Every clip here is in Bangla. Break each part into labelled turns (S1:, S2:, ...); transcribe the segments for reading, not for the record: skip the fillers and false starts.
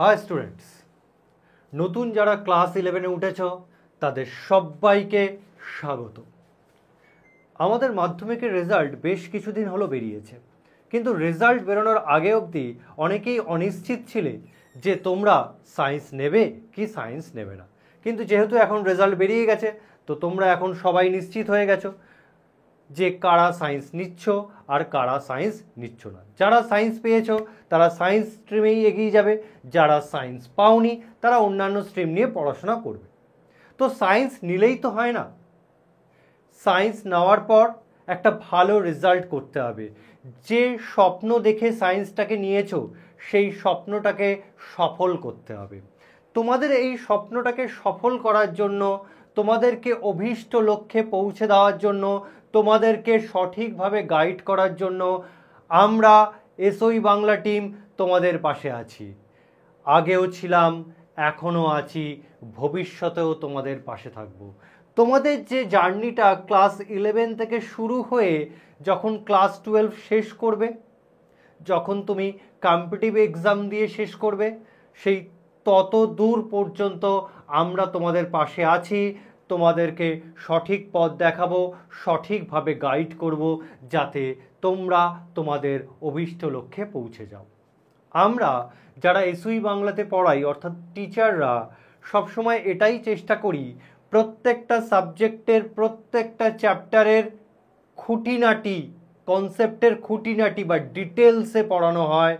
S1: হাই স্টুডেন্টস, নতুন যারা ক্লাস 11-এ উঠেছ তাদের সবাইকে স্বাগত। আমাদের মাধ্যমিকের রেজাল্ট বেশ কিছুদিন হলো বেরিয়েছে, কিন্তু রেজাল্ট বেরোনোর আগে অবধি অনেকেই অনিশ্চিত ছিলে যে তোমরা সায়েন্স নেবে কি সায়েন্স নেবে না। কিন্তু যেহেতু এখন রেজাল্ট বেরিয়ে গেছে, তো তোমরা এখন সবাই নিশ্চিত হয়ে গেছো যে কারা সায়েন্স নিচ্ছ আর কারা সায়েন্স নিচ্ছ না। যারা সায়েন্স পেয়েছো তারা সায়েন্স স্ট্রিমেই এগিয়ে যাবে, যারা সায়েন্স পাওনি তারা অন্যান্য স্ট্রিম নিয়ে পড়াশোনা করবে। তো সায়েন্স নিলেই তো হয় না, সায়েন্স নেওয়ার পর একটা ভালো রেজাল্ট করতে হবে। যে স্বপ্ন দেখে সায়েন্সটাকে নিয়েছো সেই স্বপ্নটাকে সফল করতে হবে। তোমাদের এই স্বপ্নটাকে সফল করার জন্য, তোমাদেরকে অভীষ্ট লক্ষ্যে পৌঁছে দেওয়ার জন্য, তোমাদেরকে সঠিকভাবে গাইড করার জন্য আমরা এসওই বাংলা টিম তোমাদের পাশে আছি। আগেও ছিলাম, এখনও আছি, ভবিষ্যতেও তোমাদের পাশে থাকব। তোমাদের যে জার্নিটা ক্লাস 11 থেকে শুরু হয়ে যখন ক্লাস 12 শেষ করবে, যখন তুমি কম্পিটিটিভ এক্সাম দিয়ে শেষ করবে, সেই তত দূর পর্যন্ত আমরা তোমাদের পাশে আছি। তোমাদেরকে সঠিক পথ দেখাবো, সঠিকভাবে গাইড করব, যাতে তোমরা তোমাদের অভীষ্ট লক্ষ্যে পৌঁছে যাও। আমরা যারা এসওই বাংলাতে পড়াই অর্থাৎ টিচাররা সবসময় এটাই চেষ্টা করি প্রত্যেকটা সাবজেক্টের প্রত্যেকটা চ্যাপ্টারের খুঁটিনাটি, কনসেপ্টের খুঁটিনাটি বা ডিটেলসে পড়ানো হয়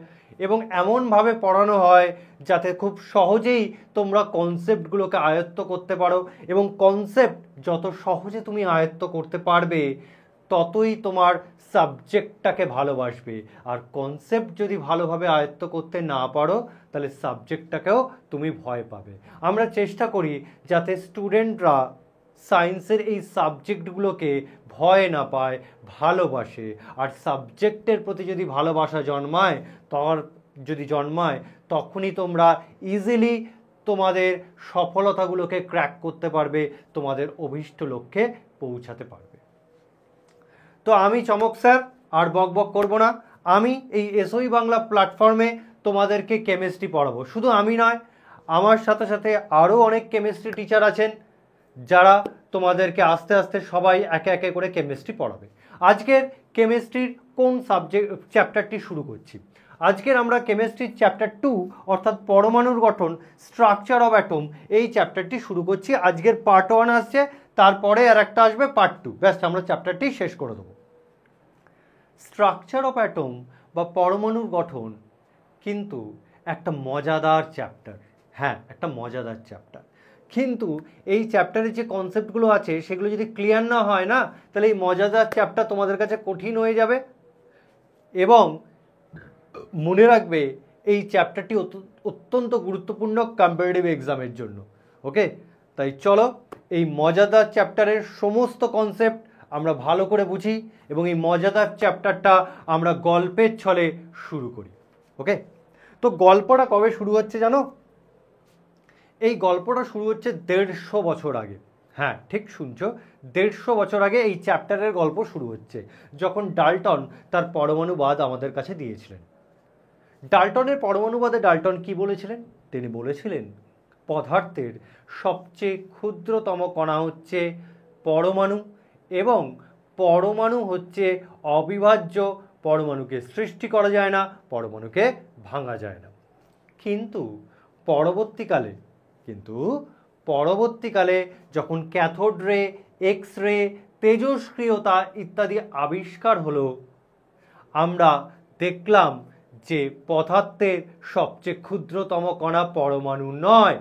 S1: এবং এমনভাবে পড়ানো হয় যাতে খুব সহজেই তোমরা কনসেপ্টগুলোকে আয়ত্ত করতে পারো। এবং কনসেপ্ট যত সহজে তুমি আয়ত্ত করতে পারবে ততই তোমার সাবজেক্টটাকে ভালোবাসবে। আর কনসেপ্ট যদি ভালোভাবে আয়ত্ত করতে না পারো তাহলে সাবজেক্টটাকেও তুমি ভয় পাবে। আমরা চেষ্টা করি যাতে স্টুডেন্টরা সায়েন্সের এই সাবজেক্টগুলোকে ভয় না পায়, ভালোবাসে। আর সাবজেক্টের প্রতি যদি ভালোবাসা জন্মায়, তখনই তোমরা ইজিলি তোমাদের সফলতাগুলোকে ক্র্যাক করতে পারবে, তোমাদের অভীষ্ট লক্ষ্যে পৌঁছাতে পারবে। তো আমি চমক স্যার আর বকবক করব না। আমি এই এসওই বাংলা প্ল্যাটফর্মে তোমাদেরকে কেমিস্ট্রি পড়াবো। শুধু আমি নয়, আমার সাথে সাথে আরও অনেক কেমিস্ট্রি টিচার আছেন যারা তোমাদেরকে আস্তে আস্তে সবাই একে একে করে কেমিস্ট্রি পড়াবে। আজকের কেমিস্ট্রির কোন চ্যাপ্টারটি শুরু করছি? আজকের আমরা কেমিস্ট্রির চ্যাপ্টার 2 অর্থাৎ পরমাণুর গঠন, স্ট্রাকচার অফ অ্যাটম, এই চ্যাপ্টারটি শুরু করছি। আজকের পার্ট 1 আসছে, তারপরে আর একটা আসবে পার্ট 2, ব্যাস আমরা চ্যাপ্টারটি শেষ করে দেবো। স্ট্রাকচার অফ অ্যাটম বা পরমাণুর গঠন কিন্তু একটা মজাদার চ্যাপ্টার। হ্যাঁ, একটা মজাদার চ্যাপ্টার, কিন্তু এই চ্যাপ্টারে যে কনসেপ্টগুলো আছে সেগুলো যদি ক্লিয়ার না হয় না, তাহলে এই মজাদার চ্যাপ্টার তোমাদের কাছে কঠিন হয়ে যাবে। এবং মনে রাখবে এই চ্যাপ্টারটি অত্যন্ত গুরুত্বপূর্ণ কম্পারেটিভ এক্সামের জন্য। ওকে, তাই চলো এই মজাদার চ্যাপ্টারের সমস্ত কনসেপ্ট আমরা ভালো করে বুঝি এবং এই মজাদার চ্যাপ্টারটা আমরা গল্পের ছলে শুরু করি। ওকে, তো গল্পটা কবে শুরু হচ্ছে জানো? এই গল্পটা শুরু হচ্ছে 150 বছর আগে। হ্যাঁ, ঠিক শুনছো, 150 বছর আগে এই চ্যাপ্টারের গল্প শুরু হচ্ছে, যখন ডাল্টন তার পরমাণুবাদ আমাদের কাছে দিয়েছিলেন। ডাল্টনের পরমাণুবাদে ডাল্টন কি বলেছিলেন? তিনি বলেছিলেন পদার্থের সবচেয়ে ক্ষুদ্রতম কণা হচ্ছে পরমাণু এবং পরমাণু হচ্ছে অবিভাজ্য। পরমাণুকে সৃষ্টি করা যায় না, পরমাণুকে ভাঙা যায় না। কিন্তু পরবর্তীকালে যখন ক্যাথোড রে, এক্স রে, তেজস্ক্রিয়তা ইত্যাদি আবিষ্কার হলো, আমরা দেখলাম যে পদার্থের সবচেয়ে ক্ষুদ্রতম কণা পরমাণু নয়,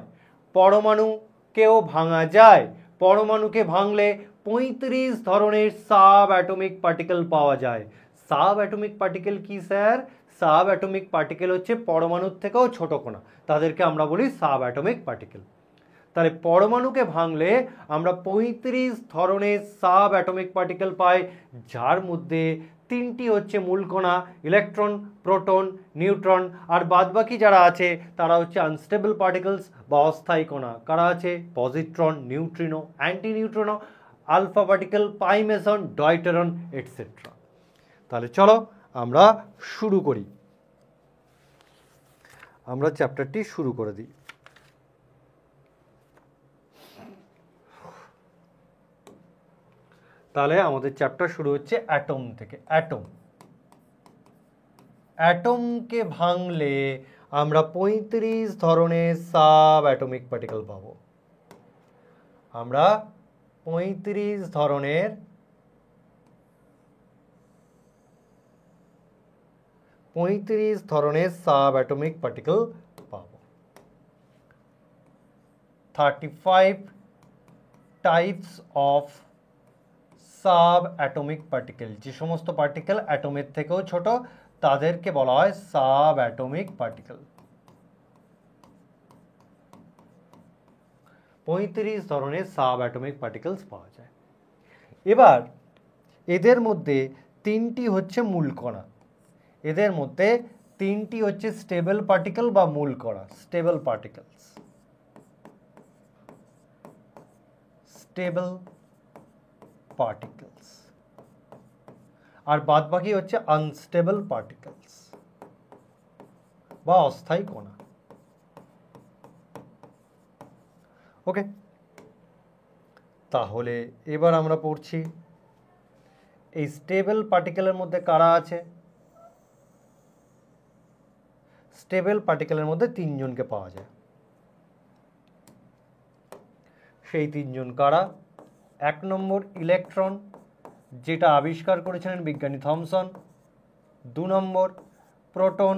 S1: পরমাণুকেও ভাঙা যায়। পরমাণুকে ভাঙলে 35 ধরনের সাব অ্যাটমিক পার্টিকেল পাওয়া যায়। সাব অ্যাটমিক পার্টিকেল কি স্যার? সাব অ্যাটমিক পার্টিকেল হচ্ছে পরমাণুর থেকেও ছোট কণা, তাদেরকে আমরা বলি সাব অ্যাটমিক পার্টিকেল। তাহলে পরমাণুকে ভাঙলে আমরা 35 ধরনের সাব অ্যাটমিক পার্টিকেল পাই, যার মধ্যে 3টি হচ্ছে মূল কণা, ইলেকট্রন, প্রোটন, নিউট্রন। আর বাদবাকি যারা আছে তারা হচ্ছে আনস্টেবল পার্টিকেলস বা অস্থায়ী কণা। কারা আছে? Positron, neutrino, anti neutrino, alpha particle, pi meson, deuteron, etcetera. তাহলে চলো আমরা শুরু করি। আমরা চ্যাপ্টারটি শুরু করে দিই। তাহলে আমাদের চ্যাপ্টার শুরু হচ্ছে অ্যাটম থেকে। অ্যাটমকে ভাঙলে আমরা 35 ধরনের সাব অ্যাটমিক পার্টিকেল পাবো। আমরা 35 ধরনের সাব অ্যাটমিক পার্টিকেল পাবো। 35 types of sub atomic particle. যে সমস্ত পার্টিকেল অ্যাটমের থেকেও ছোট তাদেরকে বলা হয় সাব অ্যাটমিক পার্টিকেল। 35 ধরনের সাব অ্যাটমিক পার্টিকেলস পাওয়া যায়। এবার এদের মধ্যে 3টি হচ্ছে মূল কণা, এদের মধ্যে 3টি হচ্ছে স্টেবল পার্টিকেল বা মূল কণা, স্টেবল পার্টিকেলস, আর বাদবাকি হচ্ছে আনস্টেবল পার্টিকেলস বা অস্থায়ী কণা। ওকে, তাহলে এবার আমরা পড়ছি এই স্টেবল পার্টিকেলের মধ্যে কারা আছে। স্টেবল পার্টিকেলের মধ্যে 3 জনকে পাওয়া যায়। সেই 3 জন কারা? 1 নম্বর ইলেকট্রন, যেটা আবিষ্কার করেছিলেন বিজ্ঞানী থমসন। 2 নম্বর প্রোটন,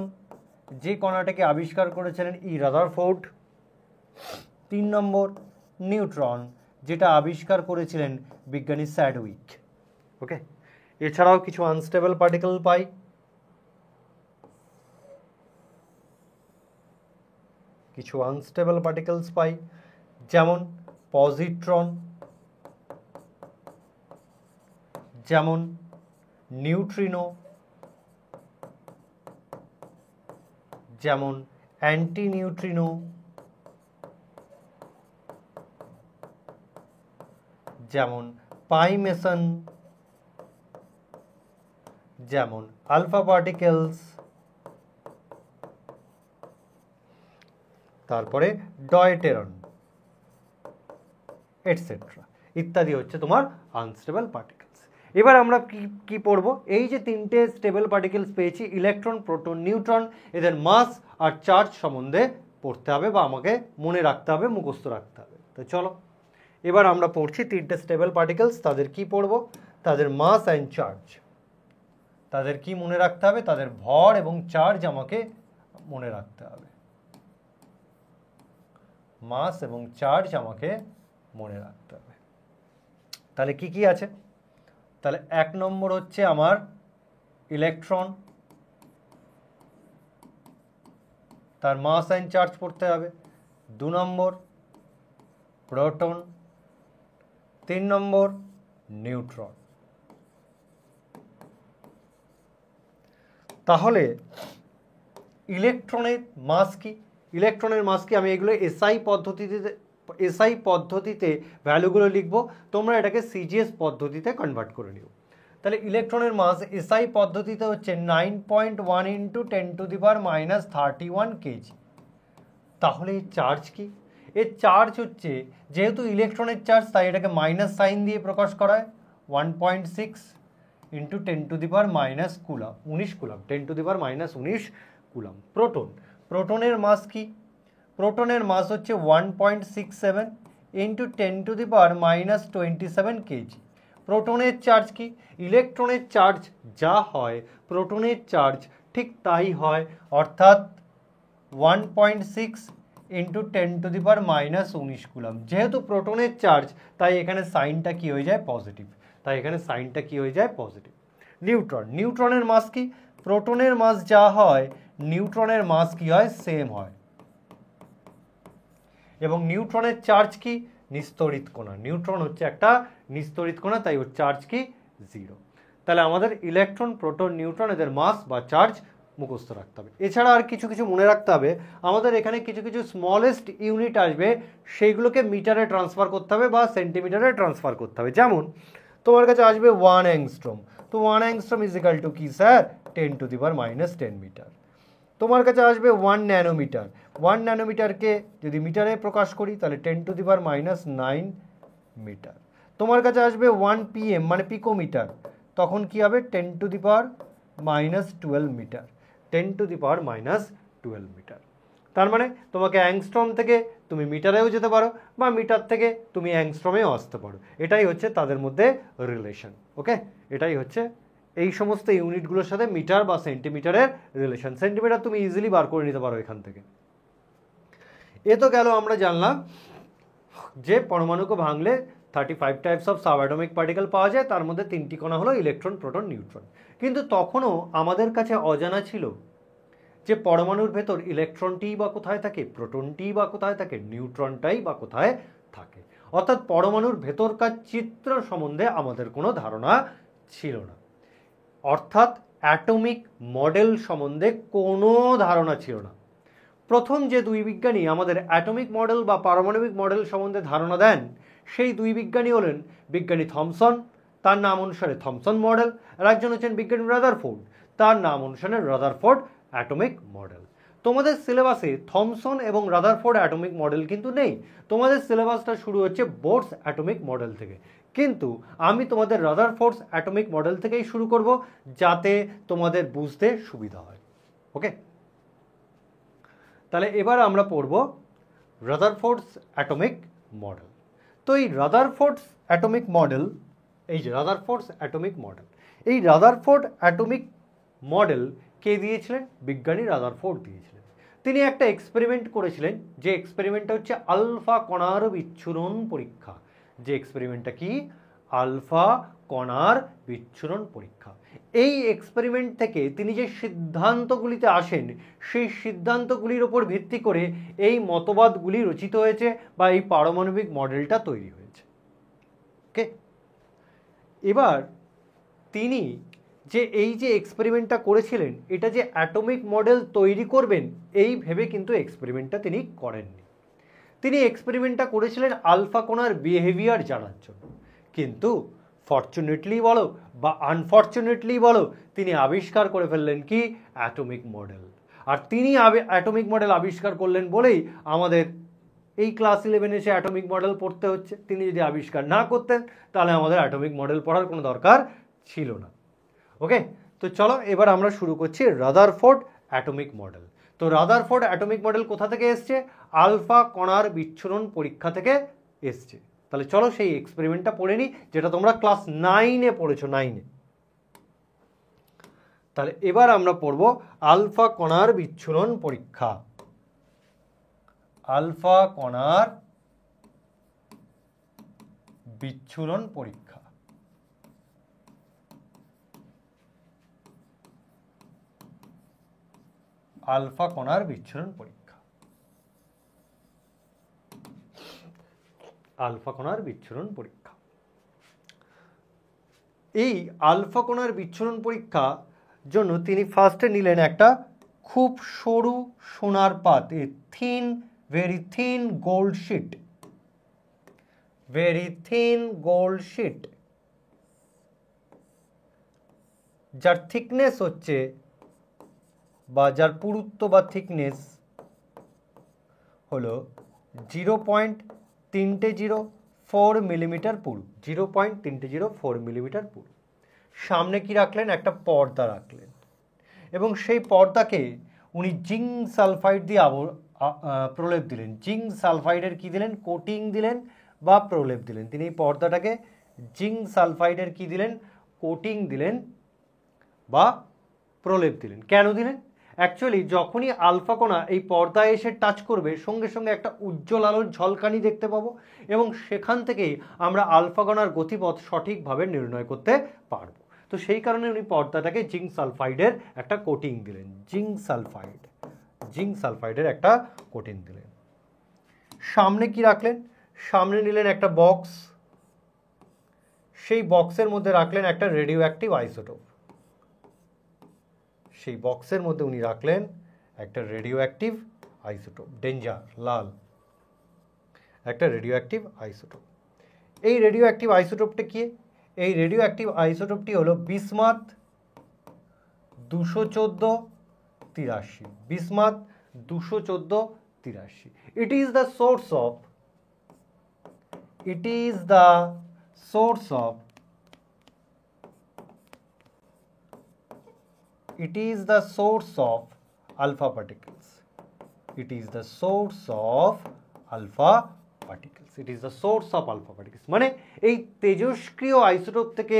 S1: যে কণাটাকে আবিষ্কার করেছিলেন রাদারফোর্ড। 3 নম্বর নিউট্রন, যেটা আবিষ্কার করেছিলেন বিজ্ঞানী স্যাডউইক। ওকে, এছাড়াও কিছু আনস্টেবল পার্টিকেল পাই। যেমন পজিট্রন, যেমন নিউট্রিনো, যেমন অ্যান্টি নিউট্রিনো, যেমন পাইমেসন, যেমন আলফা পার্টিকেলস, তারপরে ডয়টেরন এটসেট্রা ইত্যাদি হচ্ছে তোমার আনস্টেবল পার্টিকেলস। এবার আমরা কি পড়বো? এই যে 3টে স্টেবল পার্টিকেলস পেয়েছি, ইলেকট্রন, প্রোটন, নিউট্রন, এদের মাস আর চার্জ সম্বন্ধে পড়তে হবে বা আমাকে মনে রাখতে হবে, মুখস্থ রাখতে হবে। তো চলো এবার আমরা পড়ছি 3টে স্টেবল পার্টিকেলস। তাদের কি পড়বো? তাদের মাস অ্যান্ড চার্জ। তাদের কি মনে রাখতে হবে? তাদের ভর এবং চার্জ আমাকে মনে রাখতে হবে। মাস এবং চার্জ আমাকে মনে রাখতে হবে। তাহলে কি কি আছে? তাহলে 1 নম্বর হচ্ছে আমার ইলেকট্রন, তার মাস অ্যান্ড চার্জ পড়তে হবে। 2 নম্বর প্রোটন, 3 নম্বর নিউট্রন। তাহলে ইলেকট্রনের মাস কি? ইলেকট্রনের মাস কি? আমি এগুলো এসআই পদ্ধতিতে ভ্যালুগুলো লিখবো, তোমরা এটাকে সিজিএস পদ্ধতিতে কনভার্ট করে নিও। তাহলে ইলেকট্রনের মাস এসআই পদ্ধতিতে হচ্ছে 9.1 × 10⁻31 কেজি। তাহলে এর চার্জ কি? এর চার্জ হচ্ছে, যেহেতু ইলেকট্রনের চার্জ তাই এটাকে মাইনাস সাইন দিয়ে প্রকাশ করা হয়, 1.6 × 10⁻⁻19 কুলাম, 10⁻⁻19 কুলাম। প্রোটনের মাস কি? প্রোটনের মাস হচ্ছে 1.67 × 10⁻⁻27 কেজি। প্রোটনের চার্জ কি? ইলেকট্রনের চার্জ যা হয় প্রোটনের চার্জ ঠিক তাই হয়, অর্থাৎ 1.6 × 10⁻⁻19 কুলাম। যেহেতু প্রোটনের চার্জ তাই এখানে সাইনটা কি হয়ে যায়? পজিটিভ। নিউট্রনের মাস কি? প্রোটনের মাস যা হয় নিউট্রনের মাস কি হয়? সেম হয়। এবং নিউট্রনের চার্জ কি? নিস্তড়িত কণা। নিউট্রন হচ্ছে একটা নিস্তড়িত কণা, তাই ওর চার্জ কি? 0। তাহলে আমাদের ইলেকট্রন, প্রোটন, নিউট্রন এদের মাস বা চার্জ মুখস্থ রাখতে হবে। এছাড়া আর কিছু মনে রাখতে হবে। আমাদের এখানে কিছু স্মলেস্ট ইউনিট আসবে, সেইগুলোকে মিটারে ট্রান্সফার করতে হবে বা সেন্টিমিটারে ট্রান্সফার করতে হবে। যেমন তোমার কাছে আসবে 1 অ্যাংস্ট্রম। তো 1 অ্যাংস্ট্রম ইজ ইকাল টু কি স্যার? 10⁻⁻10 মিটার। তোমার কাছে আসবে 1 ন্যানোমিটার। 1 ন্যানোমিটারকে যদি মিটারে প্রকাশ করি তাহলে 10⁻⁹ মিটার। তোমার কাছে আসবে 1 PM মানে পিকোমিটার, তখন কি হবে 10⁻⁻12 মিটার। 10⁻⁻12 মিটার। তার মানে তোমাকে অ্যাংস্ট্রম থেকে তুমি মিটারেও যেতে পারো বা মিটার থেকে তুমি অ্যাংস্ট্রমেও আসতে পারো। এটাই হচ্ছে তাদের মধ্যে রিলেশন। ওকে, এটাই হচ্ছে এই সমস্ত ইউনিটগুলোর সাথে মিটার বা সেন্টিমিটারের রিলেশন। সেন্টিমিটার তুমি ইজিলি বার করে নিতে পারো এখান থেকে। এ তো গেল, আমরা জানলাম যে পরমাণুকে ভাঙলে 35 টাইপস অফ সাবঅ্যাটমিক পার্টিকেল পাওয়া যায়, তার মধ্যে 3টি কণা হলো ইলেকট্রন, প্রোটন, নিউট্রন। কিন্তু তখনও আমাদের কাছে অজানা ছিল যে পরমাণুর ভেতর ইলেকট্রনটিই বা কোথায় থাকে, প্রোটনটিই বা কোথায় থাকে, নিউট্রনটাই বা কোথায় থাকে। অর্থাৎ পরমাণুর ভেতরকার চিত্র সম্বন্ধে আমাদের কোনো ধারণা ছিল না। অর্থাৎ অ্যাটমিক মডেল সম্বন্ধে কোনো ধারণা ছিল না। প্রথম যে দুই বিজ্ঞানী আমাদের অ্যাটমিক মডেল বা পারমাণবিক মডেল সম্বন্ধে ধারণা দেন, সেই দুই বিজ্ঞানী হলেন বিজ্ঞানী থমসন, তার নাম অনুসারে থমসন মডেল, আর একজন হচ্ছেন বিজ্ঞানী রাদারফোর্ড, তার নাম অনুসারে রাদারফোর্ড অ্যাটমিক মডেল। তোমাদের সিলেবাসে থমসন এবং রাদারফোর্ড অ্যাটমিক মডেল কিন্তু নেই। তোমাদের সিলেবাসটা শুরু হচ্ছে বোরস অ্যাটমিক মডেল থেকে, কিন্তু আমি তোমাদের রাদারফোর্ড অ্যাটমিক মডেল থেকেই শুরু করব, যাতে তোমাদের বুঝতে সুবিধা হয়। ওকে, তাহলে এবার আমরা পড়ব রাদারফোর্ডস অ্যাটমিক মডেল। তো এই রাদারফোর্ডস অ্যাটমিক মডেল, এই যে রাদারফোর্ডস অ্যাটমিক মডেল, এই রাদারফোর্ড অ্যাটমিক মডেল কে দিয়েছিলেন? বিজ্ঞানী রাদারফোর্ড দিয়েছিলেন। তিনি একটা এক্সপেরিমেন্ট করেছিলেন, যে এক্সপেরিমেন্টটা হচ্ছে আলফা কণার বিচ্ছুরণ পরীক্ষা। যে এক্সপেরিমেন্টটা কি? আলফা কণার বিচ্ছুরণ পরীক্ষা। এই এক্সপেরিমেন্ট থেকে তিনি যে সিদ্ধান্তগুলিতে আসেন, সেই সিদ্ধান্তগুলির ওপর ভিত্তি করে এই মতবাদগুলি রচিত হয়েছে বা এই পারমাণবিক মডেলটা তৈরি হয়েছে। ওকে, এবার তিনি যে এই যে এক্সপেরিমেন্টটা করেছিলেন, এটা যে অ্যাটমিক মডেল তৈরি করবেন এই ভেবে কিন্তু এক্সপেরিমেন্টটা তিনি করেননি। তিনি এক্সপেরিমেন্টটা করেছিলেন আলফা কণার বিহেভিয়ার জানার জন্য। কিন্তু ফরচুনেটলি বলো বা আনফরচুনেটলি বলো, তিনি আবিষ্কার করে ফেললেন কি? Atomic model. আর তিনি অ্যাটমিক মডেল আবিষ্কার করলেন বলেই আমাদের এই ক্লাস 11 এসে অ্যাটমিক মডেল পড়তে হচ্ছে। তিনি যদি আবিষ্কার না করতেন তাহলে আমাদের অ্যাটমিক মডেল পড়ার কোনো দরকার ছিল না। ওকে, তো চলো এবার আমরা শুরু করছি রাদারফোর্ড অ্যাটমিক মডেল। তো রাদারফোর্ড অ্যাটমিক মডেল কোথা থেকে এসছে? আলফা কণার বিচ্ছুরণ পরীক্ষা থেকে এসছে। তাহলে চলো সেই এক্সপেরিমেন্টটা পড়ে নিই, যেটা তোমরা ক্লাস 9-এ পড়েছো, 9-এ। তাহলে এবার আমরা পড়ব আলফা কণার বিচ্ছুরণ পরীক্ষা। আলফা কণার বিচ্ছুরণ পরীক্ষা। আলফা কণার বিচ্ছুরণ পরীক্ষা। আলফা কণার বিচ্ছুরণ পরীক্ষা। এই আলফা কণার বিচ্ছুরণ পরীক্ষা জন্য তিনি ফার্স্টে নিলেন একটা খুব সরু সোনার পাত, a thin, very thin gold sheet. Very thin gold sheet, যার থিকনেস হচ্ছে বা যার পুরুত্ব বা থিকনেস হলো 0.304 মিলিমিটার পুরু। 0.304 মিলিমিটার পুরু। সামনে কি রাখলেন? একটা পর্দা রাখলেন, এবং সেই পর্দাকে উনি জিঙ্ক সালফাইড দিয়ে প্রলেপ দিলেন। জিঙ্ক সালফাইডের কি দিলেন? কোটিং দিলেন বা প্রলেপ দিলেন। তিনি এই পর্দাটাকে জিঙ্ক সালফাইডের কি দিলেন? কোটিং দিলেন বা প্রলেপ দিলেন। কেন দিলেন? অ্যাকচুয়ালি যখনই আলফা কণা এই পর্দায় এসে টাচ করবে, সঙ্গে সঙ্গে একটা উজ্জ্বল আলোর ঝলকানি দেখতে পাবো, এবং সেখান থেকেই আমরা আলফা কণার গতিপথ সঠিকভাবে নির্ণয় করতে পারবো। তো সেই কারণে উনি পর্দাটাকে জিঙ্ক সালফাইডের একটা কোটিং দিলেন। জিঙ্ক সালফাইডের একটা কোটিং দিলেন। সামনে কি রাখলেন? সামনে নিলেন একটা বক্স। সেই বক্সের মধ্যে রাখলেন একটা রেডিও অ্যাক্টিভ আইসোটোপ। সেই বক্সের মধ্যে উনি রাখলেন একটা রেডিও অ্যাক্টিভ আইসোটোপ, ডেঞ্জার লাল, একটা রেডিও অ্যাক্টিভ আইসোটোপ। এই রেডিও অ্যাক্টিভ আইসোটোপটা কি? এই রেডিও অ্যাক্টিভ আইসোটোপটি হলো bismuth 214 83, bismuth 214 83। It is the source of alpha particles. It is the source of alpha particles. It is the source of alpha particles. মানে এই তেজস্ক্রিয় আইসোটোপ থেকে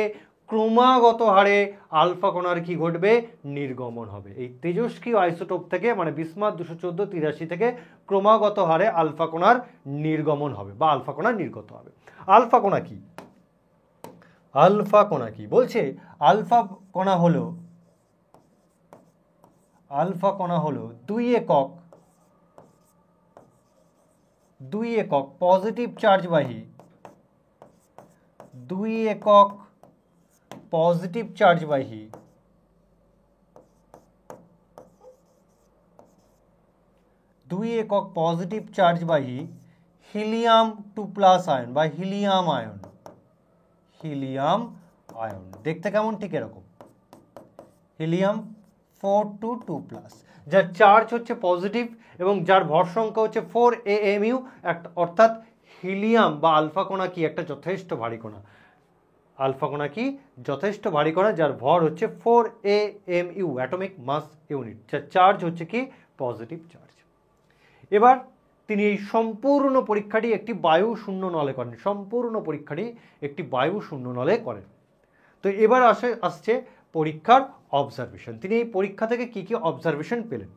S1: ক্রমাগত হারে আলফা কণার কি ঘটবে? নির্গমন হবে। এই তেজস্ক্রিয় আইসোটোপ থেকে মানে বিসমাথ 214 83 থেকে ক্রমাগত হারে আলফা কণার নির্গমন হবে বা আলফা কণা নির্গত হবে। আলফা কণা কি? আলফা কণা কি বলছে? আলফা কণা হলো 2 একক পজিটিভ চার্জবাহী 2 একক পজিটিভ চার্জবাহী হিলিয়াম 2+ আয়ন বা হিলিয়াম আয়ন দেখতে কেমন? ঠিক এরকম হিলিয়াম 422+, যার চার্জ হচ্ছে পজিটিভ এবং যার ভর সংখ্যা হচ্ছে 4 AMU, অর্থাৎ হিলিয়াম বা আলফা কণা কি? একটা যথেষ্ট ভারী কণা। আলফা কণা কি? যথেষ্ট ভারী কণা, যার ভর হচ্ছে 4 AMU, অ্যাটমিক মাস ইউনিট, যার চার্জ হচ্ছে কি? Positive charge. এবার তিনি এই সম্পূর্ণ পরীক্ষাটি একটি বায়ু শূন্য নলে করেন। তো এবার আসছে পরীক্ষার অবজারভেশন। তিনি এই পরীক্ষা থেকে কি কি অবজারভেশন পেলেন?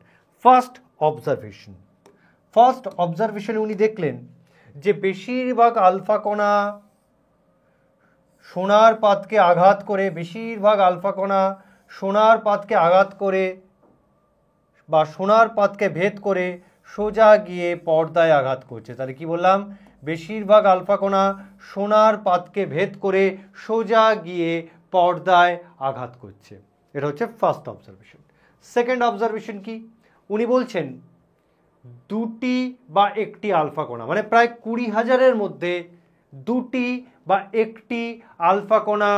S1: ফার্স্ট অবজারভেশনে উনি দেখলেন যে বেশিরভাগ আলফা কণা সোনার পাতকে আঘাত করে বা সোনার পাতকে ভেদ করে সোজা গিয়ে পর্দায় আঘাত করছে। তাহলে কি বললাম? বেশিরভাগ আলফা কণা সোনার পাতকে ভেদ করে সোজা গিয়ে পর্দায় আঘাত করছে। এটা হচ্ছে ফার্স্ট অবজারভেশন। সেকেন্ড অবজারভেশন কি? উনি বলছেন দুটি বা একটি আলফা কণা, মানে প্রায় 20,000-এর মধ্যে দুটি বা একটি আলফা কণা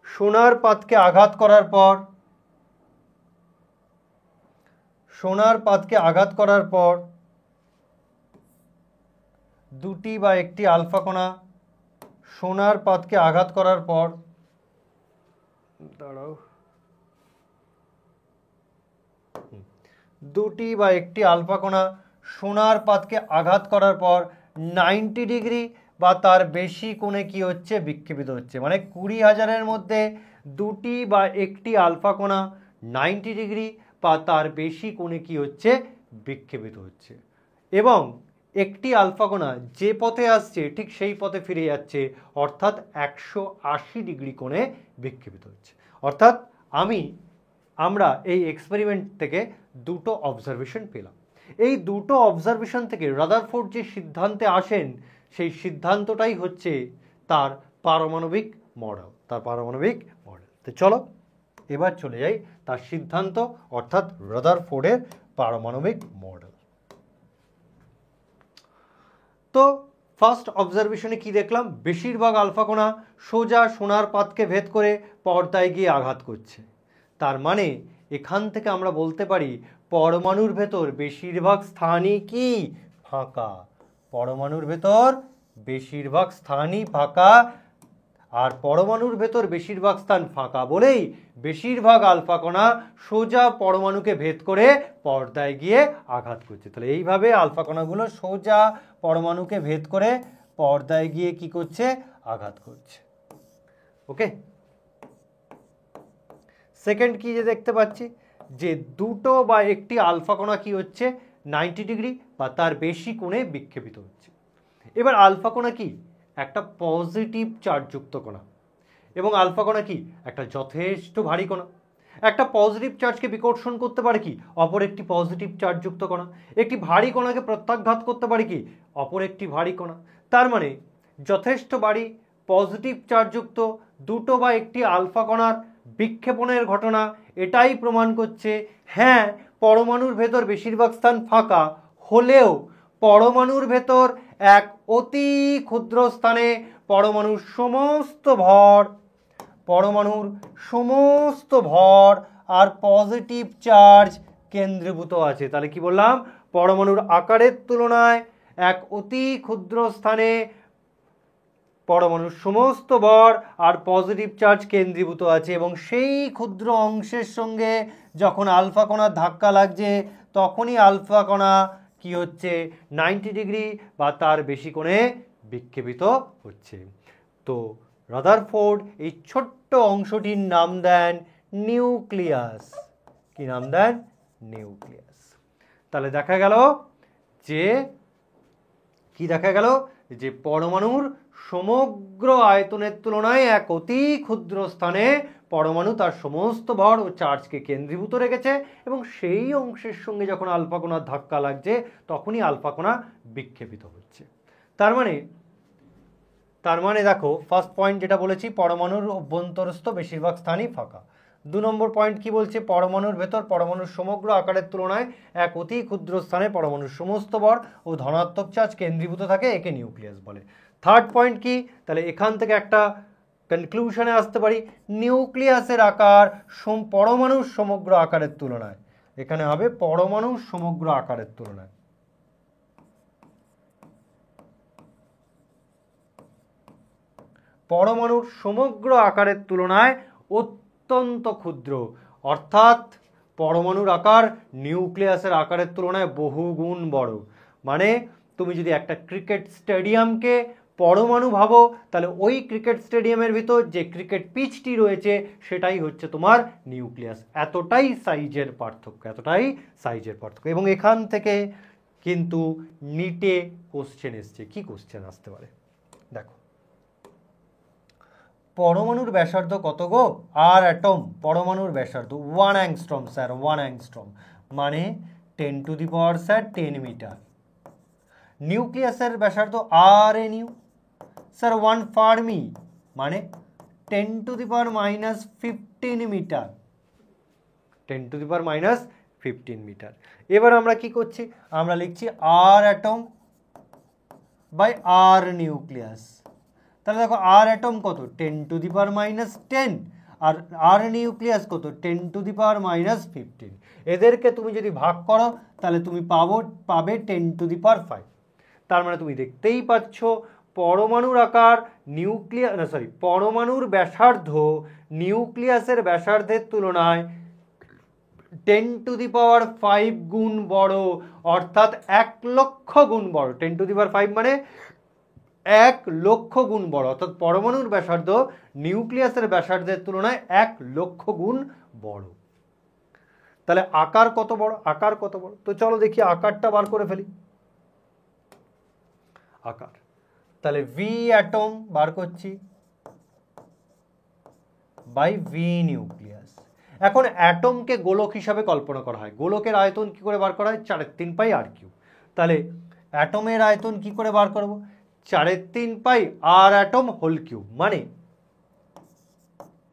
S1: সোনার পাতকে আঘাত করার পর দুটি বা একটি আলফা কণা সোনার পাতকে আঘাত করার পর দুটি বা একটি আলফা কণা সোনার পাতকে আঘাত করার পর 90 ডিগ্রি বা তার বেশি কোণে কি হচ্ছে? বিক্ষেপিত হচ্ছে। মানে 20,000-এর মধ্যে দুটি বা একটি আলফা কণা 90 ডিগ্রি বা তার বেশি কোণে কি হচ্ছে? বিক্ষেপিত হচ্ছে। এবং একটি আলফা কণা যে পথে আসছে ঠিক সেই পথে ফিরে যাচ্ছে, অর্থাৎ 180 ডিগ্রি কোণে বিক্ষেপিত হচ্ছে। অর্থাৎ আমরা এই এক্সপেরিমেন্ট থেকে দুটো অবজারভেশন পেলাম। এই দুটো অবজারভেশন থেকে রাদারফোর্ড যে সিদ্ধান্তে আসেন সেই সিদ্ধান্তটাই হচ্ছে তার পারমাণবিক মডেল। তো চলো এবার চলে যাই তার সিদ্ধান্ত, অর্থাৎ রাদারফোর্ডের পারমাণবিক মডেল। তো ফার্স্ট অবজারভেশনে কি দেখলাম? বেশিরভাগ আলফা কণা সোজা সোনার পাতকে ভেদ করে পর্দায় গিয়ে আঘাত করছে। তার মানে এখান থেকে আমরা বলতে পারি পরমাণুর ভেতর বেশিরভাগ স্থানই কি? ফাঁকা। পরমাণুর ভেতর বেশিরভাগ স্থানই ফাঁকা, আর পরমাণুর ভেতর বেশিরভাগ স্থান ফাঁকা বলেই বেশিরভাগ আলফা কণা সোজা পরমাণুকে ভেদ করে পর্দায় গিয়ে আঘাত করছে। তাহলে এইভাবে আলফা কণাগুলো সোজা পরমাণুকে ভেদ করে পর্দায় গিয়ে কি করছে? আঘাত করছে। ওকে, সেকেন্ড কি যে দেখতে পাচ্ছি যে দুটো বা একটি আলফা কণা কি হচ্ছে? 90 ডিগ্রি বা তার বেশি কোণে বিক্ষেপিত হচ্ছে। এবার আলফা কণা কি? একটা পজিটিভ চার্জযুক্ত কণা, এবং আলফা কণা কি? একটা যথেষ্ট ভারী কণা। একটা পজিটিভ চার্জকে বিকর্ষণ করতে পারে কি? অপর একটি পজিটিভ চার্জযুক্ত কণা। একটি ভারী কণাকে প্রত্যাঘাত করতে পারে কি? অপর একটি ভারী কণা। তার মানে যথেষ্ট ভারী পজিটিভ চার্জযুক্ত দুটো বা একটি আলফা কণার বিক্ষেপণের ঘটনা এটাই প্রমাণ করছে হ্যাঁ, পরমাণুর ভেতর বেশিরভাগ স্থান ফাঁকা হলেও পরমাণুর ভেতর এক অতি ক্ষুদ্র স্থানে পরমাণুর সমস্ত ভর আর পজিটিভ চার্জ কেন্দ্রীভূত আছে। তাহলে কি বললাম, পরমাণুর আকারের তুলনায় এক অতি ক্ষুদ্র স্থানে পরমাণুর সমস্ত ভর আর পজিটিভ চার্জ কেন্দ্রীভূত আছে, এবং সেই ক্ষুদ্র অংশের সঙ্গে যখন আলফা কণার ধাক্কা লাগছে তখনই আলফা কণা কি হচ্ছে 90 ডিগ্রি বা তার বেশি কোণে বিক্ষেপিত হচ্ছে। তো রাদারফোর্ড এই ছোট্ট অংশটির নাম দেন নিউক্লিয়াস। কি নাম দেন? নিউক্লিয়াস। তাহলে দেখা গেল যে কি দেখা গেল যে পরমাণুর সমগ্র আয়তনের তুলনায় এক অতি ক্ষুদ্র স্থানে পরমাণু তার সমস্ত ভর ও চার্জকে কেন্দ্রীভূত রেখেছে, এবং সেই অংশের সঙ্গে যখন আলফা কণার ধাক্কা লাগছে তখনই আলফা কণা বিক্ষেপিত হচ্ছে। তার মানে দেখো, ফার্স্ট পয়েন্ট যেটা বলেছি, পরমাণুর অভ্যন্তরস্থ বেশিরভাগ স্থানই ফাঁকা। 2 নম্বর পয়েন্ট কি বলছে, পরমাণুর ভেতর পরমাণুর সমগ্র আকারের তুলনায় এক অতি ক্ষুদ্র স্থানে পরমাণুর সমস্ত ভর ও ধনাত্মক চার্জ কেন্দ্রীভূত থাকে, একে নিউক্লিয়াস বলে। থার্ড পয়েন্ট কি, তাহলে এখান থেকে একটা কনক্লুশনে আসতে পারি, নিউক্লিয়াসের আকার পরমাণুর সমগ্র আকারের তুলনায়, এখানে হবে পরমাণুর সমগ্র আকারের তুলনায়, পরমাণুর সমগ্র আকারের তুলনায় অত্যন্ত ক্ষুদ্র। অর্থাৎ পরমাণুর আকার নিউক্লিয়াসের আকারের তুলনায় বহুগুণ বড়। মানে তুমি যদি একটা ক্রিকেট স্টেডিয়ামকে পরমাণু ভাবো, তাহলে ওই ক্রিকেট স্টেডিয়ামের ভিতর যে ক্রিকেট পিচটি রয়েছে সেটাই হচ্ছে তোমার নিউক্লিয়াস। এতটাই সাইজের পার্থক্য, এতটাই সাইজের পার্থক্য। এবং এখান থেকে কিন্তু নিটে কোশ্চেন এসছে। কি কোশ্চেন আসতে পারে দেখো, পরমাণুর ব্যাসার্ধ কত গো? আর অ্যাটম পরমাণুর ব্যাসার্ধ 1 অ্যাংস্ট্রম স্যার, 1 অ্যাংস্ট্রম মানে 10 to the power sir 10 metre. নিউক্লিয়াসের ব্যাসার্ধ আর এন ইউ স্যার 1 ফার্মি মানে 10 to the power minus 15 metre, 10 to the power minus 15 metre. এবার আমরা কি করছি, আমরা লিখছি R atom by R nucleus. তাহলে দেখো আর অ্যাটম কত, 10 টু দি পাওয়ার মাইনাস 10, আর আর নিউক্লিয়াস কত, 10 টু দি পাওয়ার মাইনাস 15। এদেরকে তুমি যদি ভাগ করো তাহলে তুমি পাবে 10 টু দি পাওয়ার 5। তার মানে তুমি দেখতেই পাচ্ছ পরমাণুর আকার পরমাণুর ব্যাসার্ধ নিউক্লিয়াসের ব্যাসার্ধের তুলনায় 10 টু দি পাওয়ার 5 গুণ বড়, অর্থাৎ 1 লক্ষ গুণ বড়। 10 টু দি পাওয়ার 5 মানে 1 লক্ষ গুণ বড়, অর্থাৎ পরমাণুর ব্যাসার্ধ নিউক্লিয়াসের ব্যাসার্ধের তুলনায় 1 লক্ষ গুণ বড়। তাহলে আকার কত বড়, আকার কত বড়? তো চলো দেখি আকারটা বার করে ফেলি। আকার, তাহলে ভি অ্যাটম বার করছি বাই ভি নিউক্লিয়াস। এখন অ্যাটমকে গোলক হিসাবে কল্পনা করা হয়। গোলকের আয়তন কি করে বার করা হয়? 4/3 পাই আর কিউ। তাহলে অ্যাটমের আয়তন কি করে বার করব? 4/3 pi R atom whole cube, মানে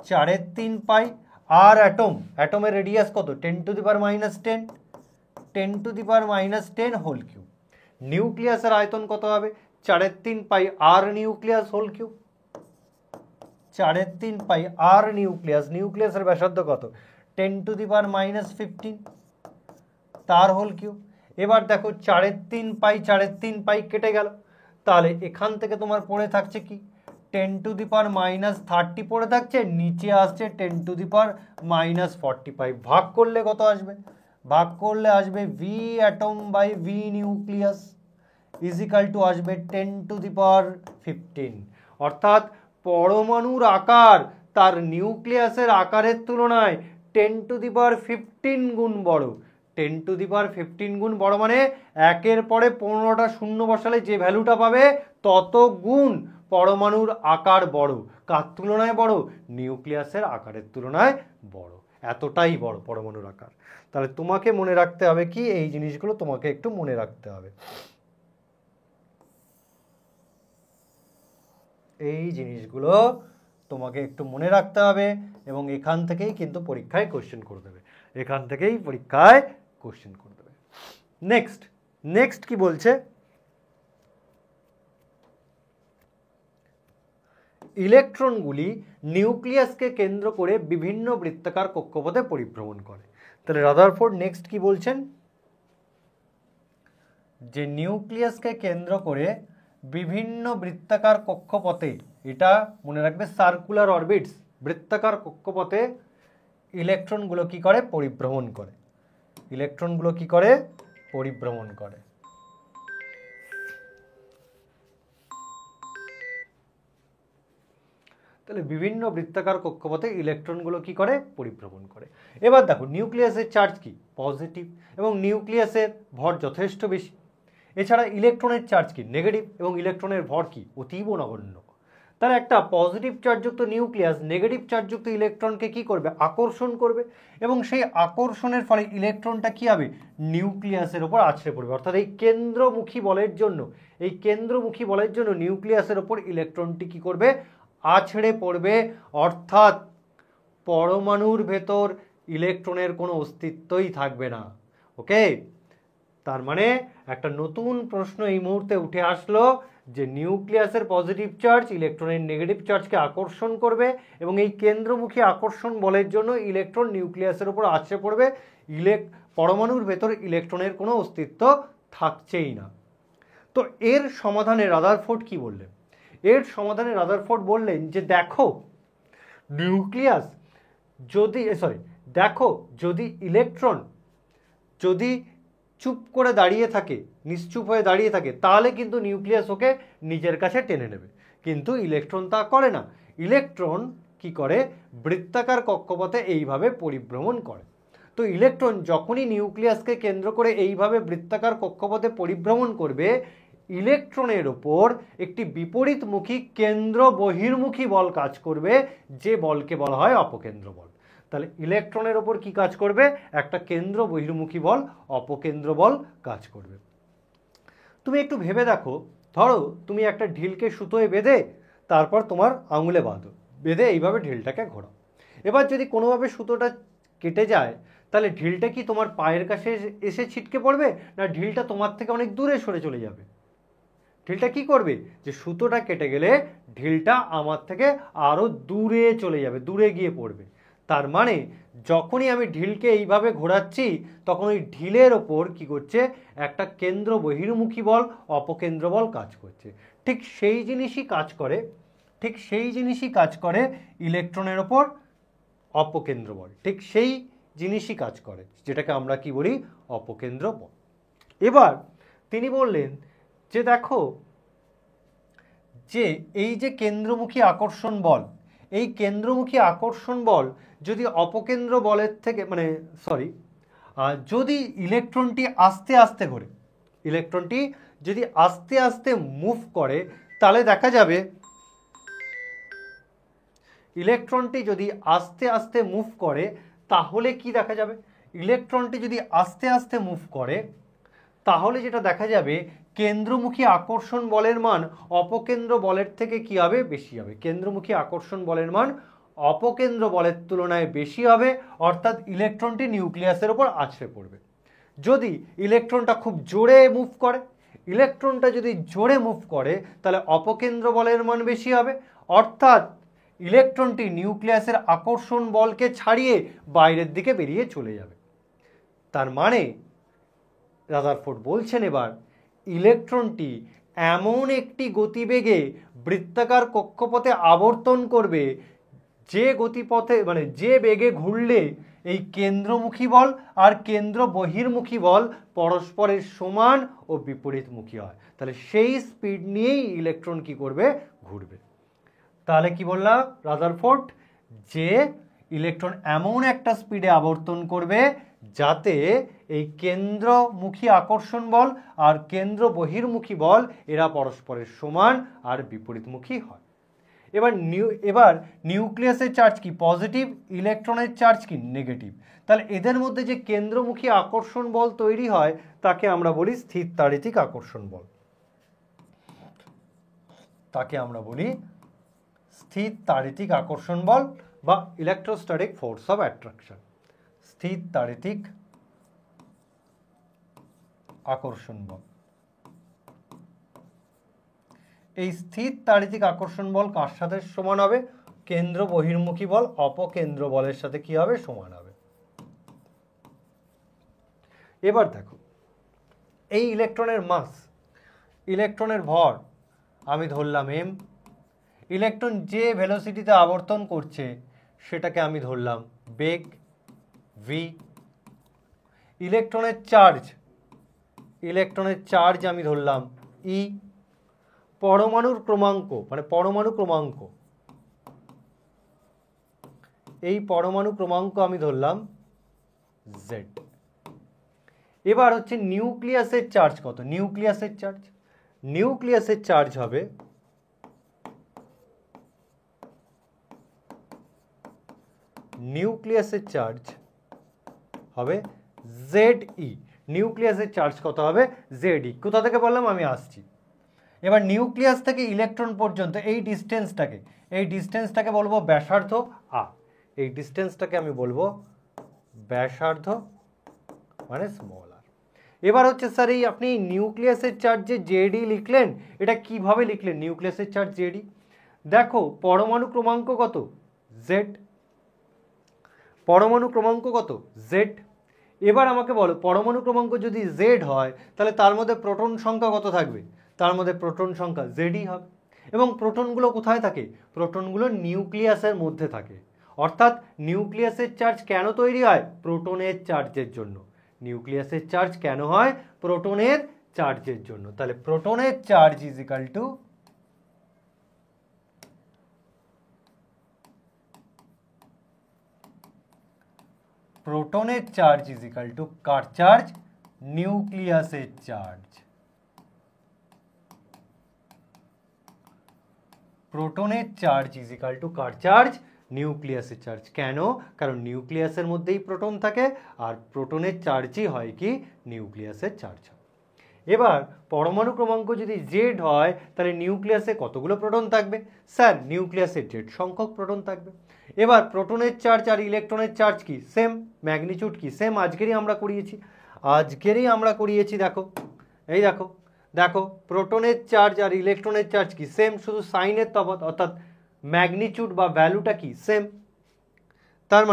S1: 4/3 পাই আর অ্যাটম, অ্যাটমের রেডিয়াস কত, 10 to the power minus 10, 10 to the power minus 10 whole cube. নিউক্লিয়াসের আয়তন কত হবে? 4/3 pi R nucleus whole cube, 4/3 pi R nucleus. নিউক্লিয়াসের ব্যাসার্ধ কত, 10 টু দি পাওয়ার মাইনাস 15 তার হোল কিউব। এবার দেখো 4/3 পাই 4/3 পাই কেটে গেল, তাহলে এখান থেকে তোমার পড়ে থাকছে কি, 10 টু দি পাওয়ার মাইনাস 30 পড়ে থাকছে, নিচে আসছে 10 টু দি পাওয়ার মাইনাস 45। ভাগ করলে কত আসবে? ভাগ করলে আসবে V atom by V nucleus is equal to আসবে 10 টু দি পাওয়ার 15। অর্থাৎ পরমাণুর আকার তার নিউক্লিয়াসের আকারের তুলনায় 10 টু দি পাওয়ার 15 গুণ বড়। 10 টু দি পাওয়ার 15 গুণ বড় মানে একের পরে 15টা শূন্য বসালে যে ভ্যালুটা পাবে তত গুণ পরমাণুর আকার বড়। কার তুলনায় বড়? নিউক্লিয়াসের আকারের তুলনায় বড়। এতটাই বড় পরমাণুর আকার। তাহলে তোমাকে মনে রাখতে হবে কি, এই জিনিসগুলো তোমাকে একটু মনে রাখতে হবে, এই জিনিসগুলো তোমাকে একটু মনে রাখতে হবে, এবং এখান থেকেই কিন্তু পরীক্ষায় কোশ্চেন করে দেবে, এখান থেকেই পরীক্ষায় কোশ্চেন করে দেবে। নেক্সট কি বলছে, ইলেকট্রনগুলি নিউক্লিয়াসকে কেন্দ্র করে বিভিন্ন বৃত্তাকার কক্ষপথে পরিভ্রমণ করে। তাহলে রাদারফোর্ড নেক্সট কি বলছেন, যে নিউক্লিয়াসকে কেন্দ্র করে বিভিন্ন বৃত্তাকার কক্ষপথে, এটা মনে রাখবে সার্কুলার অরবিটস, বৃত্তাকার কক্ষপথে ইলেকট্রনগুলো কি করে, পরিভ্রমণ করে, ইলেকট্রনগুলো কি করে, পরিভ্রমণ করে। তাহলে বিভিন্ন বৃত্তাকার কক্ষপথে ইলেকট্রনগুলো কি করে, পরিভ্রমণ করে। এবার দেখো নিউক্লিয়াসের চার্জ কি, পজিটিভ, এবং নিউক্লিয়াসের ভর যথেষ্ট বেশি। এছাড়া ইলেকট্রনের চার্জ কি, নেগেটিভ, এবং ইলেকট্রনের ভর কি, অতীব নগণ্য। তাহলে একটা পজিটিভ চার্জযুক্ত নিউক্লিয়াস নেগেটিভ চার্জযুক্ত ইলেকট্রনকে কি করবে, আকর্ষণ করবে, এবং সেই আকর্ষণের ফলে ইলেকট্রনটা কি হবে, নিউক্লিয়াসের ওপর আছড়ে পড়বে। অর্থাৎ এই কেন্দ্রমুখী বলের জন্য নিউক্লিয়াসের ওপর ইলেকট্রনটি কি করবে, আছড়ে পড়বে। অর্থাৎ পরমাণুর ভেতর ইলেকট্রনের কোনো অস্তিত্বই থাকবে না। ওকে, তার মানে একটা নতুন প্রশ্ন এই মুহূর্তে উঠে আসলো, যে নিউক্লিয়াসের পজিটিভ চার্জ ইলেকট্রনের নেগেটিভ চার্জকে আকর্ষণ করবে, এবং এই কেন্দ্রমুখী আকর্ষণ বলের জন্য ইলেকট্রন নিউক্লিয়াসের উপর আছড়ে পড়বে, পরমাণুর ভেতর ইলেকট্রনের কোনো অস্তিত্ব থাকছেই না। তো এর সমাধানে রাদারফোর্ড কি বললেন, এর সমাধানে রাদারফোর্ড বললেন যে দেখো নিউক্লিয়াস যদি ইলেকট্রন যদি চুপ করে দাঁড়িয়ে থাকে, নিশ্চুপ হয়ে দাঁড়িয়ে থাকে, তাহলে কিন্তু নিউক্লিয়াস ওকে নিজের কাছে টেনে নেবে। কিন্তু ইলেকট্রন তা করে না। ইলেকট্রন কি করে, বৃত্তাকার কক্ষপথে এইভাবে পরিভ্রমণ করে। তো ইলেকট্রন যখনই নিউক্লিয়াসকে কেন্দ্র করে এইভাবে বৃত্তাকার কক্ষপথে পরিভ্রমণ করবে, ইলেকট্রনের ওপর একটি বিপরীতমুখী কেন্দ্র বহির্মুখী বল কাজ করবে, যে বলকে বলা হয় অপকেন্দ্র বল। তাহলে ইলেকট্রনের ওপর কি কাজ করবে, একটা কেন্দ্র বহির্মুখী বল, অপকেন্দ্র বল কাজ করবে। তুমি একটু ভেবে দেখো, ধরো তুমি একটা ঢিলকে সুতোয় বেঁধে তারপর তোমার আঙুলে বাঁধো, বেঁধে এইভাবে ঢিলটাকে ঘোরাও। এবার যদি কোনোভাবে সুতোটা কেটে যায়, তাহলে ঢিলটা কি তোমার পায়ের কাছে এসে ছিটকে পড়বে, না ঢিলটা তোমার থেকে অনেক দূরে সরে চলে যাবে? ঢিলটা কি করবে, যে সুতোটা কেটে গেলে ঢিলটা আমার থেকে আরো দূরে চলে যাবে, দূরে গিয়ে পড়বে। তার মানে যখনই আমি ঢিলকে এইভাবে ঘোরাচ্ছি, তখন ওই ঢিলের ওপর কি করছে, একটা কেন্দ্র বহির্মুখী বল, অপকেন্দ্র বল কাজ করছে। ঠিক সেই জিনিসই কাজ করে ইলেকট্রনের ওপর অপকেন্দ্র বল, ঠিক সেই জিনিসই কাজ করে, যেটাকে আমরা কি বলি, অপকেন্দ্র বল। এবার তিনি বললেন যে দেখো, যে এই যে কেন্দ্রমুখী আকর্ষণ বল, এই কেন্দ্রমুখী আকর্ষণ বল যদি অপকেন্দ্র বলের থেকে যদি ইলেকট্রনটি আস্তে আস্তে ঘোরে, ইলেকট্রনটি যদি আস্তে আস্তে মুভ করে, তাহলে দেখা যাবে ইলেকট্রনটি যদি আস্তে আস্তে মুভ করে, তাহলে কি দেখা যাবে, ইলেকট্রনটি যদি আস্তে আস্তে মুভ করে, তাহলে যেটা দেখা যাবে, কেন্দ্রমুখী আকর্ষণ বলের মান অপকেন্দ্র বলের থেকে কি হবে, বেশি হবে। কেন্দ্রমুখী আকর্ষণ বলের মান অপকেন্দ্র বলের তুলনায় বেশি হবে, অর্থাৎ ইলেকট্রনটি নিউক্লিয়াসের উপর আছড়ে পড়বে। যদি ইলেকট্রনটা খুব জোরে মুভ করে, তাহলে অপকেন্দ্র বলের মান বেশি হবে, অর্থাৎ ইলেকট্রনটি নিউক্লিয়াসের আকর্ষণ বলকে ছাড়িয়ে বাইরের দিকে বেরিয়ে চলে যাবে। তার মানে রাদারফোর্ড বলছেন এবার, ইলেকট্রনটি এমন একটি গতিবেগে বৃত্তাকার কক্ষপথে আবর্তন করবে, যে গতিপথে যে বেগে ঘুরলে এই কেন্দ্রমুখী বল আর কেন্দ্র বহির্মুখী বল পরস্পরের সমান ও বিপরীতমুখী হয়। তাহলে সেই স্পিড নিয়েই ইলেকট্রন কি করবে, ঘুরবে। তাহলে কি বললাম রাদারফোর্ড, যে ইলেকট্রন এমন একটা স্পিডে আবর্তন করবে যাতে এই কেন্দ্রমুখী আকর্ষণ বল আর কেন্দ্র বহির্মুখী বল এরা পরস্পরের সমান আর বিপরীতমুখী হয়। এবার নিউক্লিয়াসের চার্জ কি, পজিটিভ, ইলেকট্রনের চার্জ কি, নেগেটিভ। তাহলে এদের মধ্যে যে কেন্দ্রমুখী আকর্ষণ বল তৈরি হয়, তাকে আমরা বলি স্থির তাড়িতিক আকর্ষণ বল। স্থির তাড়িতিক আকর্ষণ বল বা ইলেকট্রোস্ট্যাটিক ফোর্স অফ অ্যাট্রাকশন, স্থির তাড়িতিক আকর্ষণ বল। এই স্থির তাড়িতিক আকর্ষণ বল কার সাথে সমান হবে, কেন্দ্র বহির্মুখী বল অপকেন্দ্র বলের সাথে কি হবে, সমান হবে। এবার দেখো এই ইলেকট্রনের মাস, ইলেকট্রনের ভর আমি ধরলাম m, ইলেকট্রন যে ভেলোসিটিতে আবর্তন করছে সেটাকে আমি ধরলাম বেগ v, ইলেকট্রনের চার্জ আমি ধরলাম e, পরমাণুর ক্রমাঙ্ক মানে পরমাণু ক্রমাঙ্ক, এই পরমাণু ক্রমাঙ্ক আমি ধরলাম z। এবার হচ্ছে নিউক্লিয়াসের চার্জ কত, নিউক্লিয়াসের চার্জ হবে ZE, নিউক্লিয়াসের চার্জ কত হবে ZE। কোথা থেকে বললাম আমি আসছি। এবার নিউক্লিয়াস থেকে ইলেকট্রন পর্যন্ত এই ডিস্টেন্সটাকে বলবো ব্যাসার্ধ a, এই ডিস্টেন্সটাকে আমি বলবো ব্যাসার্ধ মানে স্মল r। এবার হচ্ছে স্যার এই আপনি নিউক্লিয়াসের চার্জ যে ZE লিখলেন, এটা কিভাবে লিখলেন নিউক্লিয়াসের চার্জ ZE? দেখো পরমাণু ক্রমাঙ্ক কত z, পরমাণু ক্রমাঙ্ক কত z। এবার আমাকে বলো পরমাণু ক্রমাঙ্ক যদি z হয় তাহলে তার মধ্যে প্রোটন সংখ্যা কত থাকবে, তার মধ্যে প্রোটন সংখ্যা ZE হবে। এবং প্রোটনগুলো কোথায় থাকে, প্রোটনগুলো নিউক্লিয়াসের মধ্যে থাকে। অর্থাৎ নিউক্লিয়াসের চার্জ কেন তৈরি হয়, প্রোটনের চার্জের জন্য। নিউক্লিয়াসের চার্জ কেন হয়, প্রোটনের চার্জের জন্য। তাহলে প্রোটনের চার্জ ইজ ইকাল টু কার চার্জ, নিউক্লিয়াসের চার্জ। প্রোটনের চার্জ ইজ ইকাল টু কার চার্জ, নিউক্লিয়াসের চার্জ। কেন, কারণ নিউক্লিয়াসের মধ্যেই প্রোটন থাকে আর প্রোটনের চার্জই হয় কি নিউক্লিয়াসের চার্জ। এবার পরমাণু ক্রমাঙ্ক যদি z হয় তাহলে নিউক্লিয়াসে কতগুলো প্রোটন থাকবে, স্যার নিউক্লিয়াসে z সংখ্যক প্রোটন থাকবে। এবার প্রোটনের চার্জ আর ইলেকট্রনের চার্জ কি সেম, ম্যাগনিটিউড কি সেম, আজকেরই আমরা করিয়েছি। দেখো প্রোটনের চার্জ আর ইলেকট্রনের চার্জ কি সেম, শুধু সাইনের তফাৎ, অর্থাৎ ম্যাগনিটিউড বা ভ্যালুটা কি সেম। তার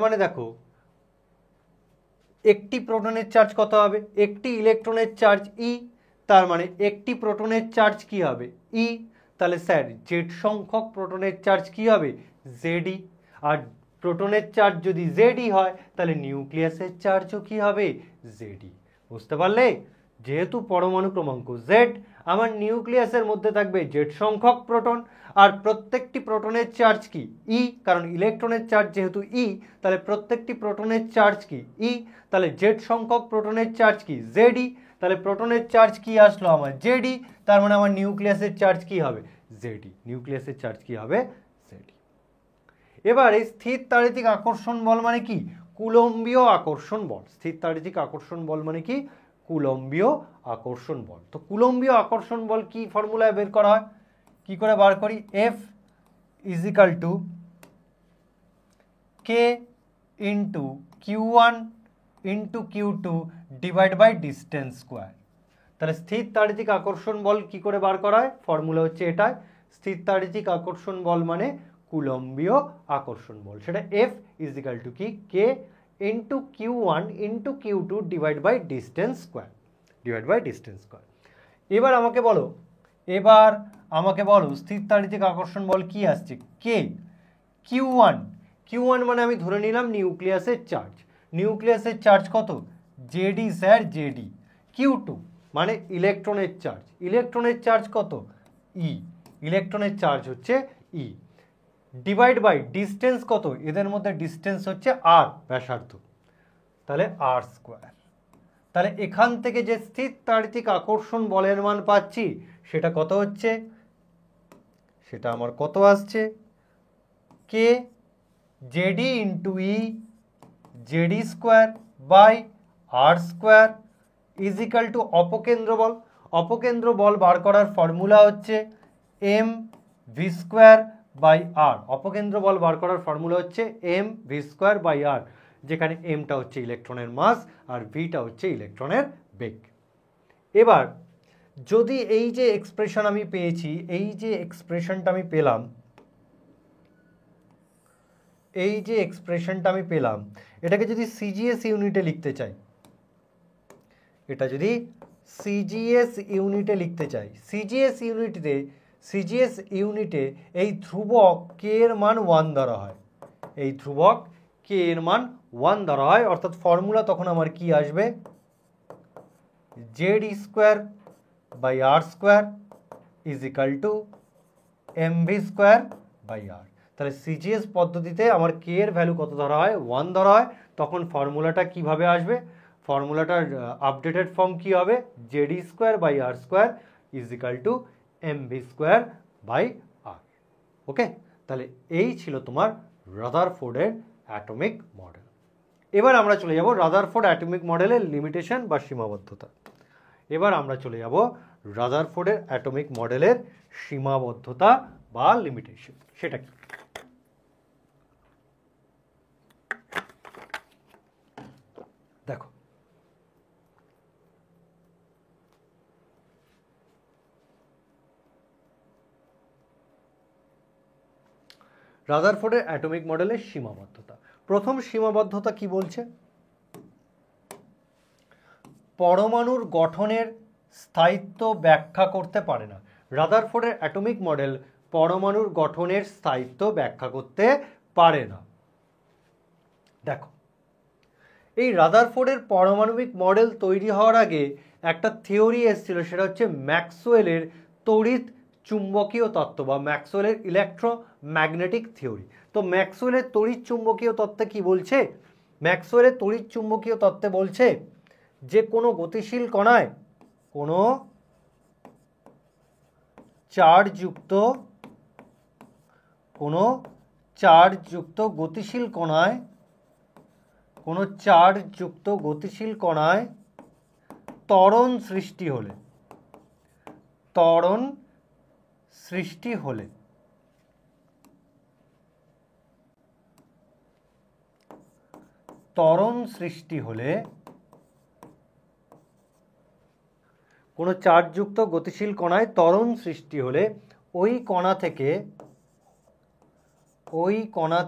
S1: মানে দেখো একটি প্রোটনের চার্জ কত হবে, একটি ইলেকট্রনের চার্জ e, তার মানে একটি প্রোটনের চার্জ কি হবে e, তাহলে স্যার z সংখ্যক প্রোটনের চার্জ কি হবে ZE। আর প্রোটনের চার্জ যদি ZE হয় তাহলে নিউক্লিয়াসের চার্জও কি হবে ZE। বুঝতে পারলে, যেহেতু পরমাণু ক্রমাঙ্ক z, আমার নিউক্লিয়াসের মধ্যে থাকবে z সংখ্যক প্রোটন, আর প্রত্যেকটি প্রোটনের চার্জ কি e, কারণ ইলেকট্রনের চার্জ যেহেতু e, তাহলে প্রত্যেকটি প্রোটনের চার্জ কি e, তাহলে z সংখ্যক প্রোটনের চার্জ কি ZE। তাহলে প্রোটনের চার্জ কি আসলো আমার ZE, তার মানে আমার নিউক্লিয়াসের চার্জ কি হবে ZE, নিউক্লিয়াসের চার্জ কি হবে ZE। এবার এই স্থির তাড়িতিক আকর্ষণ বল মানে কি, কুলম্বীয় আকর্ষণ বল। স্থির তাড়িতিক আকর্ষণ বল মানে কি, কুলম্বীয় আকর্ষণ বল। তো কুলম্বীয় আকর্ষণ বল কি ফর্মুলায় বের করা হয়, কি করে বার করি, F is equal to K into Q1 into Q2 divide by distance square. তাহলে স্থির তাড়িতিক আকর্ষণ বল কি করে বার করা হয়, ফর্মুলা হচ্ছে এটাই। স্থির তাড়িতিক আকর্ষণ বল মানে কুলম্বীয় আকর্ষণ বল, সেটা F ইজ ইকাল টু কি K into Q1 into Q2 divide by distance square. এবার আমাকে বলো স্থির তাড়িতিক আকর্ষণ বল কি আসছে, K, Q1 মানে আমি ধরে নিলাম নিউক্লিয়াসের চার্জ কত ZE, স্যার ZE। Q2 মানে ইলেকট্রনের চার্জ কত E, ইলেকট্রনের চার্জ হচ্ছে E, ডিভাইড বাই ডিস্টেন্স কত, এদের মধ্যে ডিস্টেন্স হচ্ছে r, ব্যাসার্ধ, তাহলে r স্কোয়ার। তাহলে এখান থেকে যে স্থির তাড়িতিক আকর্ষণ বলের মান পাচ্ছি সেটা কত হচ্ছে, সেটা আমার কত আসছে, K ZE into E ZE square by r square is equal to অপকেন্দ্র বল বার করার ফর্মুলা হচ্ছে mv স্কোয়ার বাই r। অপকেন্দ্র বল বার করার ফর্মুলা হচ্ছে mv স্কোয়ার বাই r, যেখানে mটা হচ্ছে ইলেকট্রনের মাস আর vটা হচ্ছে ইলেকট্রনের বেগ। এবার যদি এই যে এক্সপ্রেশন আমি পেয়েছি, এই যে এক্সপ্রেশনটা আমি পেলাম, এই যে এক্সপ্রেশনটা আমি পেলাম, এটাকে যদি সিজিএস ইউনিটে লিখতে চাই, এটা যদি সিজিএস ইউনিটে লিখতে চাই, সিজিএস ইউনিটে এই ধ্রুবক কে এর মান 1 ধরা হয়, এই ধ্রুবক কে এর মান 1 ধরা হয়, অর্থাৎ ফর্মুলা তখন আমার কি আসবে, Z square by r square is equal to mv square by r. তাহলে সিজিএস পদ্ধতিতে আমার কে এর ভ্যালু কত ধরা হয়, 1 ধরা হয়, তখন ফর্মুলাটা কিভাবে আসবে, ফর্মুলাটার আপডেটেড ফর্ম কি হবে, Z square by r square is equal to mv square by r. Okay, তাহলে এই ছিল তোমার রাদারফোর্ডের অ্যাটমিক মডেল। এবার আমরা চলে যাব রাদারফোর্ড অ্যাটমিক মডেলের লিমিটেশন বা সীমাবদ্ধতা। এবার আমরা চলে যাব রাদারফোর্ডের অ্যাটমিক মডেলের সীমাবদ্ধতা বা লিমিটেশন। সেটা কি? দেখো, রাদারফোর্ডের অ্যাটমিক মডেলের সীমাবদ্ধতা। প্রথম সীমাবদ্ধতা কি বলছে, পরমাণুর গঠনের স্থায়িত্ব ব্যাখ্যা করতে পারে না। রাদারফোর্ডের অ্যাটমিক মডেল পরমাণুর গঠনের স্থায়িত্ব ব্যাখ্যা করতে পারে না। দেখো, এই রাদারফোর্ডের পারমাণবিক মডেল তৈরি হওয়ার আগে একটা থিওরি এসেছিল, সেটা হচ্ছে ম্যাক্সওয়েলের তড়িৎ চুম্বকীয় তত্ত্ব বা ম্যাক্সওয়েলের ইলেকট্রোম্যাগনেটিক থিওরি। তো ম্যাক্সওয়েলের তড়িৎ চুম্বকীয় তত্ত্বে কি বলছে, ম্যাক্সওয়েলের তড়িৎ চুম্বকীয় তত্ত্বে বলছে যে কোনো গতিশীল কণায়, কোনো চার্জযুক্ত গতিশীল কণায়, কোনো চার্জযুক্ত গতিশীল কণায় ত্বরণ সৃষ্টি হলে, ত্বরণ সৃষ্টি হলে কোনো চার্জযুক্ত গতিশীল কণায় ত্বরণ সৃষ্টি হলে ওই কণা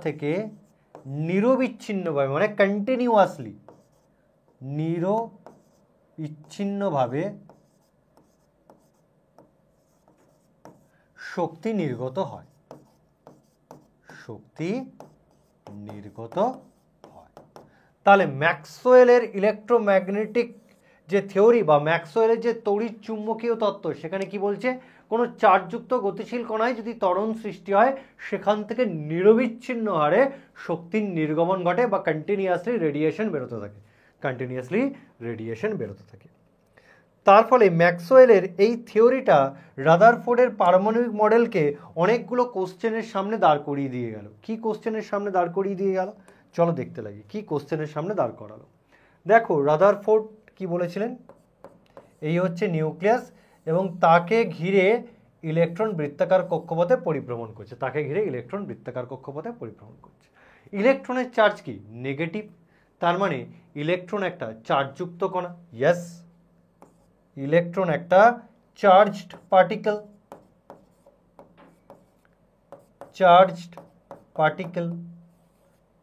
S1: থেকে নিরবিচ্ছিন্নভাবে, মানে কন্টিনিউয়াসলি, নিরবিচ্ছিন্নভাবে শক্তি নির্গত হয়, তাহলে ম্যাক্সওয়েলের ইলেকট্রোম্যাগনেটিক যে থিওরি বা ম্যাক্সওয়েলের যে তড়িৎ চুম্বকীয় তত্ত্ব, সেখানে কি বলছে, কোনো চার্জযুক্ত গতিশীল কণায় যদি ত্বরণ সৃষ্টি হয়, সেখান থেকে নিরবিচ্ছিন্ন হারে শক্তির নির্গমন ঘটে বা কন্টিনিউয়াসলি রেডিয়েশন বেরোতে থাকে। তার ফলে ম্যাক্সওয়েলের এই থিওরিটা রাদারফোর্ডের পারমাণবিক মডেলকে অনেকগুলো কোশ্চেনের সামনে দাঁড় করিয়ে দিয়ে গেল। কি কোশ্চেনের সামনে দাঁড় করিয়ে দিয়ে গেল, চলো দেখতে লাগি কি কোশ্চেনের সামনে দাঁড় করালো। দেখো, রাদারফোর্ড কি বলেছিলেন, এই হচ্ছে নিউক্লিয়াস এবং তাকে ঘিরে ইলেকট্রন বৃত্তাকার কক্ষপথে পরিভ্রমণ করছে, ইলেকট্রনের চার্জ কি, নেগেটিভ, তার মানে ইলেকট্রন একটা চার্জযুক্ত কণা, ইয়েস, ইলেকট্রন একটা চার্জড পার্টিকেল,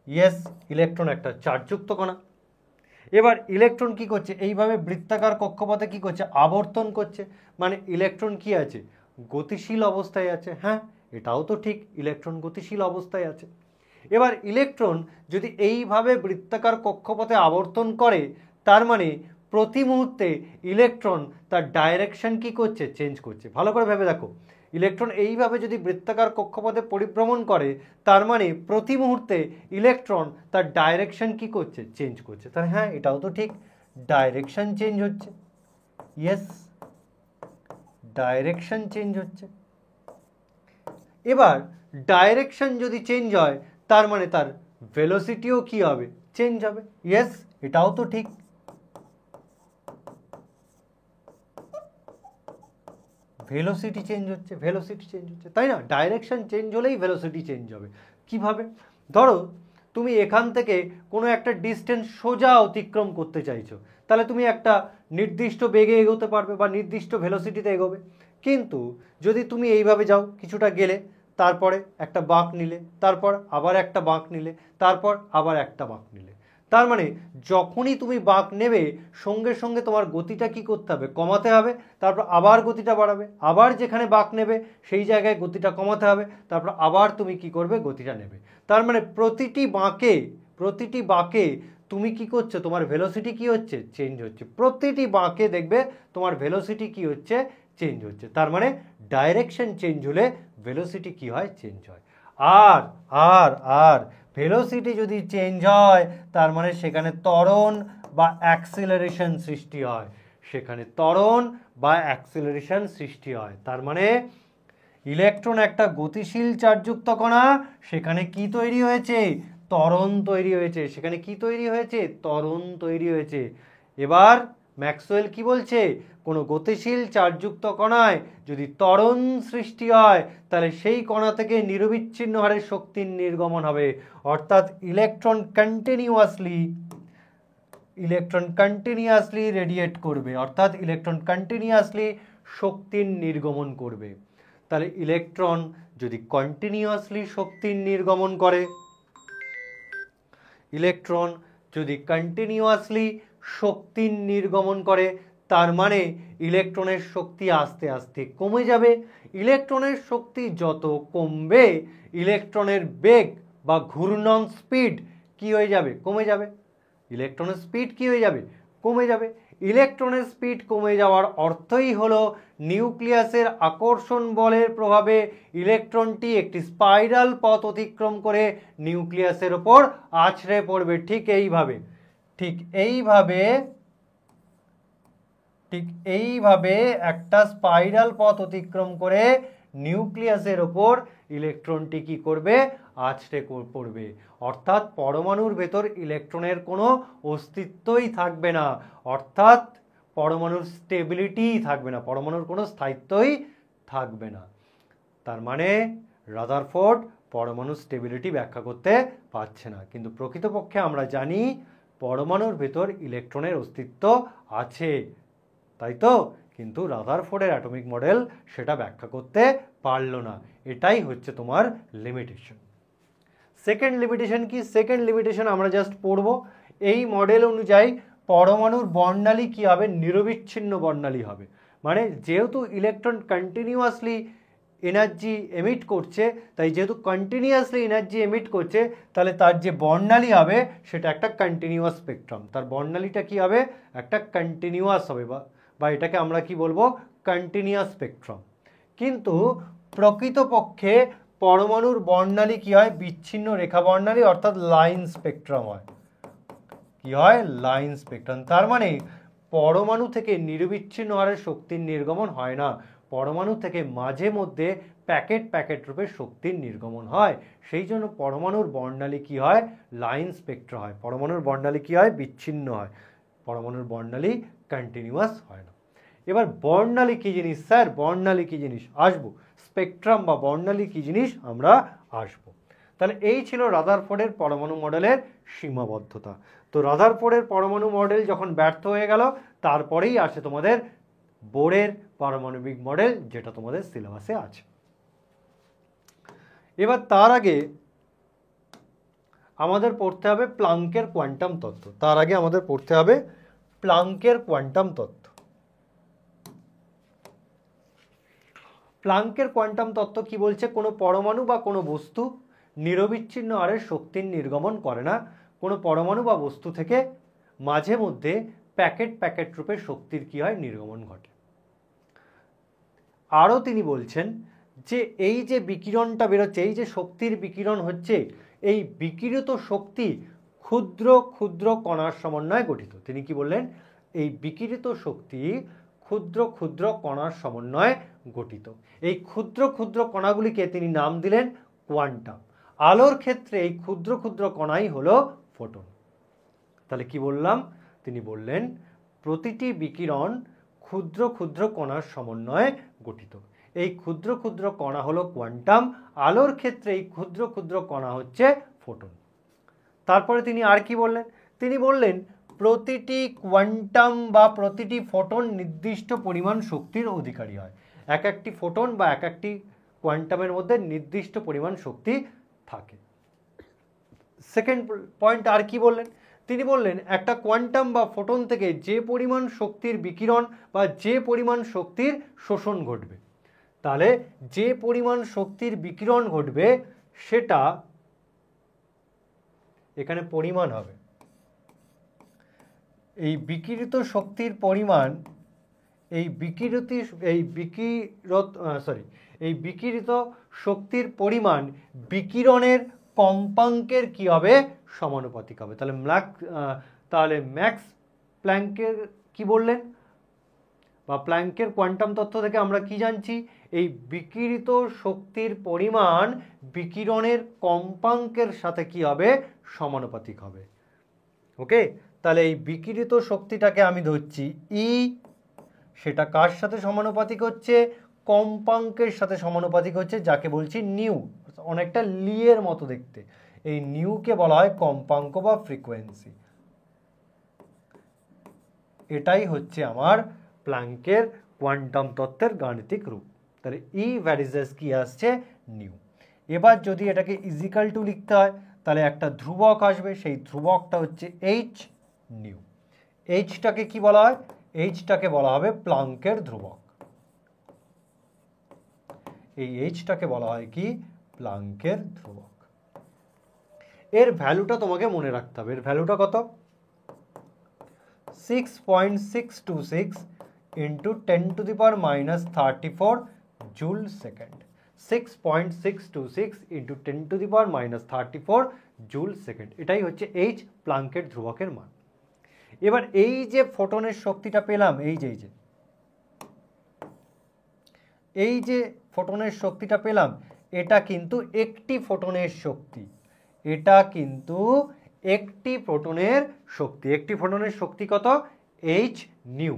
S1: ইয়েস, ইলেকট্রন একটা চার্জযুক্ত কণা। এবার ইলেকট্রন কি করছে, এইভাবে বৃত্তাকার কক্ষপথে কি করছে, আবর্তন করছে, মানে ইলেকট্রন কি আছে, গতিশীল অবস্থায় আছে। হ্যাঁ, এটাও তো ঠিক, ইলেকট্রন গতিশীল অবস্থায় আছে। এবার ইলেকট্রন যদি এইভাবে বৃত্তাকার কক্ষপথে আবর্তন করে, তার মানে প্রতি মুহূর্তে ইলেকট্রন তার ডাইরেকশন কি করছে, চেঞ্জ করছে। ভালো করে ভেবে দেখো, ইলেকট্রন এইভাবে যদি বৃত্তাকার কক্ষপথে পরিভ্রমণ করে, তার মানে প্রতি মুহূর্তে ইলেকট্রন তার ডাইরেকশন কি করছে, চেঞ্জ করছে। তাহলে হ্যাঁ, এটাও তো ঠিক, ডাইরেকশন চেঞ্জ হচ্ছে, ইয়েস, ডাইরেকশন চেঞ্জ হচ্ছে। এবার ডাইরেকশন যদি চেঞ্জ হয়, তার মানে তার ভেলোসিটিও কি হবে, চেঞ্জ হবে, ইয়েস, এটাও তো ঠিক। ভেলোসিটি চেঞ্জ হচ্ছে, তাই না? ডাইরেকশন চেঞ্জ হলেই ভেলোসিটি চেঞ্জ হবে। কিভাবে? ধরো তুমি এখান থেকে কোনো একটা ডিস্টেন্স সোজা অতিক্রম করতে চাইছো, তাহলে তুমি একটা নির্দিষ্ট বেগে এগোতে পারবে বা নির্দিষ্ট ভেলোসিটিতে এগোবে। কিন্তু যদি তুমি এইভাবে যাও, কিছুটা গেলে, তারপরে একটা বাঁক নিলে, তারপর আবার একটা বাঁক নিলে, তারপর আবার একটা বাঁক নিলে। তার মানে যখনই তুমি বাঁক নেবে সঙ্গে সঙ্গে তোমার গতিটা কি করতে হবে, কমাতে হবে, তারপর আবার গতিটা বাড়াবে, আবার যেখানে বাঁক নেবে সেই জায়গায় গতিটা কমাতে হবে, তারপর আবার তুমি কি করবে, গতিটা নেবে। তার মানে প্রতিটি বাঁকে তুমি কি করছো, তোমার ভেলোসিটি কি হচ্ছে, চেঞ্জ হচ্ছে। প্রতিটি বাঁকে দেখবে তোমার ভেলোসিটি কি হচ্ছে, চেঞ্জ হচ্ছে। তার মানে ডাইরেকশন চেঞ্জ হলে ভেলোসিটি কি হয়, চেঞ্জ হয়। আর আর আর ভেলোসিটি যদি চেঞ্জ হয় তার মানে সেখানে ত্বরণ বা অ্যাক্সিলারেশন সৃষ্টি হয়, সেখানে ত্বরণ বা অ্যাক্সিলারেশন সৃষ্টি হয়। তার মানে ইলেকট্রন একটা গতিশীল চার্জযুক্ত কণা, সেখানে কি তৈরি হয়েছে, ত্বরণ তৈরি হয়েছে। সেখানে কি তৈরি হয়েছে, ত্বরণ তৈরি হয়েছে। এবার ম্যাক্সওয়েল কি বলছে, কোনো গতিশীল চার্জযুক্ত কণায় যদি ত্বরণ সৃষ্টি হয় তাহলে সেই কণা থেকে নিরবিচ্ছিন্ন হারে শক্তির নির্গমন হবে, অর্থাৎ ইলেকট্রন কন্টিনিউয়াসলি রেডিয়েট করবে, অর্থাৎ ইলেকট্রন কন্টিনিউয়াসলি শক্তির নির্গমন করবে। তাহলে ইলেকট্রন যদি কন্টিনিউয়াসলি শক্তির নির্গমন করে, ইলেকট্রন যদি কন্টিনিউয়াসলি শক্তির নির্গমন করে তার মানে ইলেকট্রনের শক্তি আস্তে আস্তে কমে যাবে। ইলেকট্রনের শক্তি যত কমবে ইলেকট্রনের বেগ বা ঘূর্ণন স্পিড কি হয়ে যাবে, কমে যাবে। ইলেকট্রনের স্পিড কি হয়ে যাবে, কমে যাবে। ইলেকট্রনের স্পিড কমে যাওয়ার অর্থই হলো নিউক্লিয়াসের আকর্ষণ বলের প্রভাবে ইলেকট্রনটি একটি স্পাইরাল পথ অতিক্রম করে নিউক্লিয়াসের ওপর আছড়ে পড়বে। ঠিক এইভাবে একটা স্পাইরাল পথ অতিক্রম করে নিউক্লিয়াসের ওপর ইলেকট্রনটি কি করবে, আছড়ে পড়বে। অর্থাৎ পরমাণুর ভেতর ইলেকট্রনের কোনো অস্তিত্বই থাকবে না, অর্থাৎ পরমাণুর স্টেবিলিটিই থাকবে না, পরমাণুর কোনো স্থায়িত্বই থাকবে না। তার মানে রাদারফোর্ড পরমাণুর স্টেবিলিটি ব্যাখ্যা করতে পারছে না, কিন্তু প্রকৃতপক্ষে আমরা জানি পরমাণুর ভেতর ইলেকট্রনের অস্তিত্ব আছে, তাই তো? কিন্তু রাদারফোর্ডের অ্যাটমিক মডেল সেটা ব্যাখ্যা করতে পারলো না। এটাই হচ্ছে তোমার লিমিটেশন। সেকেন্ড লিমিটেশন কি, সেকেন্ড লিমিটেশন আমরা জাস্ট পড়ব। এই মডেল অনুযায়ী পরমাণুর বর্ণালী কি হবে, নিরবিচ্ছিন্ন বর্ণালী হবে। মানে যেহেতু ইলেকট্রন কন্টিনিউয়াসলি এনার্জি এমিট করছে, তাই যেহেতু কন্টিনিউয়াসলি এনার্জি এমিট করছে তাহলে তার যে বর্ণালী হবে সেটা একটা কন্টিনিউয়াস স্পেকট্রাম। তার বর্ণালীটা কি হবে, একটা কন্টিনিউয়াস হবে, বা এটাকে আমরা কি বলবো, কন্টিনিউয়াস স্পেকট্রাম। কিন্তু প্রকৃতপক্ষে পরমাণুর বর্ণালী কি হয়, বিচ্ছিন্ন রেখা বর্ণালী, অর্থাৎ লাইন স্পেকট্রাম হয়। কি হয়, লাইন স্পেকট্রাম। তার মানে পরমাণু থেকে নিরবিচ্ছিন্ন হারে শক্তির নির্গমন হয় না, পরমাণু থেকে মাঝে মধ্যে প্যাকেট রূপে শক্তির নির্গমন হয়। সেই জন্য পরমাণুর বর্ণালী কি হয়, লাইন স্পেকট্রা হয়। পরমাণুর বর্ণালী কি হয়, বিচ্ছিন্ন হয়, পরমাণুর বর্ণালী কন্টিনিউয়াস হয় না। এবার বর্ণালী কি জিনিস স্যার, বর্ণালী কি জিনিস, আসবো। স্পেকট্রাম বা বর্ণালী কি জিনিস আমরা আসবো। তাহলে এই ছিল রাদারফোর্ডের পরমাণু মডেলের সীমাবদ্ধতা। তো রাদারফোর্ডের পরমাণু মডেল যখন ব্যর্থ হয়ে গেল তারপরেই আসে তোমাদের বোরের পারমাণবিক মডেল, যেটা তোমাদের সিলেবাসে আছে। এবার তার আগে আমাদের পড়তে হবে প্লাঙ্কের কোয়ান্টাম তত্ত্ব। প্লাঙ্কের কোয়ান্টাম তত্ত্ব কি বলছে, কোনো পরমাণু বা কোনো বস্তু নিরবিচ্ছিন্ন হারে শক্তির নির্গমন করে না। কোনো পরমাণু বা বস্তু থেকে মাঝে মধ্যে প্যাকেট রূপে শক্তির কি হয়, নির্গমন ঘটে। আরও তিনি বলছেন যে এই যে বিকিরণটা বেরোচ্ছে, এই যে শক্তির বিকিরণ হচ্ছে, এই বিকিরিত শক্তি ক্ষুদ্র ক্ষুদ্র কণার সমন্বয়ে গঠিত। তিনি কি বললেন, এই বিকিরিত শক্তি ক্ষুদ্র ক্ষুদ্র কণার সমন্বয়ে গঠিত। এই ক্ষুদ্র ক্ষুদ্র কণাগুলিকে তিনি নাম দিলেন কোয়ান্টাম। আলোর ক্ষেত্রে এই ক্ষুদ্র ক্ষুদ্র কণাই হলো ফোটন। তাহলে কি বললাম, তিনি বললেন প্রতিটি বিকিরণ ক্ষুদ্র ক্ষুদ্র কণার সমন্বয়ে গঠিত। এই ক্ষুদ্র ক্ষুদ্র কণা হলো কোয়ান্টাম, আলোর ক্ষেত্রে এই ক্ষুদ্র ক্ষুদ্র কণা হচ্ছে ফোটন। তারপরে তিনি আর কি বললেন, তিনি বললেন প্রতিটি কোয়ান্টাম বা প্রতিটি ফোটন নির্দিষ্ট পরিমাণ শক্তির অধিকারী হয়। এক একটি ফোটন বা এক একটি কোয়ান্টামের মধ্যে নির্দিষ্ট পরিমাণ শক্তি থাকে। সেকেন্ড পয়েন্ট আর কি বললেন, তিনি বললেন একটা কোয়ান্টাম বা ফোটন থেকে যে পরিমাণ শক্তির বিকিরণ বা যে পরিমাণ শক্তির শোষণ ঘটবে, তাহলে যে পরিমাণ শক্তির বিকিরণ ঘটবে সেটা এখানে পরিমাণ হবে। এই বিকিরিত শক্তির পরিমাণ এই বিকিরিত শক্তির পরিমাণ বিকিরণের কম্পাঙ্কের কি হবে, সমানুপাতিক হবে। তাহলে ম্যাক্স প্ল্যাঙ্কের কি বললেন, বা প্ল্যাঙ্কের কোয়ান্টাম তত্ত্ব থেকে আমরা কি জানছি, এই বিকিরিত শক্তির পরিমাণ বিকিরণের কম্পাঙ্কের সাথে কি হবে, সমানুপাতিক হবে। ওকে, তাহলে এই বিকিরিত শক্তিটাকে আমি ধরছি ই, সেটা কার সাথে সমানুপাতিক হচ্ছে, কম্পাঙ্কের সাথে সমানুপাতিক হচ্ছে, যাকে বলছি নিউ, অনেকটা লিয়ের মতো দেখতে। এই নিউকে বলা হয় কম্পাঙ্ক বা ফ্রিকোয়েন্সি। এটাই হচ্ছে আমার প্ল্যাঙ্কের কোয়ান্টাম তত্ত্বের গাণিতিক রূপ। তাহলে ই ভ্যারিজেস কি আসছে, নিউ। এবার যদি এটাকে ইজিক্যাল টু লিখতে হয়, তাহলে একটা ধ্রুবক আসবে, সেই ধ্রুবকটা হচ্ছে এইচ নিউ। এইচটাকে কি বলা হয়, এইচটাকে বলা হবে প্ল্যাঙ্কের ধ্রুবক। এই এইচটাকে বলা হয় কি, প্ল্যাঙ্কের ধ্রুবক। এর ভ্যালুটা তোমাকে মনে রাখতে হবে। এর ভ্যালুটা কত, 6.626 into 10⁻³ joule second. 6.626 into 10⁻³ joule second, এটাই হচ্ছে এইচ, প্ল্যাঙ্কের ধ্রুবকের মান। এবার এই যে ফোটনের শক্তিটা পেলাম, এই যে ফোটনের শক্তিটা পেলাম, এটা কিন্তু একটি ফোটনের শক্তি, এটা কিন্তু একটি ফোটনের শক্তি। একটি ফোটনের শক্তি কত, এইচ নিউ।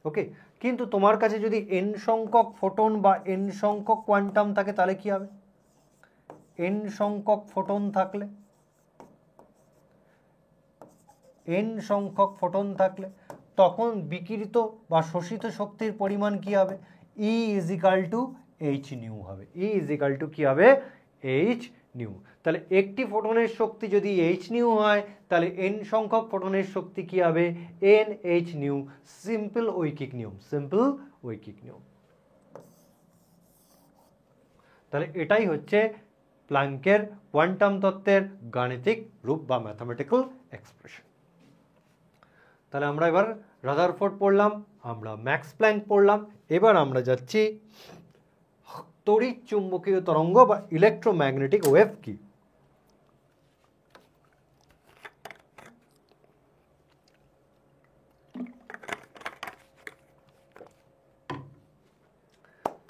S1: ওকে, কিন্তু তোমার কাছে যদি এন সংখ্যক ফোটন বা এন সংখ্যক কোয়ান্টাম থাকে, তাহলে কি হবে, এন সংখ্যক ফোটন থাকলে, এন সংখ্যক ফোটন থাকলে তখন বিকিরিত বা শোষিত শক্তির পরিমাণ কি হবে, ই ইজিক্যাল টু এইচ নিউ হবে। ই ইজিক্যাল টু কি হবে, এইচ নিউ। তাহলে একটি ফোটনের শক্তি যদি এইচ নিউ হয়, তাহলে এন সংখ্যক ফোটনের শক্তি কি হবে, এন এইচ নিউ। সিম্পল ঐকিক নিয়ম, সিম্পল ঐকিক নিয়ম। তাহলে এটাই হচ্ছে প্ল্যাঙ্কের কোয়ান্টাম তত্ত্বের গাণিতিক রূপ বা ম্যাথমেটিক্যাল এক্সপ্রেশন। তাহলে আমরা এবার রাদারফোর্ড পড়লাম, আমরা ম্যাক্স প্ল্যাঙ্ক পড়লাম, এবার আমরা যাচ্ছি তড়িৎ চুম্বকীয় তরঙ্গ বা ইলেকট্রোম্যাগনেটিক ওয়েভ কি।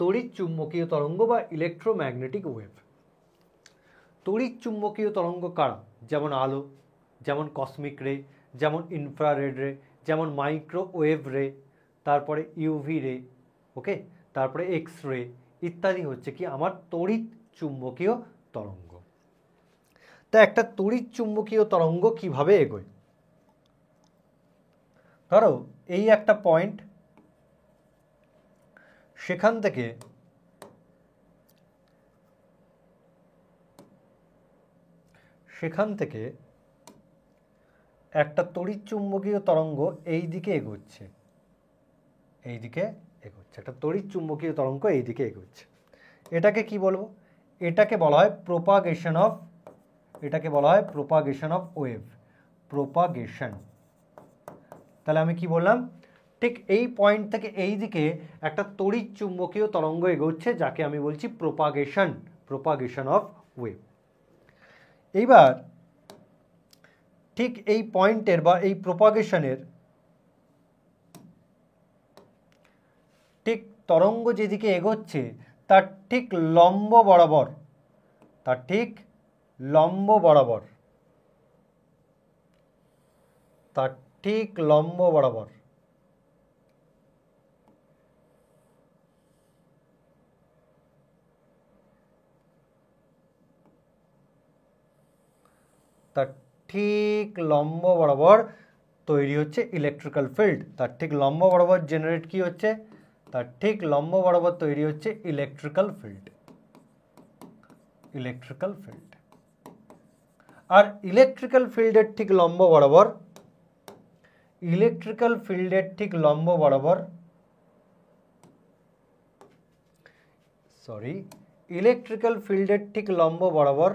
S1: তড়িৎ চুম্বকীয় তরঙ্গ বা ইলেকট্রোম্যাগনেটিক ওয়েভ। তড়িৎ চুম্বকীয় তরঙ্গ কারা, যেমন আলো, যেমন কসমিক রে, যেমন ইনফ্রারেড রে, যেমন মাইক্রোওয়েভ রে, তারপরে ইউভি রে, ওকে, তারপরে এক্স রে ইত্যাদি হচ্ছে কি আমার তড়িৎ চুম্বকীয় তরঙ্গ। তা একটা তড়িৎ চুম্বকীয় তরঙ্গ কিভাবে এগোয়, ধরো এই একটা পয়েন্ট, সেখান থেকে একটা তড়িৎ চুম্বকীয় তরঙ্গ এই দিকে এগোচ্ছে, একটা তড়িৎ চুম্বকীয় তরঙ্গ এই দিকে এগোচ্ছে। এটাকে কি বলবো, এটাকে বলা হয় প্রোপাগেশন অফ ওয়েভ, প্রোপাগেশন। তাহলে আমি কি বললাম, ঠিক এই পয়েন্ট থেকে এই দিকে একটা তড়িৎ চুম্বকীয় তরঙ্গ এগোচ্ছে, যাকে আমি বলছি প্রোপাগেশন অফ ওয়েভ। এইবার ঠিক এই পয়েন্টের বা এই প্রোপাগেশনের ঠিক তরঙ্গ যেদিকে এগোচ্ছে তার ঠিক লম্ব বরাবর তার ঠিক লম্ব বরাবর তৈরি হচ্ছে ইলেকট্রিক্যাল ফিল্ড। তার ঠিক লম্ব বরাবর জেনারেট কি হচ্ছে, তার ঠিক লম্ব বরাবর তৈরি হচ্ছে ইলেকট্রিক্যাল ফিল্ড। Electrical field. আর ইলেকট্রিক্যাল ফিল্ডের ঠিক লম্ব বরাবর, ইলেকট্রিক্যাল ফিল্ডের ঠিক লম্ব বরাবর, সরি, ইলেকট্রিক্যাল ফিল্ডের ঠিক লম্ব বরাবর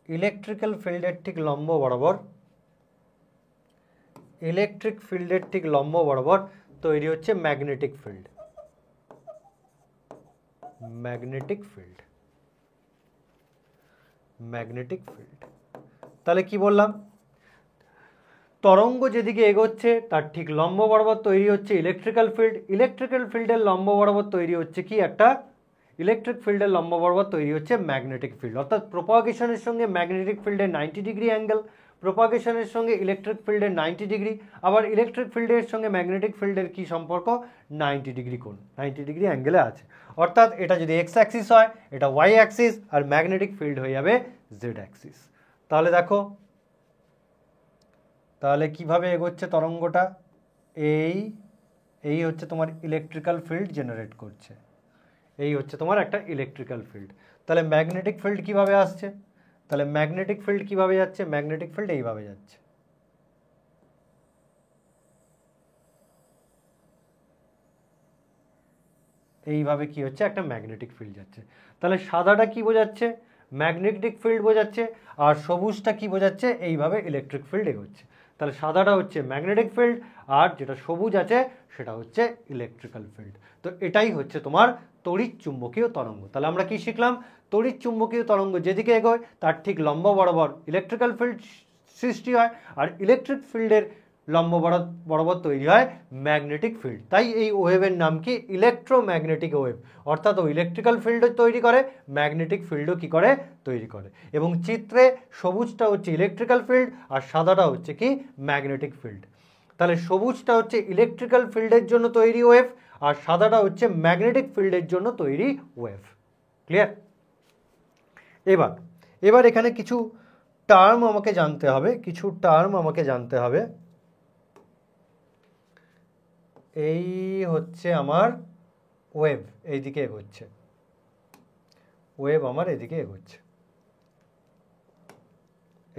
S1: ইলেকট্রিক্যাল ফিল্ডের ঠিক লম্ব বরাবর, ইলেকট্রিক ফিল্ডের ঠিক লম্ব বরাবর তৈরি হচ্ছে magnetic field. Magnetic field, magnetic field. তাহলে কি বললাম? তরঙ্গ যেদিকে এগোচ্ছে তার ঠিক লম্ব বরাবর তৈরি হচ্ছে ইলেকট্রিক্যাল ফিল্ড। ইলেকট্রিক্যাল ফিল্ডের লম্ব বরাবর তৈরি হচ্ছে কি? একটা ইলেকট্রিক ফিল্ডের লম্ব বরাবর তৈরি হচ্ছে ম্যাগনেটিক ফিল্ড। অর্থাৎ প্রোপাগেশনের সঙ্গে ম্যাগনেটিক ফিল্ডের 90 ডিগ্রি অ্যাঙ্গেল, প্রোপাগেশনের সঙ্গে ইলেকট্রিক ফিল্ডের 90 ডিগ্রি, আবার ইলেকট্রিক ফিল্ডের সঙ্গে ম্যাগনেটিক ফিল্ডের কি সম্পর্ক? 90 ডিগ্রি কোণ, 90 ডিগ্রি অ্যাঙ্গেলে আছে। অর্থাৎ এটা যদি এক্স অ্যাক্সিস হয়, এটা ওয়াই অ্যাক্সিস, আর ম্যাগনেটিক ফিল্ড হয়ে যাবে জেড অ্যাক্সিস। তাহলে দেখো, তাহলে কিভাবে এগোচ্ছে তরঙ্গটা? এই হচ্ছে তোমার ইলেকট্রিক্যাল ফিল্ড জেনারেট করছে, এই হচ্ছে তোমার একটা ইলেকট্রিক্যাল ফিল্ড। তাহলে ম্যাগনেটিক ফিল্ড কিভাবে আসছে? তাহলে ম্যাগনেটিক ফিল্ড কিভাবে যাচ্ছে? ম্যাগনেটিক ফিল্ড এইভাবে যাচ্ছে, এইভাবে কি হচ্ছে? একটা ম্যাগনেটিক ফিল্ড যাচ্ছে। তাহলে সাদাটা কি বোঝাচ্ছে? ম্যাগনেটিক ফিল্ড বোঝাচ্ছে। আর সবুজটা কি বোঝাচ্ছে? এইভাবে ইলেকট্রিক ফিল্ড এগোচ্ছে। তাহলে সাদাটা হচ্ছে ম্যাগনেটিক ফিল্ড, আর যেটা সবুজ আছে সেটা হচ্ছে ইলেকট্রিক্যাল ফিল্ড। তো এটাই হচ্ছে তোমার তড়িৎ চুম্বকীয় তরঙ্গ। তাহলে আমরা কি শিখলাম? তড়িৎ চুম্বকীয় তরঙ্গ যেদিকে এগোয় তার ঠিক লম্ব বরাবর ইলেকট্রিক্যাল ফিল্ড সৃষ্টি হয়, আর ইলেকট্রিক ফিল্ডের লম্ব বরাবর তৈরি হয় ম্যাগনেটিক ফিল্ড। তাই এই ওয়েভের নাম কি? Electromagnetic wave. অর্থাৎ ও ইলেকট্রিক্যাল ফিল্ডও তৈরি করে, ম্যাগনেটিক ফিল্ডও কি করে? তৈরি করে। এবং চিত্রে সবুজটা হচ্ছে ইলেকট্রিক্যাল ফিল্ড, আর সাদাটা হচ্ছে কি? Magnetic field. তাহলে সবুজটা হচ্ছে ইলেকট্রিক্যাল ফিল্ডের জন্য তৈরি ওয়েভ, আর সাদাটা হচ্ছে ম্যাগনেটিক ফিল্ডের জন্য তৈরি ওয়েভ। ক্লিয়ার? এবার এখানে কিছু টার্ম আমাকে জানতে হবে, কিছু টার্ম আমাকে জানতে হবে। এই হচ্ছে আমার ওয়েভ, এইদিকে এগোচ্ছে, ওয়েভ আমার এদিকে এগোচ্ছে,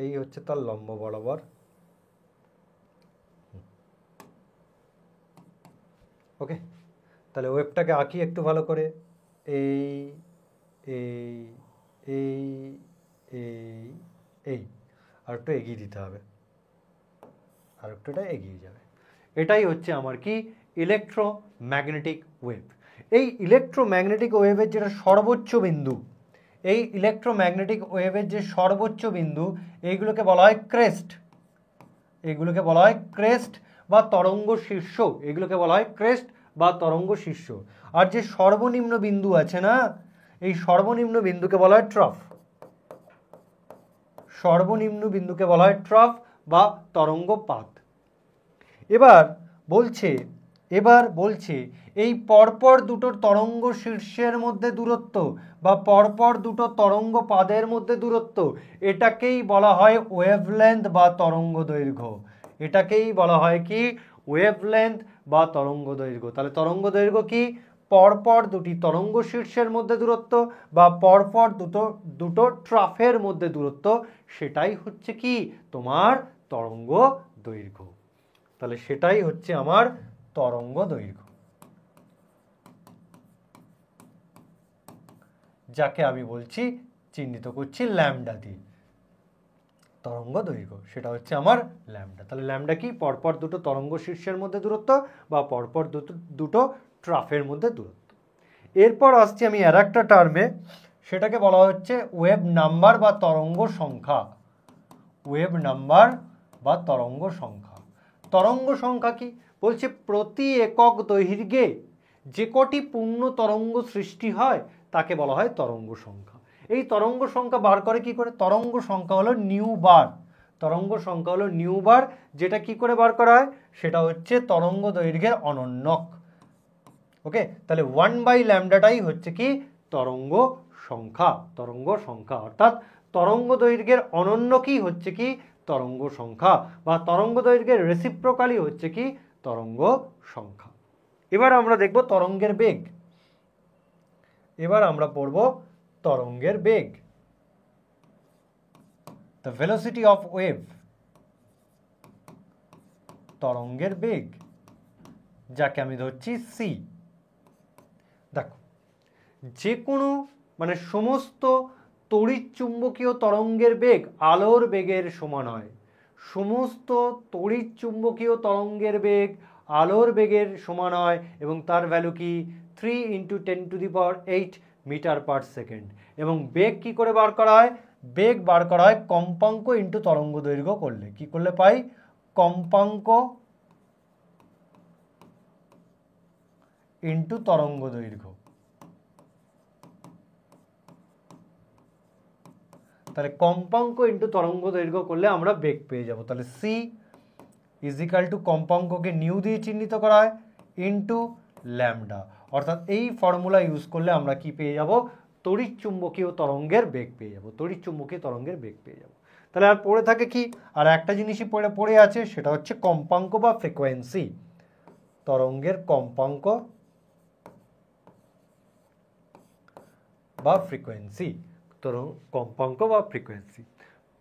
S1: এই হচ্ছে তার লম্ব বরাবর। ওকে, তাহলে ওয়েভটাকে আঁকি একটু ভালো করে। এই এই এই এই এই আর একটু এগিয়ে দিতে হবে, আর একটু এটা এগিয়ে যাবে। এটাই হচ্ছে আমার কি? Electromagnetic wave. এই ইলেকট্রোম্যাগনেটিক ওয়েভের যেটা সর্বোচ্চ বিন্দু, এই ইলেকট্রোম্যাগনেটিক ওয়েভের যে সর্বোচ্চ বিন্দু, এইগুলোকে বলা হয় ক্রেস্ট। এগুলোকে বলা হয় ক্রেস্ট বা তরঙ্গ শীর্ষ, এগুলোকে বলা হয় ক্রেস্ট বা তরঙ্গ শীর্ষ। আর যে সর্বনিম্ন বিন্দু আছে না, এই সর্বনিম্ন বিন্দুকে বলা হয় ট্রফ। সর্বনিম্ন বিন্দুকে বলা হয় ট্রফ বা তরঙ্গপাত। এবার বলছে এই পরপর দুটো তরঙ্গ শীর্ষের মধ্যে দূরত্ব বা পরপর দুটো তরঙ্গ পাদের মধ্যে দূরত্ব, এটাকেই বলা হয় ওয়েভলেন্থ বা তরঙ্গ দৈর্ঘ্য। এটাকেই বলা হয় কি? ওয়েভলেন্থ বা তরঙ্গ দৈর্ঘ্য। তাহলে তরঙ্গ দৈর্ঘ্য কি? পরপর দুটি তরঙ্গ শীর্ষের মধ্যে দূরত্ব বা পরপর দুটো ট্রাফের মধ্যে দূরত্ব, সেটাই হচ্ছে কি? তোমার তরঙ্গ দৈর্ঘ্য। তাহলে সেটাই হচ্ছে আমার তরঙ্গ দৈর্ঘ্য, যাকে আমি বলছি, চিহ্নিত করছি ল্যামডা দিয়ে। তরঙ্গ দৈর্ঘ্য সেটা হচ্ছে আমার ল্যামডা। তাহলে ল্যামডা কি? পরপর দুটো তরঙ্গ শীর্ষের মধ্যে দূরত্ব বা পরপর দুটো ট্রাফের মধ্যে দূরত্ব। এরপর আসছি আমি আর একটা টার্মে, সেটাকে বলা হচ্ছে ওয়েভ নাম্বার বা তরঙ্গ সংখ্যা। ওয়েভ নাম্বার বা তরঙ্গ সংখ্যা। তরঙ্গ সংখ্যা কি? বলছে প্রতি একক দৈর্ঘ্যে যে কটি পূর্ণ তরঙ্গ সৃষ্টি হয় তাকে বলা হয় তরঙ্গ সংখ্যা। এই তরঙ্গ সংখ্যা বার করে কি করে? তরঙ্গ সংখ্যা হলো নিউ বার। তরঙ্গ সংখ্যা হলো নিউ বার, যেটা কি করে বার করা হয়? সেটা হচ্ছে তরঙ্গ দৈর্ঘ্যের অনন্যক। ওকে, তাহলে 1/λটাই হচ্ছে কি? তরঙ্গ সংখ্যা। তরঙ্গ সংখ্যা অর্থাৎ তরঙ্গ দৈর্ঘ্যের অনন্যকই হচ্ছে কি? তরঙ্গ সংখ্যা, বা তরঙ্গ দৈর্ঘ্যের রেসিপ্রোকালই হচ্ছে কি তরঙ্গ সংখ্যা। এবার আমরা দেখব তরঙ্গের বেগ। এবার আমরা পড়ব তরঙ্গের বেগ। দ্য ভেলোসিটি অফ ওয়েভ, তরঙ্গের বেগ, যাকে আমি ধরছি সি। দেখো, যে কোনো মানে সমস্ত তড়িৎ চুম্বকীয় তরঙ্গের বেগ আলোর বেগের সমান হয়। সমস্ত তড়িৎ চুম্বকীয় তরঙ্গের বেগ আলোর বেগের সমান হয় এবং তার ভ্যালু কি 3 × 10⁸ মিটার পার সেকেন্ড। এবং বেগ কি করে বার করা হয়? বেগ বার করা হয় কম্পাঙ্ক ইন্টু তরঙ্গ দৈর্ঘ্য করলে। কি করলে পাই? কম্পাঙ্ক ইন্টু তরঙ্গ দৈর্ঘ্য। তাহলে কম্পাঙ্ক ইন্টু তরঙ্গ দৈর্ঘ্য করলে আমরা বেগ পেয়ে যাব। তাহলে সি ইজ ইকাল টু কম্পাঙ্ককে নিউ দিয়ে চিহ্নিত করা হয় ইন্টু ল্যামডা। অর্থাৎ এই ফর্মুলা ইউজ করলে আমরা কি পেয়ে যাব? তড়িৎ চুম্বকীয় তরঙ্গের বেগ পেয়ে যাব। তড়িৎ চুম্বকীয় তরঙ্গের বেগ পেয়ে যাব। তাহলে আর পড়ে থাকে কি? আর একটা জিনিসই পড়ে আছে, সেটা হচ্ছে কম্পাঙ্ক বা ফ্রিকোয়েন্সি। তরঙ্গের কম্পাঙ্ক বা ফ্রিকোয়েন্সি। কম্পাঙ্ক বা ফ্রিকোয়েন্সি।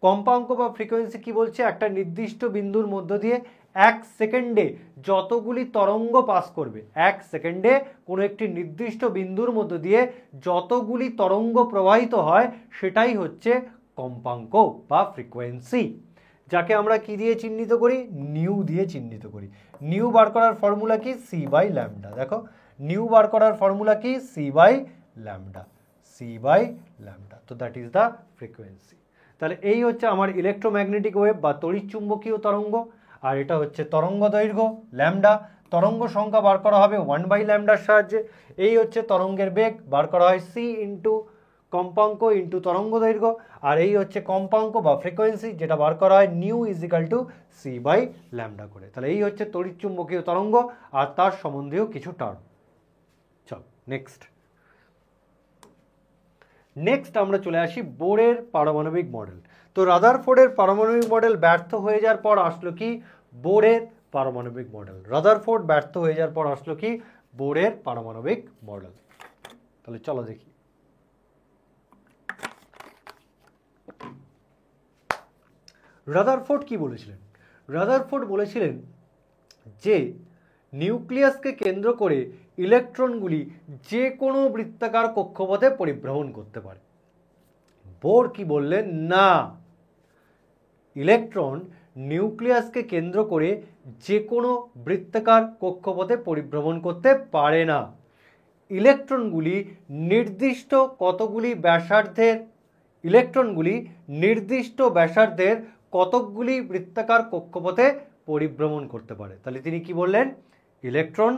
S1: কম্পাঙ্ক বা ফ্রিকোয়েন্সি কি বলছে? একটা নির্দিষ্ট বিন্দুর মধ্য দিয়ে 1 সেকেন্ডে যতগুলি তরঙ্গ পাস করবে, 1 সেকেন্ডে কোনো একটি নির্দিষ্ট বিন্দুর মধ্য দিয়ে যতগুলি তরঙ্গ প্রবাহিত হয়, সেটাই হচ্ছে কম্পাঙ্ক বা ফ্রিকোয়েন্সি, যাকে আমরা কি দিয়ে চিহ্নিত করি? নিউ দিয়ে চিহ্নিত করি। নিউ বার করার ফর্মুলা কি? C by lambda. দেখো, নিউ বার করার ফর্মুলা কি? C by lambda. C by lambda. তো দ্যাট ইজ দ্য ফ্রিকোয়েন্সি। তাহলে এই হচ্ছে আমার ইলেকট্রোম্যাগনেটিক ওয়েভ বা তড়িৎ চুম্বকীয় তরঙ্গ। আর এটা হচ্ছে তরঙ্গ দৈর্ঘ্য ল্যামডা। তরঙ্গ সংখ্যা বার করা হবে 1 ল্যামডার সাহায্যে। এই হচ্ছে তরঙ্গের বেগ, বার করা হয় সি ইন্টু কম্পাঙ্ক ইন্টু তরঙ্গ দৈর্ঘ্য। আর এই হচ্ছে কম্পাঙ্ক বা ফ্রিকোয়েন্সি, যেটা বার করা হয় nu is equal to C by lambda করে। তাহলে এই হচ্ছে তড়িৎ চুম্বকীয় তরঙ্গ আর তার সম্বন্ধীয় কিছু টার্ম। চল নেক্সট আমরা চলে আসি বোরের পারমাণবিক মডেল। তো রাদারফোর্ডের পারমাণবিক মডেল ব্যর্থ হয়ে যাওয়ার পর আসলো কি? বোরের পারমাণবিক মডেল। রাদারফোর্ড ব্যর্থ হয়ে যাওয়ার পর আসলো কি? বোরের পারমাণবিক মডেল। তাহলে চলো দেখি। রাদারফোর্ড কি বলেছিলেন? রাদারফোর্ড বলেছিলেন যে নিউক্লিয়াসকে কেন্দ্র করে ইলেকট্রনগুলি যে কোনো বৃত্তাকার কক্ষপথে পরিভ্রমণ করতে পারে। বোর কি বললেন? না, ইলেকট্রন নিউক্লিয়াসকে কেন্দ্র করে যে কোনো বৃত্তাকার কক্ষপথে পরিভ্রমণ করতে পারে না। ইলেকট্রনগুলি নির্দিষ্ট ব্যাসার্ধের কতকগুলি বৃত্তাকার কক্ষপথে পরিভ্রমণ করতে পারে। তাহলে তিনি কি বললেন? ইলেকট্রন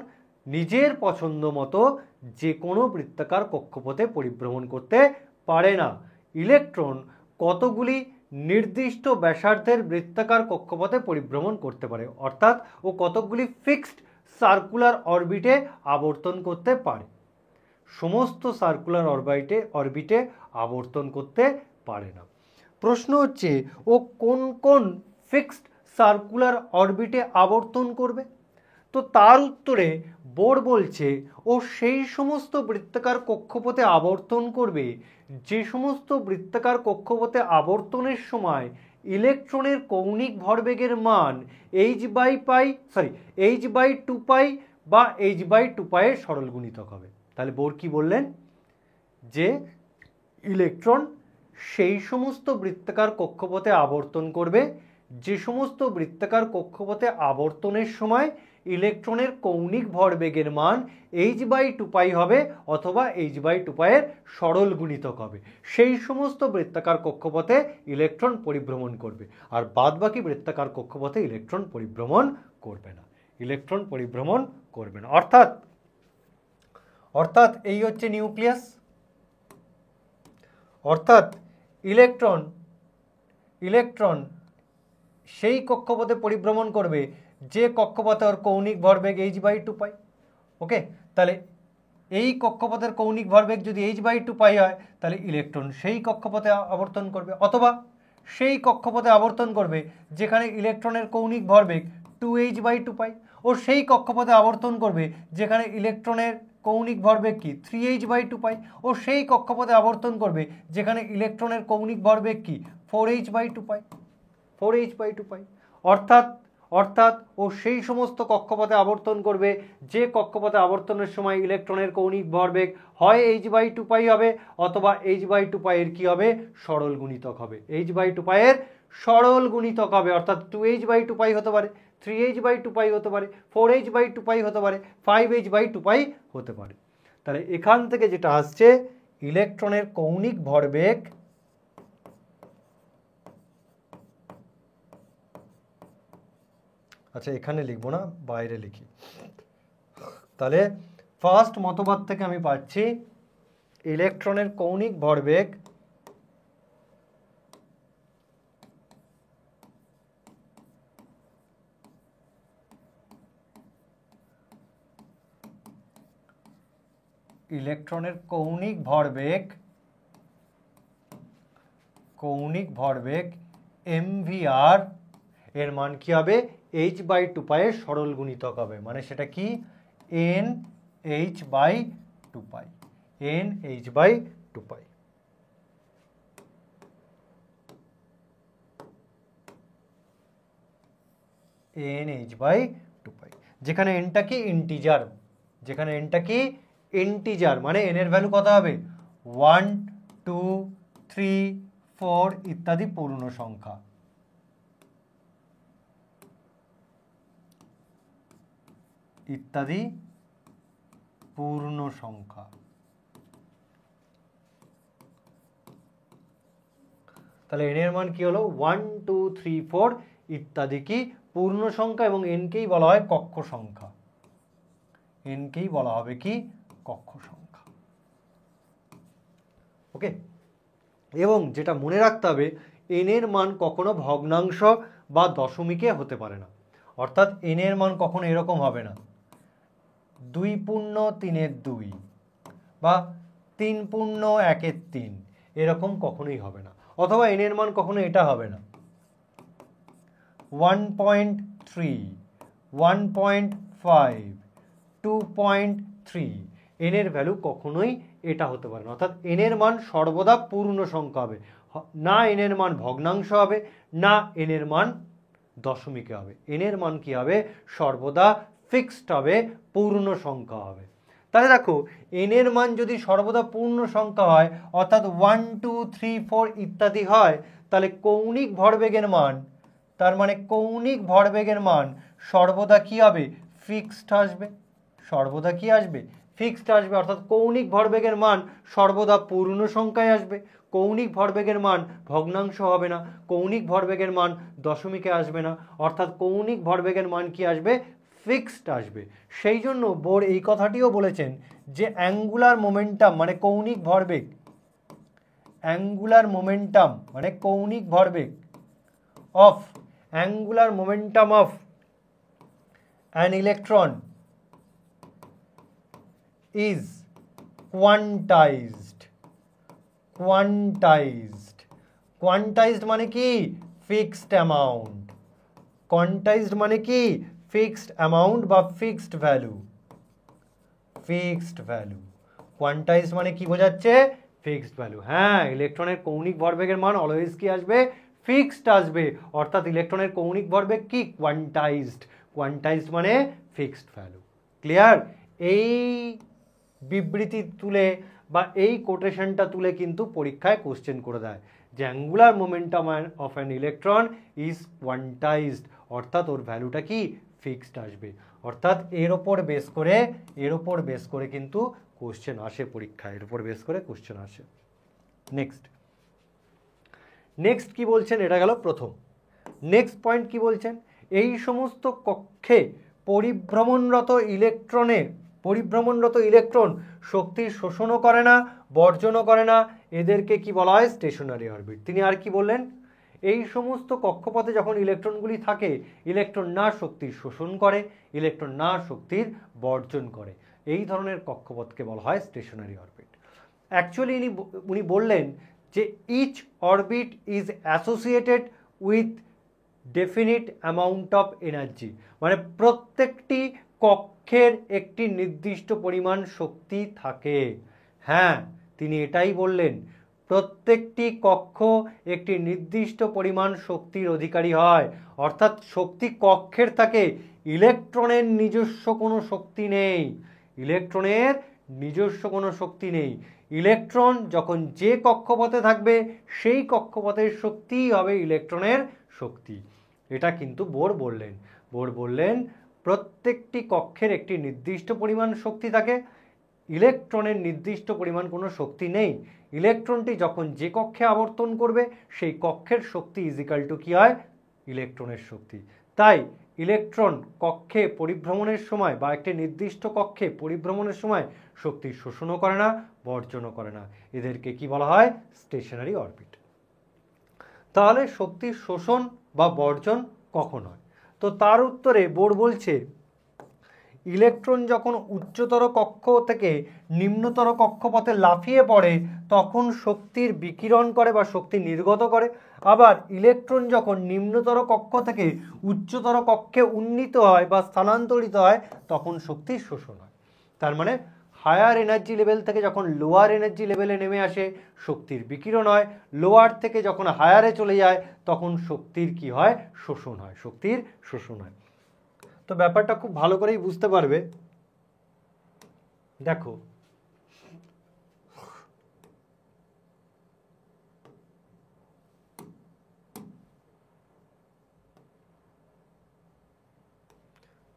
S1: নিজের পছন্দ মতো যে কোনো বৃত্তাকার কক্ষপথে পরিভ্রমণ করতে পারে না। ইলেকট্রন কতগুলি নির্দিষ্ট ব্যাসার্ধের বৃত্তাকার কক্ষপথে পরিভ্রমণ করতে পারে, অর্থাৎ ও কতকগুলি ফিক্সড সার্কুলার অরবিটে আবর্তন করতে পারে। সমস্ত সার্কুলার অরবিটে আবর্তন করতে পারে না। প্রশ্ন হচ্ছে, ও কোন কোন ফিক্সড সার্কুলার অরবিটে আবর্তন করবে? তো তার উত্তরে বোর বলছে, ও সেই সমস্ত বৃত্তাকার কক্ষপথে আবর্তন করবে যে সমস্ত বৃত্তাকার কক্ষপথে আবর্তনের সময় ইলেকট্রনের কৌণিক ভরবেগের মান h/2π বা h/2π এর সরল গুণিতক হবে। তাহলে বোর কি বললেন? যে ইলেকট্রন সেই সমস্ত বৃত্তাকার কক্ষপথে আবর্তন করবে যে সমস্ত বৃত্তাকার কক্ষপথে আবর্তনের সময় ইলেকট্রনের কৌণিক ভরবেগের মান h/2π হবে অথবা h/2π এর সরল গুণিতক হবে। সেই সমস্ত বৃত্তাকার কক্ষপথে ইলেকট্রন পরিভ্রমণ করবে, আর বাদবাকি বৃত্তাকার কক্ষপথে ইলেকট্রন পরিভ্রমণ করবে না। অর্থাৎ এই হচ্ছে নিউক্লিয়াস। অর্থাৎ ইলেকট্রন সেই কক্ষপথে পরিভ্রমণ করবে যে কক্ষপথে ওর কৌণিক ভরবেগ h/2π। ওকে, তাহলে এই কক্ষপথের কৌণিক ভরবেগ যদি h/2π হয়, তাহলে ইলেকট্রন সেই কক্ষপথে আবর্তন করবে। অথবা সেই কক্ষপথে আবর্তন করবে যেখানে ইলেকট্রনের কৌণিক ভরবেগ 2h/2π, ও সেই কক্ষপথে আবর্তন করবে যেখানে ইলেকট্রনের কৌণিক ভরবেগ কি 3h/2π, ও সেই কক্ষপথে আবর্তন করবে যেখানে ইলেকট্রনের কৌণিক ভরবেগ কি 4h/2π। অর্থাৎ ও সেই সমস্ত কক্ষপথে আবর্তন করবে যে কক্ষপথে আবর্তনের সময় ইলেকট্রনের কৌণিক ভরবেগ হয় h/2π হবে অথবা h/2π এর কি হবে সরল গুণিতক হবে, h/2π এর সরল গুণিতক হবে। অর্থাৎ 2h/2π হতে পারে, 3h/2π হতে পারে, 4h/2π হতে পারে, 5h/2π হতে পারে। তাহলে এখান থেকে যেটা আসছে ইলেকট্রনের কৌণিক ভরবেগ আচ্ছা এখানে লিখবো না, বাইরে লিখি। তাহলে ফার্স্ট মতবাদ থেকে আমি পাচ্ছি ইলেকট্রনের কৌণিক ভরবেগ mvr এর মান কি হবে h/2π এর সরল গুণিতক হবে, মানে সেটা কি nh/2π। যেখানে nটা কি ইন্টিজার, মানে n এর ভ্যালু কত হবে 1 2 3 4 ইত্যাদি পূর্ণ সংখ্যা। তাহলে n এর মান কি হলো 1 2 3 4 ইত্যাদি কি পূর্ণ সংখ্যা, এবং n কেই বলা হয় কক্ষ সংখ্যা, ওকে। এবং যেটা মনে রাখতে হবে n এর মান কখনো ভগ্নাংশ বা দশমিকে হতে পারে না। অর্থাৎ n এর মান কখনো এরকম হবে না 2.3 বা 3.1 এরকম কখনোই হবে না, অথবা n এর মান কখনো এটা হবে না 1.3 1.5 2.3, n এর ভ্যালু কখনোই এটা হতে পারে না। অর্থাৎ n এর মান সর্বদা পূর্ণ সংখ্যা হবে, না n এর মান ভগ্নাংশ হবে, না n এর মান দশমিকে হবে। n এর মান কি হবে সর্বদা ফিক্সড হবে, পূর্ণ সংখ্যা হবে। তাহলে দেখো n এর মান যদি সর্বদা পূর্ণ সংখ্যা হয় অর্থাৎ 1 2 3 4 ইত্যাদি হয়, তাহলে কৌণিক ভরবেগের মান, তার মানে কৌণিক ভরবেগের মান সর্বদা কি হবে ফিক্সড আসবে, অর্থাৎ কৌণিক ভরবেগের মান সর্বদা পূর্ণ সংখ্যায় আসবে, কৌণিক ভরবেগের মান ভগ্নাংশ হবে না, কৌণিক ভরবেগের মান দশমিকে আসবে না, অর্থাৎ কৌণিক ভরবেগের মান কি আসবে ফিক্সড আসবে। সেই জন্য বোর এই কথাটিও বলেছেন যে অ্যাঙ্গুলার মোমেন্টাম মানে কৌণিক ভরবেগ, angular momentum of an electron is quantized মানে কি ফিক্সড অ্যামাউন্ট, বা ফিক্সড ভ্যালু। কোয়ান্টাইজড মানে কি বোঝাচ্ছে ফিক্সড ভ্যালু। হ্যাঁ, ইলেকট্রনের কৌণিক ভরবেগের মান অলওয়েজ কি আসবে ফিক্সড আসবে, অর্থাৎ ইলেকট্রনের কৌণিক ভরবেগ কি কোয়ান্টাইজড মানে ফিক্সড ভ্যালু। ক্লিয়ার? এই বিবৃতি তুলে বা এই কোটেশনটা তুলে কিন্তু পরীক্ষায় কোশ্চেন করে দেয় যে angular momentum of an electron is quantised, অর্থাৎ ওর ভ্যালুটা কি ফিক্সড আসবে। অর্থাৎ এর ওপর বেস করে কিন্তু কোশ্চেন আসে পরীক্ষায়, এর উপর বেস করে কোশ্চেন আসে। নেক্সট কি বলছেন, এটা গেল প্রথম। নেক্সট পয়েন্ট কি বলছেন, এই সমস্ত কক্ষে পরিভ্রমণরত ইলেকট্রন শক্তির শোষণও করে না, বর্জনও করে না, এদেরকে কি বলা হয় স্টেশনারি অরবিট। তিনি আর কি বললেন, এই সমস্ত কক্ষপথে যখন ইলেকট্রনগুলি থাকে, ইলেকট্রন না শক্তির শোষণ করে, ইলেকট্রন না শক্তির বর্জন করে, এই ধরনের কক্ষপথকে বলা হয় স্টেশনারি অরবিট। অ্যাকচুয়ালি উনি বললেন যে each orbit is associated with definite amount of energy, মানে প্রত্যেকটি কক্ষের একটি নির্দিষ্ট পরিমাণ শক্তি থাকে। হ্যাঁ, তিনি এটাই বললেন, প্রত্যেকটি কক্ষ একটি নির্দিষ্ট পরিমাণ শক্তির অধিকারী হয়, অর্থাৎ শক্তি কক্ষের থাকে, ইলেকট্রনের নিজস্ব কোনো শক্তি নেই, ইলেকট্রনের নিজস্ব কোনো শক্তি নেই। ইলেকট্রন যখন যে কক্ষপথে থাকবে সেই কক্ষপথের শক্তিই হবে ইলেকট্রনের শক্তি। এটা কিন্তু বোর বললেন, বোর বললেন প্রত্যেকটি কক্ষের একটি নির্দিষ্ট পরিমাণ শক্তি থাকে, ইলেকট্রনের নির্দিষ্ট পরিমাণ কোনো শক্তি নেই। ইলেকট্রনটি যখন যে কক্ষে আবর্তন করবে সেই কক্ষের শক্তি ইজিক্যাল টু কি হয়, ইলেকট্রনের শক্তি। তাই ইলেকট্রন কক্ষে পরিভ্রমণের সময় বা একটি নির্দিষ্ট কক্ষে পরিভ্রমণের সময় শক্তি শোষণও করে না, বর্জনও করে না। এদেরকে কি বলা হয়, স্টেশনারি অরবিট। তাহলে শক্তির শোষণ বা বর্জন কখন হয়? তো তার উত্তরে বোর বলছে, ইলেকট্রন যখন উচ্চতর কক্ষ থেকে নিম্নতর কক্ষপথে লাফিয়ে পড়ে তখন শক্তির বিকিরণ করে বা শক্তি নির্গত করে। আবার ইলেকট্রন যখন নিম্নতর কক্ষ থেকে উচ্চতর কক্ষে উন্নীত হয় বা স্থানান্তরিত হয় তখন শক্তির শোষণ হয়। তার মানে হায়ার এনার্জি লেভেল থেকে যখন লোয়ার এনার্জি লেভেলে নেমে আসে শক্তির বিকিরণ হয়, লোয়ার থেকে যখন হায়ারে চলে যায় তখন শক্তির কি হয়, শোষণ হয়, শক্তির শোষণ হয়। তো ব্যাপারটা খুব ভালো করেই বুঝতে পারবে। দেখো,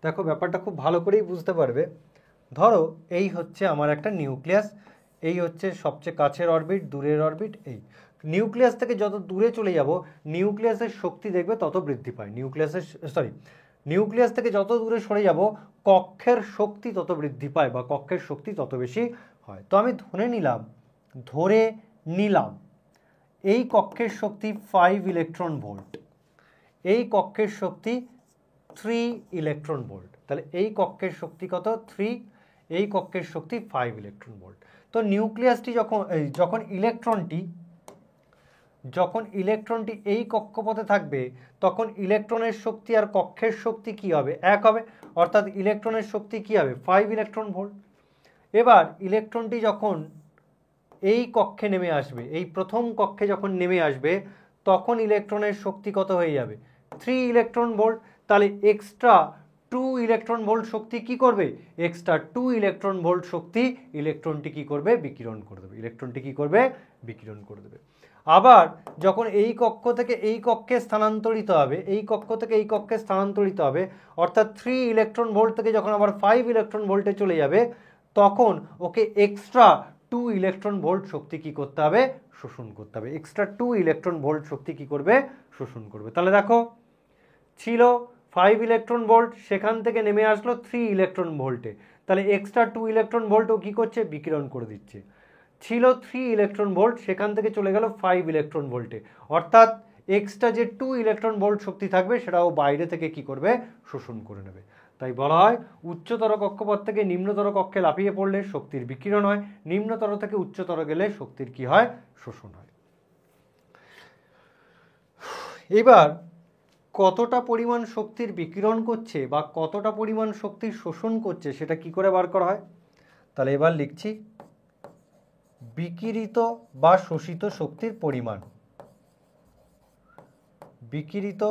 S1: দেখো ব্যাপারটা খুব ভালো করেই বুঝতে পারবে। ধরো এই হচ্ছে আমার একটা নিউক্লিয়াস, এই হচ্ছে সবচেয়ে কাছের অরবিট, দূরের অরবিট। এই নিউক্লিয়াস থেকে যত দূরে চলে যাব নিউক্লিয়াসের শক্তি দেখবে তত বৃদ্ধি পায়, নিউক্লিয়াস থেকে যত দূরে সরে যাব কক্ষের শক্তি তত বৃদ্ধি পায় বা কক্ষের শক্তি তত বেশি হয়। তো আমি ধরে নিলাম এই কক্ষের শক্তি 5 ইলেকট্রন ভোল্ট, এই কক্ষের শক্তি 3 ইলেকট্রন ভোল্ট। তাহলে এই কক্ষের শক্তি কত, 3, এই কক্ষের শক্তি 5 ইলেকট্রন ভোল্ট। তো নিউক্লিয়াসটি যখন ইলেকট্রনটি এই কক্ষপথে থাকবে তখন ইলেকট্রনের শক্তি আর কক্ষের শক্তি কি হবে, এক হবে, অর্থাৎ ইলেকট্রনের শক্তি কি হবে, 5 ইলেকট্রন ভোল্ট। এবার ইলেকট্রনটি যখন এই কক্ষে নেমে আসবে, এই প্রথম কক্ষে যখন নেমে আসবে তখন ইলেকট্রনের শক্তি কত হয়ে যাবে, 3 ইলেকট্রন ভোল্ট। তাহলে এক্সট্রা 2 ইলেকট্রন ভোল্ট শক্তি কি করবে, এক্সট্রা 2 ইলেকট্রন ভোল্ট শক্তি ইলেকট্রনটি কি করবে, বিকিরণ করে দেবে, ইলেকট্রনটি কি করবে, বিকিরণ করে দেবে। আবার যখন এই কক্ষ থেকে এই কক্ষে স্থানান্তরিত হবে, এই কক্ষ থেকে এই কক্ষে স্থানান্তরিত হবে, অর্থাৎ 3 ইলেকট্রন ভোল্ট থেকে যখন আবার 5 ইলেকট্রন ভোল্টে চলে যাবে তখন ওকে এক্সট্রা 2 ইলেকট্রন ভোল্ট শক্তি কি করতে হবে, শোষণ করতে হবে, এক্সট্রা 2 ইলেকট্রন ভোল্ট শক্তি কি করবে, শোষণ করবে। তাহলে দেখো ছিল 5 ইলেকট্রন ভোল্ট, সেখান থেকে নেমে আসলো 3 ইলেকট্রন ভোল্টে, তাহলে এক্সট্রা 2 ইলেকট্রন ভোল্ট ও কি করছে, বিকিরণ করে দিচ্ছে। ছিল 3 ইলেকট্রন ভোল্ট, সেখান থেকে চলে গেল 5 ইলেকট্রন ভোল্টে, অর্থাৎ এক্সট্রা যে 2 ইলেকট্রন ভোল্ট শক্তি থাকবে সেটাও বাইরে থেকে কি করবে, শোষণ করে নেবে। তাই বলা হয় উচ্চতর কক্ষপথ থেকে নিম্নতর কক্ষে লাফিয়ে পড়লে শক্তির বিকিরণ হয়, নিম্নতর থেকে উচ্চতর গেলে শক্তির কি হয়, শোষণ হয়। এবার কতটা পরিমাণ শক্তির বিকিরণ করছে বা কতটা পরিমাণ শক্তির শোষণ করছে সেটা কি করে বার করা হয়? তাহলে এবার লিখছি, বিকিরিত বা শোষিত শক্তির পরিমাণ, বিকিরিত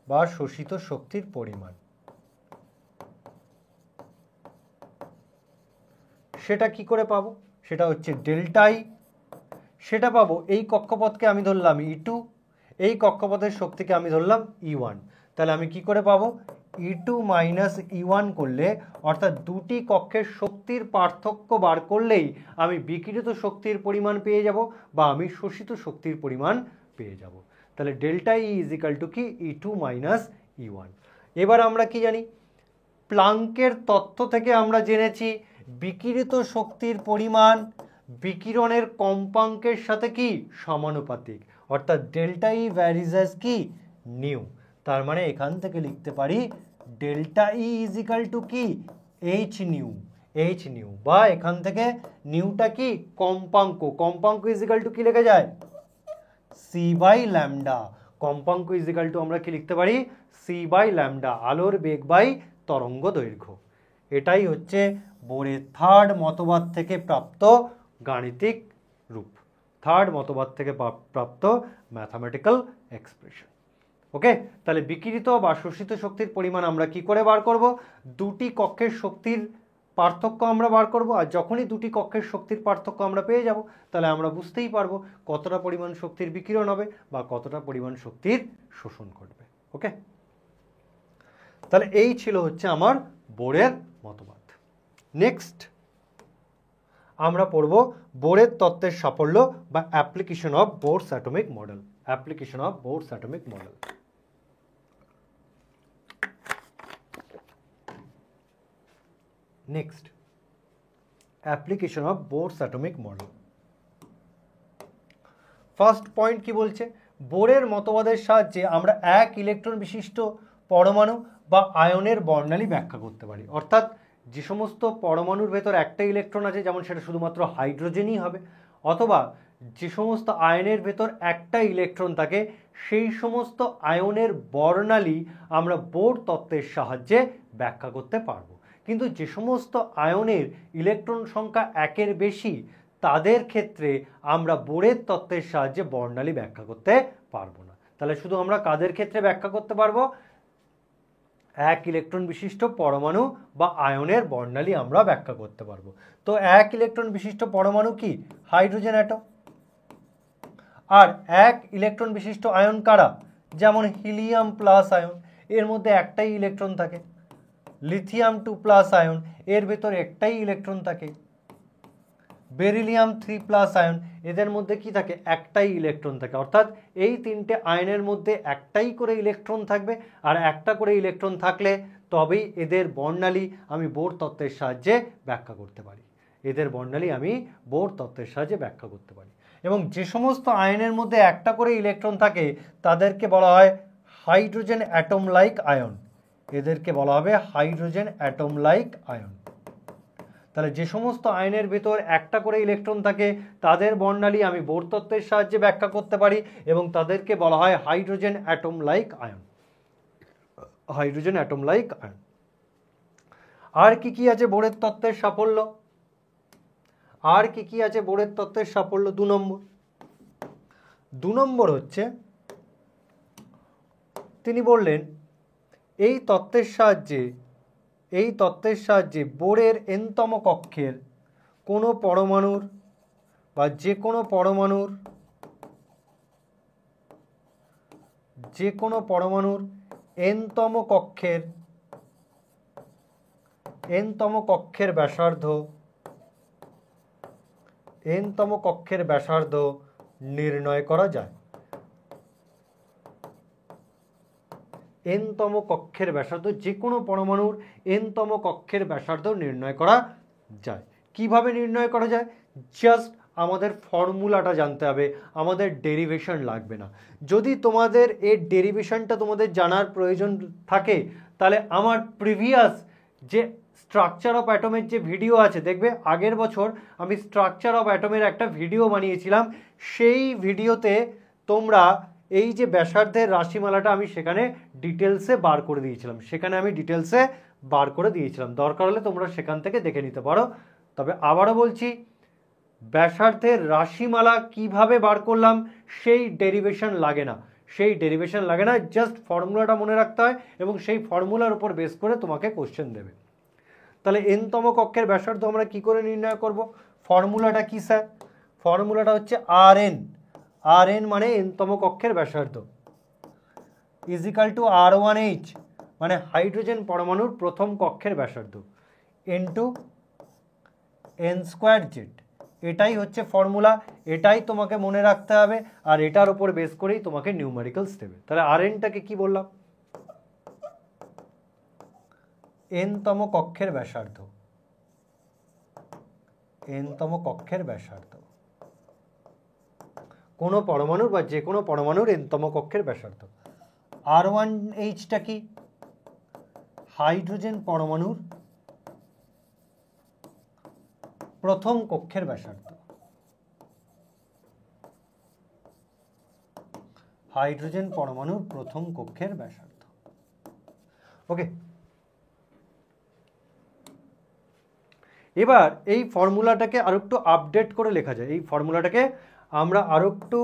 S1: বা শোষিত শক্তির পরিমাণ সেটা কি করে পাবো, সেটা হচ্ছে ডেল্টা ই, সেটা পাবো এই কক্ষপথকে আমি ধরলাম E2, এই কক্ষপথের শক্তিকে আমি ধরলাম E1। তাহলে আমি কি করে পাবো, E2 মাইনাস E1 করলে, অর্থাৎ দুটি কক্ষের শক্তির পার্থক্য বার করলেই আমি বিকিরিত শক্তির পরিমাণ পেয়ে যাব বা আমি শোষিত শক্তির পরিমাণ পেয়ে যাব। তাহলে delta E is equal to কি, E2 মাইনাস E1। এবার আমরা কি জানি, প্লাঙ্কের তত্ত্ব থেকে আমরা জেনেছি বিকিরিত শক্তির পরিমাণ বিকিরণের কম্পাঙ্কের সাথে কি সমানুপাতিক, অর্থাৎ ডেল্টা ই ভ্যারিজ অ্যাজ কি, নিউ। তার মানে এখান থেকে লিখতে পারি delta E is equal to কি, এইচ নিউ, বা এখান থেকে নিউটা কি কম্পাঙ্ক, কম্পাঙ্ক ইজ ইকাল টু কি লেখা যায়, c/λ। কম্পাঙ্ক ইজিক্যাল টু আমরা কি লিখতে পারি, c/λ, আলোর বেগ বাই তরঙ্গ দৈর্ঘ্য। এটাই হচ্ছে বোরের থার্ড মতবাদ থেকে প্রাপ্ত গাণিতিক রূপ, থার্ড মতবাদ থেকে প্রাপ্ত ম্যাথামেটিক্যাল এক্সপ্রেশন। ওকে, তাহলে বিকিরিত বা শোষিত শক্তির পরিমাণ আমরা কি করে বার করব, দুটি কক্ষের শক্তির পার্থক্য আমরা বার করব। আর যখনই দুটি কক্ষের শক্তির পার্থক্য আমরা পেয়ে যাব, তাহলে আমরা বুঝতেই পারবো কতটা পরিমাণ শক্তির বিকিরণ হবে বা কতটা পরিমাণ শক্তির শোষণ ঘটবে। ওকে, তাহলে এই ছিল হচ্ছে আমার বোরের মতবাদ। নেক্সট আমরা পড়ব বোরের তত্ত্বের সাফল্য বা application of Bohr's atomic model. Application of Bohr's atomic model. Next application of Bohr's atomic model. First point কি বলছে, বোরের মতবাদের সাহায্যে আমরা এক ইলেকট্রন বিশিষ্ট পরমাণু বা আয়নের বর্ণালী ব্যাখ্যা করতে পারি। অর্থাৎ যে সমস্ত পরমাণুর ভেতর একটা ইলেকট্রন আছে, যেমন সেটা শুধুমাত্র হাইড্রোজেনই হবে, অথবা যে সমস্ত আয়নের ভেতর একটা ইলেকট্রন থাকে, সেই সমস্ত আয়নের বর্ণালী আমরা বোর তত্ত্বের সাহায্যে ব্যাখ্যা করতে পারবো। কিন্তু যে সমস্ত আয়নের ইলেকট্রন সংখ্যা একের বেশি, তাদের ক্ষেত্রে আমরা বোরের তত্ত্বের সাহায্যে বর্ণালী ব্যাখ্যা করতে পারবো না। তাহলে শুধু আমরা কাদের ক্ষেত্রে ব্যাখ্যা করতে পারবো, এক ইলেকট্রন বিশিষ্ট পরমাণু বা আয়নের বর্ণালী আমরা ব্যাখ্যা করতে পারবো। তো এক ইলেকট্রন বিশিষ্ট পরমাণু কি, হাইড্রোজেন অ্যাটম। আর এক ইলেকট্রন বিশিষ্ট আয়ন কারা, যেমন হিলিয়াম প্লাস আয়ন, এর মধ্যে একটাই ইলেকট্রন থাকে। লিথিয়াম 2+ আয়ন, এর ভেতর একটাই ইলেকট্রন থাকে। বেরিলিয়াম 3+ আয়ন, এদের মধ্যে কি থাকে, একটাই ইলেকট্রন থাকে। অর্থাৎ এই তিনটে আয়নের মধ্যে একটাই করে ইলেকট্রন থাকবে, আর একটা করে ইলেকট্রন থাকলে তবেই এদের বর্ণালী আমি বোর তত্ত্বের সাহায্যে ব্যাখ্যা করতে পারি। এদের বর্ণালী আমি বোর তত্ত্বের সাহায্যে ব্যাখ্যা করতে পারি। এবং যে সমস্ত আয়নের মধ্যে একটা করে ইলেকট্রন থাকে, তাদেরকে বলা হয় হাইড্রোজেন অ্যাটম লাইক আয়ন। এদেরকে বলা হবে হাইড্রোজেন অ্যাটম লাইক আয়ন। তাহলে যে সমস্ত আয়নের ভেতর একটা করে ইলেকট্রন থাকে, তাদের বর্ণালী আমি বোর তত্ত্বের সাহায্যে ব্যাখ্যা করতে পারি, এবং তাদেরকে বলা হয় hydrogen atom like ion. Hydrogen atom like ion. আর কি কি আছে বোরের তত্ত্বের সাফল্য, আর কি কি আছে বোরের তত্ত্বের সাফল্য? 2 নম্বর। 2 নম্বর হচ্ছে, তিনি বললেন এই তত্ত্বের সাহায্যে বোরের এনতম কক্ষের কোনো পরমাণুর বা যে কোনো পরমাণুর এনতম কক্ষের ব্যাসার্ধ নির্ণয় করা যায়। এনতম কক্ষের ব্যাসার্ধ, যে কোনো পরমাণুর এনতম কক্ষের ব্যাসার্ধ নির্ণয় করা যায়। কিভাবে নির্ণয় করা যায়? জাস্ট আমাদের ফর্মুলাটা জানতে হবে, আমাদের ডেরিভেশন লাগবে না। যদি তোমাদের এর ডেরিভেশনটা তোমাদের জানার প্রয়োজন থাকে, তাহলে আমার প্রিভিয়াস যে স্ট্রাকচার অফ অ্যাটমের যে ভিডিও আছে, দেখবে আগের বছর আমি স্ট্রাকচার অফ অ্যাটমের একটা ভিডিও বানিয়েছিলাম। সেই ভিডিওতে তোমরা এই যে ব্যাসার্ধের রাশিমালাটা আমি সেখানে ডিটেলসে বার করে দিয়েছিলাম। দরকার হলে তোমরা সেখান থেকে দেখে নিতে পারো। তবে আবারও বলছি, ব্যাসার্ধের রাশিমালা কিভাবে বার করলাম সেই ডেরিভেশন লাগে না, জাস্ট ফর্মুলাটা মনে রাখতে হয়, এবং সেই ফর্মুলার উপর বেস করে তোমাকে কোশ্চেন দেবে। তাহলে এনতম কক্ষের ব্যাসার্ধ আমরা কি করে নির্ণয় করব? ফর্মুলাটা কি স্যার? ফর্মুলাটা হচ্ছে Rn মানে এনতম কক্ষের ব্যাসার্ধ ইজিক্যাল টু R1H মানে হাইড্রোজেন পরমাণুর প্রথম কক্ষের ব্যাসার্ধ ইনটু n²z। এটাই হচ্ছে ফর্মুলা, এটাই তোমাকে মনে রাখতে হবে, আর এটার উপর বেস করেই তোমাকে নিউমেরিক্যালস দেবে। তাহলে Rnটাকে কি বললাম? এনতম কক্ষের ব্যাসার্ধ কোনো পরমাণুর বা যে কোনো পরমাণুর এনতম কক্ষের ব্যাসার্ধ। R1Hটা কি? হাইড্রোজেন পরমাণুর প্রথম কক্ষের ব্যাসার্ধ। হাইড্রোজেন পরমাণুর প্রথম কক্ষের ব্যাসার্ধ। ওকে, এবার এই ফর্মুলাটাকে আরো একটু আপডেট করে লেখা যায়। এই ফর্মুলাটাকে আমরা আরো একটু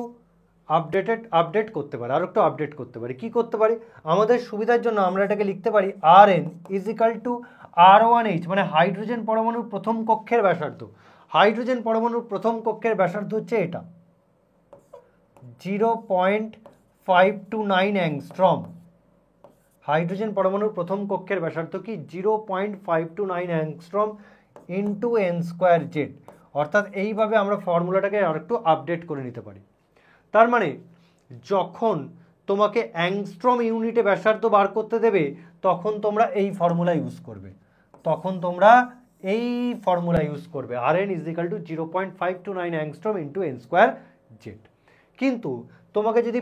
S1: আপডেট করতে পারি, আরো একটু আপডেট করতে পারি। কি করতে পারি? আমাদের সুবিধার জন্য আমরা এটাকে লিখতে পারি Rn is equal two R1H, মানে হাইড্রোজেন পরমাণুর প্রথম কক্ষের ব্যাসার্ধ। হাইড্রোজেন পরমাণুর প্রথম কক্ষের ব্যাসার্ধ হচ্ছে এটা 0.529 অ্যাংস্ট্রম। হাইড্রোজেন পরমাণুর প্রথম কক্ষের ব্যাসার্ধ কি 0.529 angstrom into N square Z. অর্থাৎ এইভাবে আমরা ফর্মুলাটাকে আর একটু আপডেট করে নিতে পারি। তার মানে যখন তোমাকে অ্যাংস্ট্রম ইউনিটে ব্যাসার্ধ বার করতে দেবে তখন তোমরা এই ফর্মুলা ইউজ করবে, Rn is equal two 0.529 angstrom into N square Z. কিন্তু তোমাকে যদি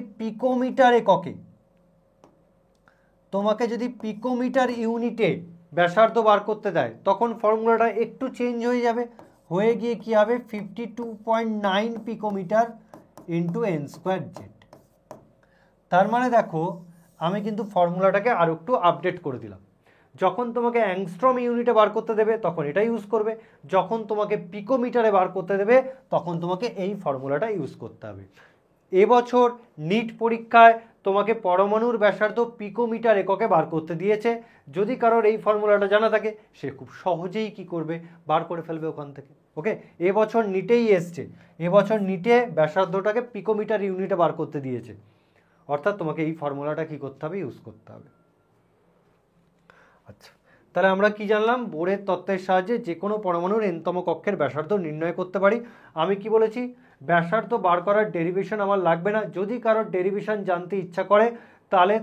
S1: পিকোমিটার ইউনিটে ব্যাসার্ধ বার করতে দেয় তখন ফর্মুলাটা একটু চেঞ্জ হয়ে যাবে, হয়ে গিয়ে কি হবে 52.9 picometre into N square Z. তার মানে দেখো আমি কিন্তু ফর্মুলাটাকে আরো একটু আপডেট করে দিলাম। যখন তোমাকে অ্যাংস্ট্রম ইউনিটে বার করতে দেবে তখন এটা ইউজ করবে, যখন তোমাকে পিকোমিটারে বার করতে দেবে তখন তোমাকে এই ফর্মুলাটা ইউজ করতে হবে। এবছর নিট পরীক্ষায় তোমাকে পরমাণুর ব্যাসার্ধ পিকোমিটার এককে বার করতে দিয়েছে। যদি কারোর এই ফর্মুলাটা জানা থাকে সে খুব সহজেই কি করবে, বার করে ফেলবে ওখান থেকে। ওকে, এবছর নিটেই এসছে, এবছর নিটে ব্যাসার্ধটাকে পিকোমিটার ইউনিটে বার করতে দিয়েছে, অর্থাৎ তোমাকে এই ফর্মুলাটা কি করতে হবে, ইউজ করতে হবে। আচ্ছা, তাহলে আমরা কি জানলাম? বোরের তত্ত্বের সাহায্যে যে কোনো পরমাণুর এনতম কক্ষের ব্যাসার্ধ নির্ণয় করতে পারি। আমি কি বলেছি? ব্যাসার্ধ বার করার ডেরিভেশন আমার লাগবে না। যদি কারোর ডেরিভেশন জানতে ইচ্ছা করে তাহলে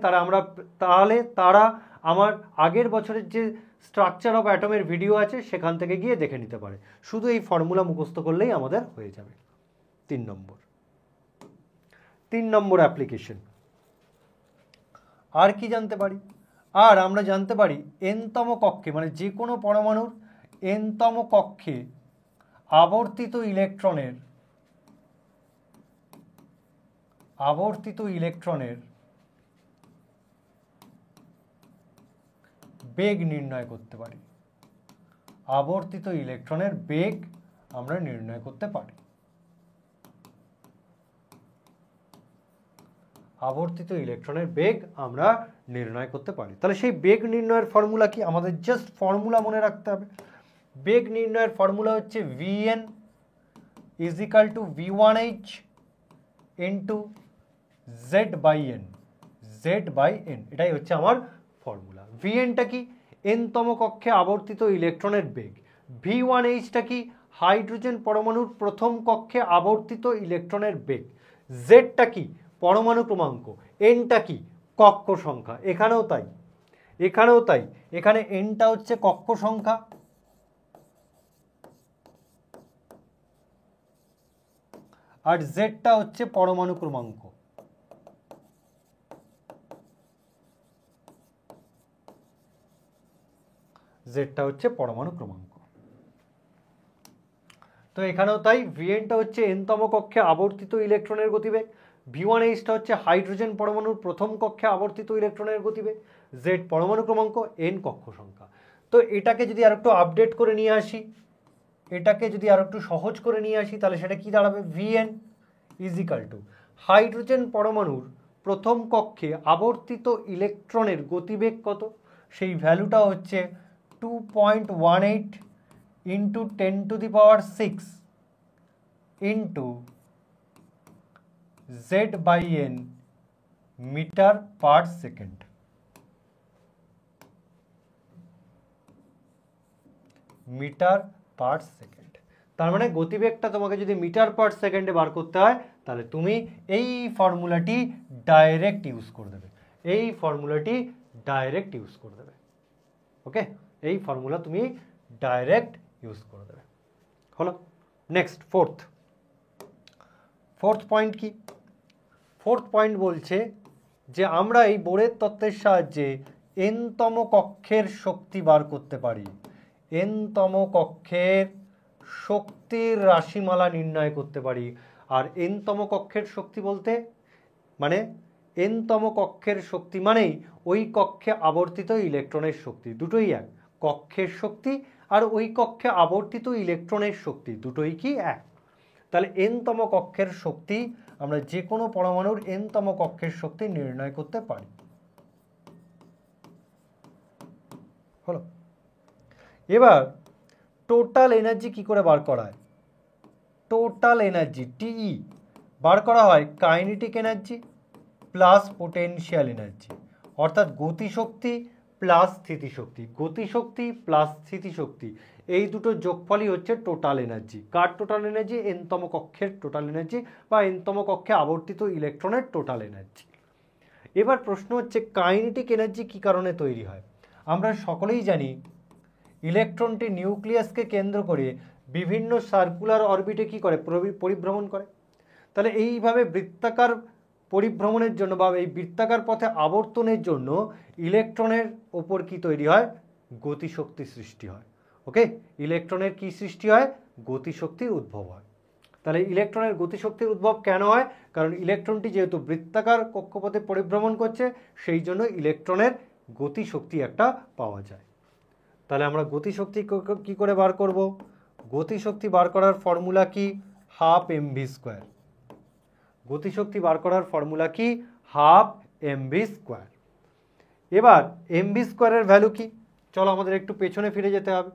S1: তারা আমার আগের বছরের যে স্ট্রাকচার অফ অ্যাটমের ভিডিও আছে সেখান থেকে গিয়ে দেখে নিতে পারে। শুধু এই ফর্মুলা মুখস্থ করলেই আমাদের হয়ে যাবে। 3 নম্বর অ্যাপ্লিকেশন। আর কি জানতে পারি? আর আমরা জানতে পারি এনতম কক্ষে, মানে যে কোনো পরমাণুর এনতম কক্ষে আবর্তিত ইলেকট্রনের বেগ নির্ণয় করতে পারি। আবর্তিত ইলেকট্রনের বেগ আমরা নির্ণয় করতে পারি। আবর্তিত ইলেকট্রনের বেগ আমরা নির্ণয় করতে পারি। তাহলে সেই বেগ নির্ণয়ের ফর্মুলা কি? আমাদের জাস্ট ফর্মুলা মনে রাখতে হবে। বেগ নির্ণয়ের ফর্মুলা হচ্ছে Vn is equal two V1H into Z/n। এটাই হচ্ছে আমার ফর্মুলা। Vnটা কি? এনতম কক্ষে আবর্তিত ইলেকট্রনের বেগ। V1H-টা কি? হাইড্রোজেন পরমাণুর প্রথম কক্ষে আবর্তিত ইলেকট্রনের বেগ। Z-টা কি? পরমাণু ক্রমাঙ্ক। N-টা কি? কক্ষ সংখ্যা। এখানেও তাই, এখানে N-টা হচ্ছে কক্ষ সংখ্যা, আর Z-টা হচ্ছে পরমাণু ক্রমাঙ্ক। তো এখানেও তাই, Vn-টা হচ্ছে nতম কক্ষে আবর্তিত ইলেকট্রনের গতিবেগ, V1H-টা হচ্ছে হাইড্রোজেন পরমাণুর প্রথম কক্ষে আবর্তিত ইলেকট্রনের গতিবেগ, Z পরমাণু ক্রমাঙ্ক, N কক্ষ সংখ্যা। তো এটাকে যদি আরেকটু আপডেট করে নিয়ে আসি, এটাকে যদি আরেকটু সহজ করে নিয়ে আসি তাহলে সেটা কি দাঁড়াবে? Vn is equal two hydrogen পরমাণুর প্রথম কক্ষে আবর্তিত ইলেকট্রনের গতিবেগ কত? সেই ভ্যালুটা হচ্ছে 2.18 ইন্টু 10⁶ ইন্টু Z/n মিটার পার সেকেন্ড। তার মানে গতিবেগটা তোমাকে যদি মিটার পার সেকেন্ডে বার করতে হয় তাহলে তুমি এই ফর্মুলাটি ডাইরেক্ট ইউজ করে দেবে। ওকে, এই ফর্মুলা তুমি ডাইরেক্ট ইউজ করে দেবে। হলো। নেক্সট ফোর্থ পয়েন্ট কি? ফোর্থ পয়েন্ট বলছে যে আমরা এই বোরের তত্ত্বের সাহায্যে এনতম কক্ষের শক্তি বার করতে পারি। এনতম কক্ষের শক্তির রাশিমালা নির্ণয় করতে পারি। আর এনতম কক্ষের শক্তি বলতে মানে এনতম কক্ষের শক্তি মানেই ওই কক্ষে আবর্তিত ইলেকট্রনের শক্তি, দুটোই এক। কক্ষের শক্তি আর ওই কক্ষে আবর্তিত ইলেকট্রনের শক্তি দুটোই কি এক। তাহলে এনতম কক্ষের শক্তি আমরা যে কোনো পরমাণুর এনতম কক্ষের শক্তি নির্ণয় করতে পারি। হলো। এবার টোটাল এনার্জি কি করে বার করা হয়? টোটাল এনার্জি টিই বার করা হয় kinetic energy plus potential energy, অর্থাৎ গতিশক্তি প্লাস স্থিতিশক্তি। গতিশক্তি প্লাস স্থিতিশক্তি এই দুটো যোগফলই হচ্ছে টোটাল এনার্জি। কার টোটাল এনার্জি? এনতম কক্ষের টোটাল এনার্জি বা এনতম কক্ষে আবর্তিত ইলেকট্রনের টোটাল এনার্জি। এবার প্রশ্ন হচ্ছে কাইনেটিক এনার্জি কি কারণে তৈরি হয়? আমরা সকলেই জানি ইলেকট্রনটি নিউক্লিয়াসকে কেন্দ্র করে বিভিন্ন সার্কুলার অরবিটে কি করে? পরিভ্রমণ করে। তাহলে এইভাবে বৃত্তাকার পরিভ্রমণের জন্য বা এই বৃত্তাকার পথে আবর্তনের জন্য ইলেকট্রনের ওপর কি তৈরি হয়? গতিশক্তি সৃষ্টি হয়। ওকে, ইলেকট্রনের কি সৃষ্টি হয়? গতিশক্তির উদ্ভব হয়। তাহলে ইলেকট্রনের গতিশক্তির উদ্ভব কেন হয়? কারণ ইলেকট্রনটি যেহেতু বৃত্তাকার কক্ষপথে পরিভ্রমণ করছে, সেই জন্য ইলেকট্রনের গতিশক্তি একটা পাওয়া যায়। তাহলে আমরা গতিশক্তি কি করে বার করব? গতিশক্তি বার করার ফর্মুলা কি? Half mv square. গতিশক্তি বার করার ফর্মুলা কি? Half mv square. এবার mv স্কোয়ারের ভ্যালু কি? চলো আমাদের একটু পেছনে ফিরে যেতে হবে।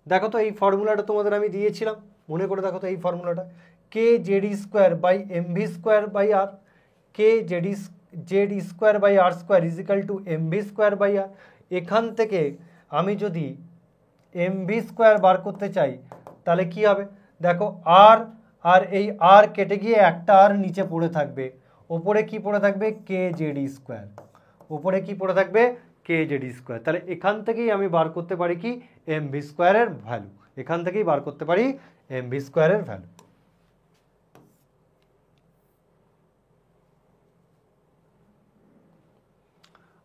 S1: দেখো তো এই ফর্মুলাটা তোমাদের আমি দিয়েছিলাম, মনে করে দেখো তো এই ফর্মুলাটা, K Z square by mv square by r. K Z square by r square is equal to mv square by r. এখান থেকে আমি যদি mv স্কোয়ার বার করতে চাই তাহলে কি হবে? দেখো আর আর এই আর কেটে গিয়ে একটা আর নিচে পড়ে থাকবে, ওপরে কি পড়ে থাকবে? কে জেড স্কোয়ার। ওপরে কি পড়ে থাকবে? কে জেড স্কোয়ার। তাহলে এখান থেকেই আমি বার করতে পারি কি? mv স্কোয়ারের ভ্যালু। এখান থেকেই বার করতে পারি mv স্কোয়ারের ভ্যালু।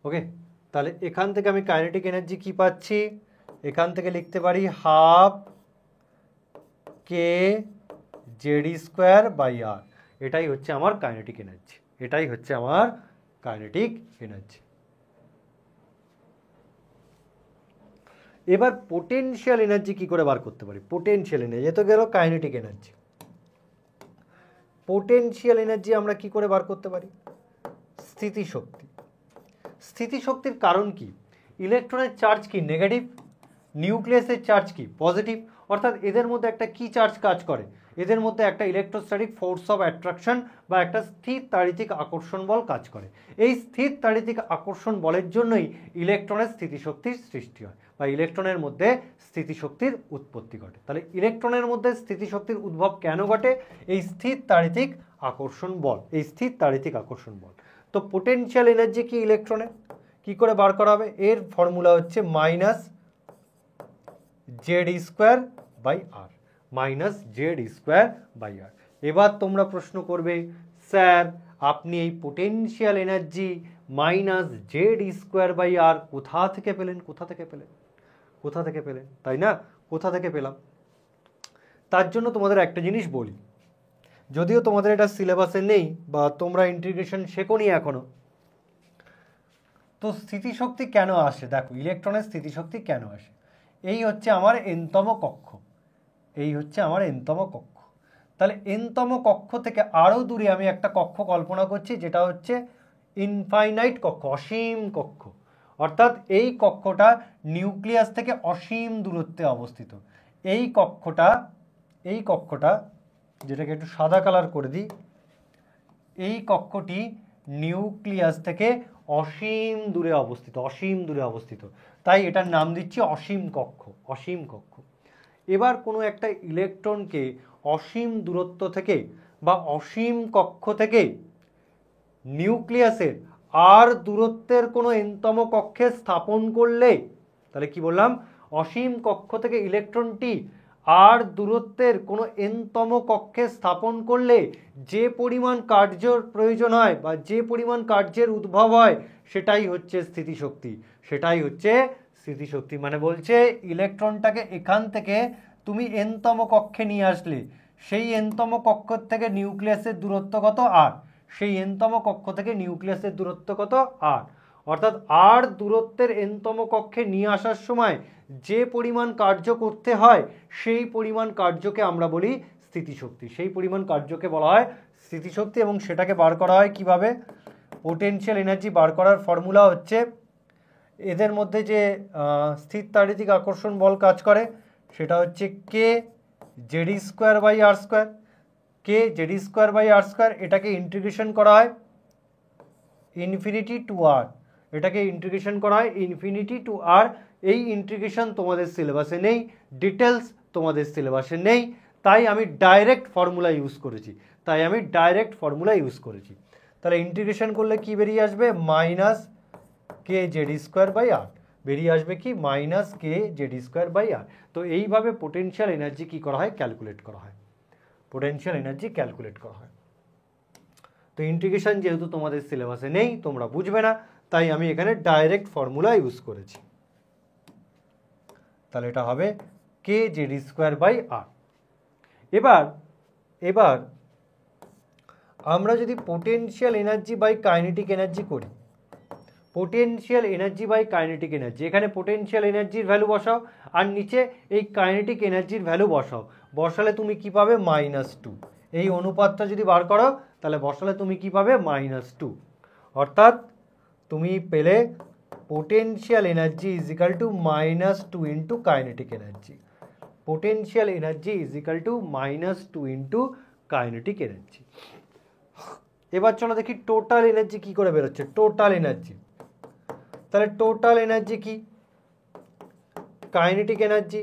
S1: ওকে, তাহলে এখান থেকে আমি কাইনেটিক এনার্জি কি পাচ্ছি? এখান থেকে লিখতে পারি half K Z square by r. এটাই হচ্ছে আমার কাইনেটিক এনার্জি। এটাই হচ্ছে আমার কাইনেটিক এনার্জি। এবার পোটেনশিয়াল এনার্জি কি করে বার করতে পারি? পোটেনশিয়াল এনার্জি, এ তো গেল কাইনেটিক এনার্জি। পোটেনশিয়াল এনার্জি আমরা কি করে বার করতে পারি? স্থিতিশক্তি। স্থিতিশক্তির কারণ কি? ইলেকট্রনের চার্জ কি? নেগেটিভ। নিউক্লিয়াসের চার্জ কি? পজিটিভ। অর্থাৎ এদের মধ্যে একটা কি চার্জ কাজ করে? এদের মধ্যে একটা ইলেকট্রোস্ট্যাটিক ফোর্স অফ অ্যাট্রাকশন বা একটা স্থির তাড়িতিক আকর্ষণ বল কাজ করে। এই স্থির তাড়িতিক আকর্ষণ বলের জন্যই ইলেকট্রনের স্থিতিশক্তির সৃষ্টি হয় বা ইলেকট্রনের মধ্যে স্থিতিশক্তির উৎপত্তি ঘটে। তাহলে ইলেকট্রনের মধ্যে স্থিতিশক্তির উদ্ভব কেন ঘটে? এই স্থির তাড়িতিক আকর্ষণ বল, এই স্থির তাড়িতিক আকর্ষণ বল। তো পোটেনশিয়াল এনার্জি কি ইলেকট্রনের? কি করে বার করা হবে? এর ফর্মুলা হচ্ছে minus Z square by r. Minus Z square by r. এবার তোমরা প্রশ্ন করবে, স্যার আপনি এই potential energy minus Z square by r কোথা থেকে পেলেন? কোথা থেকে পেলেন? কোথা থেকে পেলেন? তাই না, কোথা থেকে পেলাম? তার জন্য তোমাদের একটা জিনিস বলি, যদিও তোমাদের এটা সিলেবাসে নেই বা তোমরা ইন্টিগ্রেশন শেখোনি এখনো, তো স্থিতিশক্তি কেন আসে? দেখো ইলেকট্রনের স্থিতিশক্তি কেন আসে? এই হচ্ছে আমার এনতম কক্ষ, এই হচ্ছে আমার এনতম কক্ষ। তাহলে এনতম কক্ষ থেকে আরও দূরে আমি একটা কক্ষ কল্পনা করছি, যেটা হচ্ছে ইনফাইনাইট কক্ষ, অসীম কক্ষ। অর্থাৎ এই কক্ষটা নিউক্লিয়াস থেকে অসীম দূরত্বে অবস্থিত। এই কক্ষটা যেটাকে একটু সাদা কালার করে দিই, এই কক্ষটি নিউক্লিয়াস থেকে অসীম দূরে অবস্থিত, অসীম দূরে অবস্থিত। তাই এটার নাম দিচ্ছি অসীম কক্ষ, অসীম কক্ষ। এবার কোনো একটা ইলেকট্রনকে অসীম দূরত্ব থেকে বা অসীম কক্ষ থেকে নিউক্লিয়াসের আর দূরত্বের কোনো এনতম কক্ষে স্থাপন করলে, তাহলে কি বললাম? অসীম কক্ষ থেকে ইলেকট্রনটি আর দূরত্বের কোনো এনতম কক্ষে স্থাপন করলে যে পরিমাণ কার্যের প্রয়োজন হয় বা যে পরিমাণ কার্যের উদ্ভব হয় সেটাই হচ্ছে স্থিতিশক্তি, সেটাই হচ্ছে স্থিতিশক্তি। মানে বলছে ইলেকট্রনটাকে এখান থেকে তুমি এনতম কক্ষে নিয়ে আসলে সেই এনতম কক্ষ থেকে নিউক্লিয়াসের দূরত্ব কত আর, সেই এনতম কক্ষ থেকে নিউক্লিয়াসের দূরত্ব কত আর, অর্থাৎ আর দূরত্বের এনতম কক্ষে নিয়ে আসার সময় যে পরিমাণ কার্য করতে হয় সেই পরিমাণ কার্যকে আমরা বলি স্থিতিশক্তি, সেই পরিমাণ কার্যকে বলা হয় স্থিতিশক্তি। এবং সেটাকে বার করা হয় কিভাবে? পোটেনশিয়াল এনার্জি বার করার ফর্মুলা হচ্ছে, এদের মধ্যে যে স্থির তাড়িতিক আকর্ষণ বল কাজ করে সেটা হচ্ছে K Z e square by r square, K Z e square by r square. এটাকে ইন্টিগ্রেশন করা হয় ইনফিনিটি টু আর, এটাকে ইন্টিগ্রেশন করা হয় ইনফিনিটি টু আর। এই ইন্টিগ্রেশন তোমাদের সিলেবাসে নেই, ডিটেলস তোমাদের সিলেবাসে নেই, তাই আমি ডাইরেক্ট ফর্মুলা ইউজ করেছি, তাহলে ইন্টিগ্রেশন করলে কি বেরিয়ে আসবে? Minus K Z e square by r বেরিয়ে আসবে, কি minus K Z e square by r. তো এইভাবে পোটেনশিয়াল এনার্জি কি করা হয়? ক্যালকুলেট করা হয়, পোটেনশিয়াল এনার্জি ক্যালকুলেট করা হয়। তো ইন্টিগ্রেশন যেহেতু তোমাদের সিলেবাসে নেই, তোমরা বুঝবে না, তাই আমি এখানে ডাইরেক্ট ফর্মুলা ইউজ করেছি। তাহলে এটা হবে K Z e square by r. এবার আমরা যদি potential energy by kinetic energy করি, potential energy by kinetic energy, এখানে পোটেনশিয়াল এনার্জির ভ্যালু বসাও আর নিচে এই কাইনেটিক এনার্জির ভ্যালু বসাও, বসালে তুমি কি পাবে? -2। এই অনুপাতটা যদি বার করো তাহলে বসালে তুমি কি পাবে? -2। অর্থাৎ তুমি পেলে potential energy is equal to -2 into kinetic energy, potential energy is equal to -2 into kinetic energy. এবার চলো দেখি টোটাল এনার্জি কি করে বেরোচ্ছে। টোটাল এনার্জি, তাহলে টোটাল এনার্জি কি? Kinetic energy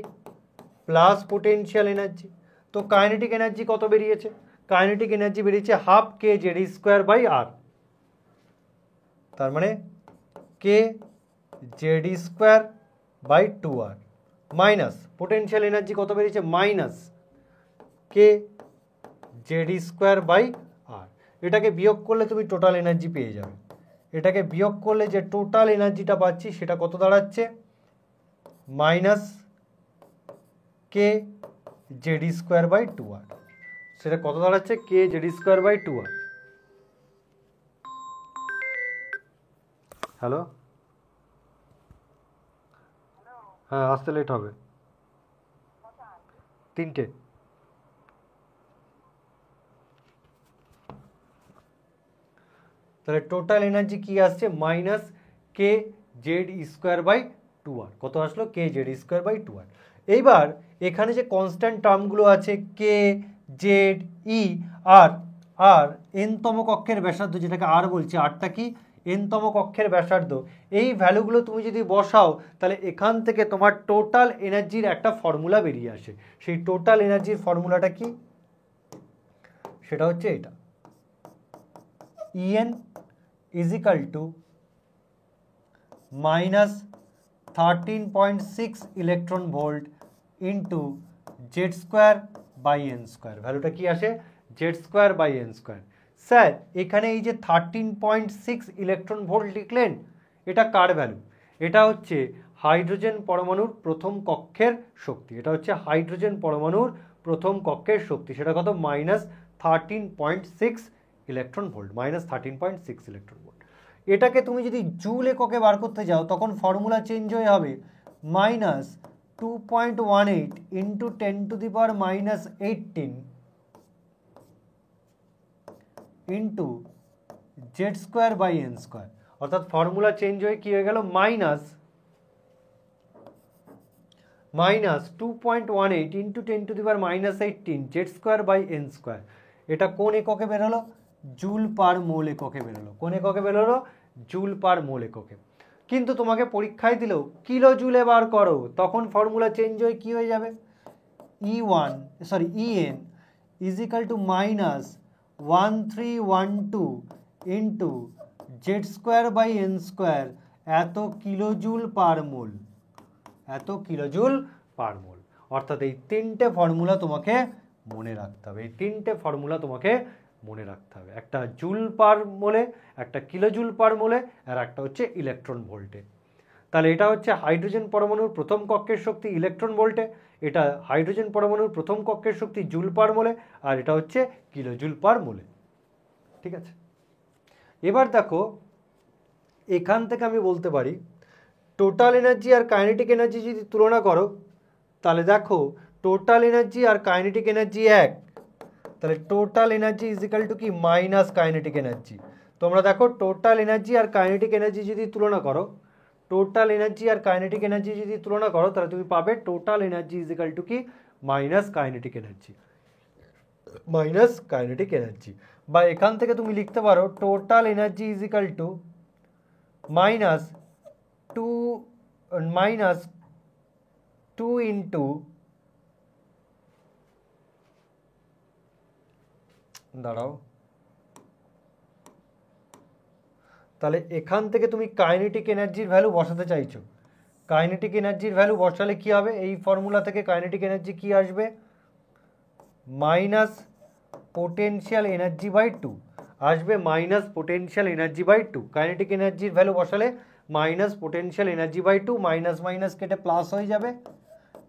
S1: plus potential energy. তো কাইনেটিক এনার্জি কত বেরিয়েছে? কাইনেটিক এনার্জি বেরিয়েছে half K Z e square by r, তার মানে K Z e square by 2r minus potential energy কত বেরিয়েছে? Minus K Z e square by আর। এটাকে বিয়োগ করলে তুমি টোটাল এনার্জি পেয়ে যাবে, এটাকে বিয়োগ করলে যে টোটাল এনার্জিটা পাচ্ছি সেটা কত দাঁড়াচ্ছে? Minus K Z e square by 2r। সেটা কত দাঁড়াচ্ছে? K Z e square by 2r। Hello, হ্যাঁ আসতে লেট হবে, 3টে। তাহলে টোটাল এনার্জি কি আসছে? Minus K Z square by 2r। কত আসলো? K Z square by 2r। এইবার এখানে যে কনস্ট্যান্ট টার্মগুলো আছে কে জেড ই আর, আর এনতম কক্ষের ব্যাসার্ধ যেটাকে আর বলছি, আরটা কি? এনতম কক্ষের ব্যাসার্ধ। এই ভ্যালুগুলো তুমি যদি বসাও তাহলে এখান থেকে তোমার টোটাল এনার্জির একটা ফর্মুলা বেরিয়ে আসে। সেই টোটাল এনার্জির ফর্মুলাটা কি? সেটা হচ্ছে এটা, En is equal to minus 13.6 electron volt into Z square by N square. ভ্যালুটা কি আসে? Z square by N square. Sir এখানে এই যে 13.6 ইলেকট্রন ভোল্ট লিখলেন, এটা কার ভ্যালু? এটা হচ্ছে হাইড্রোজেন পরমাণুর প্রথম কক্ষের শক্তি, এটা হচ্ছে হাইড্রোজেন পরমাণুর প্রথম কক্ষের শক্তি। সেটা কত? -13.6 ইলেকট্রন ভোল্ট, -13.6 ইলেকট্রন ভোল্ট। এটাকে তুমি যদি জুল এককে বার করতে যাও তখন ফর্মুলা চেঞ্জ হয়ে হবে -2.18 into 10⁻⁻18 into Z square by N square. অর্থাৎ ফর্মুলা চেঞ্জ হয়ে কি হয়ে গেল? -2.18 into 10⁻⁻18 Z square by N square. এটা কোন এককে বেরোলো? জুল পার মোল এককে বেরোলো। কোন এককে বেরোলো? জুল পার মোল এককে। কিন্তু তোমাকে পরীক্ষায় দিল কিলো জুলে বার করো, তখন ফর্মুলা চেঞ্জ হয়ে কি হয়ে যাবে? En is equal to -1312 into Z square by N square, এত কিলোজুল পার মোল, এত কিলোজুল পার মোল। অর্থাৎ এই তিনটে ফর্মুলা তোমাকে মনে রাখতে হবে, এই তিনটে ফর্মুলা তোমাকে মনে রাখতে হবে। একটা জুল পার মোলে, একটা কিলোজুল পার মোলে, আর একটা হচ্ছে ইলেকট্রন ভোল্টে। তাহলে এটা হচ্ছে হাইড্রোজেন পরমাণুর প্রথম কক্ষের শক্তি ইলেকট্রন ভোল্টে, এটা হাইড্রোজেন পরমাণুর প্রথম কক্ষের শক্তি জুল পার মোলে, আর এটা হচ্ছে কিলো জুল পার মোলে। ঠিক আছে, এবার দেখো এখান থেকে আমি বলতে পারি টোটাল এনার্জি আর কাইনেটিক এনার্জি যদি তুলনা করো, তাহলে দেখো টোটাল এনার্জি আর কাইনেটিক এনার্জি এক, তাহলে total energy is equal to কি মাইনাস কাইনেটিক এনার্জি। তোমরা দেখো টোটাল এনার্জি আর কাইনেটিক এনার্জি যদি তুলনা করো, টোটাল এনার্জি আর কাইনেটিক এনার্জি যদি তুলনা করো, তাহলে তুমি পাবে total energy is equal to কি minus kinetic energy, minus kinetic energy. বা এখান থেকে তুমি লিখতে পারো total energy is equal to minus two into দাঁড়াও, তাহলে এখান থেকে তুমি কাইনেটিক এনার্জির ভ্যালু বসাতে চাইছো। কাইনেটিক এনার্জির ভ্যালু বসালে কি হবে, এই ফর্মুলা থেকে কাইনেটিক এনার্জি কি আসবে, minus potential energy by two আসবে, minus potential energy by two. Kinetic এনার্জির ভ্যালু বসালে minus potential energy by two, minus minus কেটে প্লাস হয়ে যাবে,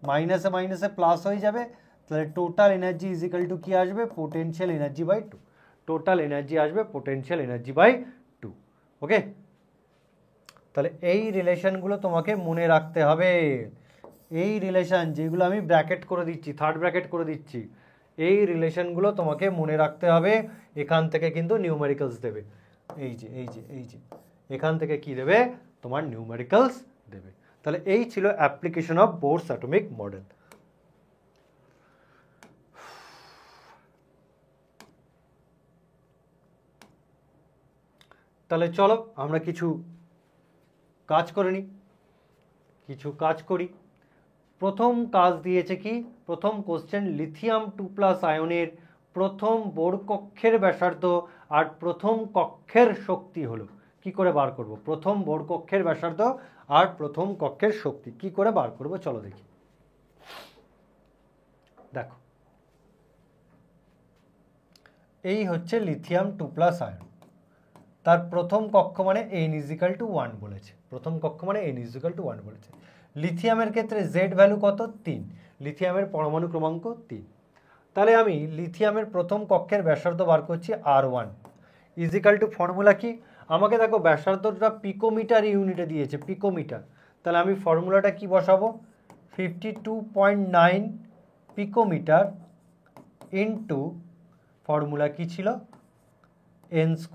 S1: মাইনাসে মাইনাসে প্লাস হয়ে যাবে, তাহলে total energy is equal to কি আসবে, potential energy by two. Total energy আসবে potential energy by two. Okay, তাহলে এই রিলেশনগুলো তোমাকে মনে রাখতে হবে। এই রিলেশন যেগুলো আমি ব্র্যাকেট করে দিচ্ছি, থার্ড ব্র্যাকেট করে দিচ্ছি, এই রিলেশনগুলো তোমাকে মনে রাখতে হবে। এখান থেকে কিন্তু নিউমেরিক্যালস দেবে, এই যে এই যে এই যে এখান থেকে কি দেবে, তোমার নিউমেরিক্যালস দেবে। তাহলে এই ছিল application of Bohr's atomic model. তাহলে চলো আমরা কিছু কাজ করে নিই, কিছু কাজ করি। প্রথম কাজ দিয়েছে কি, প্রথম কোশ্চেন লিথিয়াম 2+ আয়নের প্রথম বোর কক্ষের ব্যাসার্ধ আর প্রথম কক্ষের শক্তি হলো, কি করে বার করব, প্রথম বোর কক্ষের ব্যাসার্ধ আর প্রথম কক্ষের শক্তি কি করে বার করব, চলো দেখি। দেখো এই হচ্ছে লিথিয়াম 2+ আয়ন, তার প্রথম কক্ষ মানে n = 1 বলেছে, প্রথম কক্ষ মানে n = 1 বলেছে। লিথিয়ামের ক্ষেত্রে জেড ভ্যালু কত, 3, লিথিয়ামের পরমাণু ক্রমাঙ্ক 3। তাহলে আমি লিথিয়ামের প্রথম কক্ষের ব্যাসার্ধ বার করছি R1 = ফর্মুলা কি, আমাকে দেখো ব্যাসার্ধটা পিকোমিটার ইউনিটে দিয়েছে, পিকোমিটার, তাহলে আমি ফর্মুলাটা কি বসাবো, 52.9 পিকোমিটার ইন্টু ফর্মুলা কি ছিল n²/z,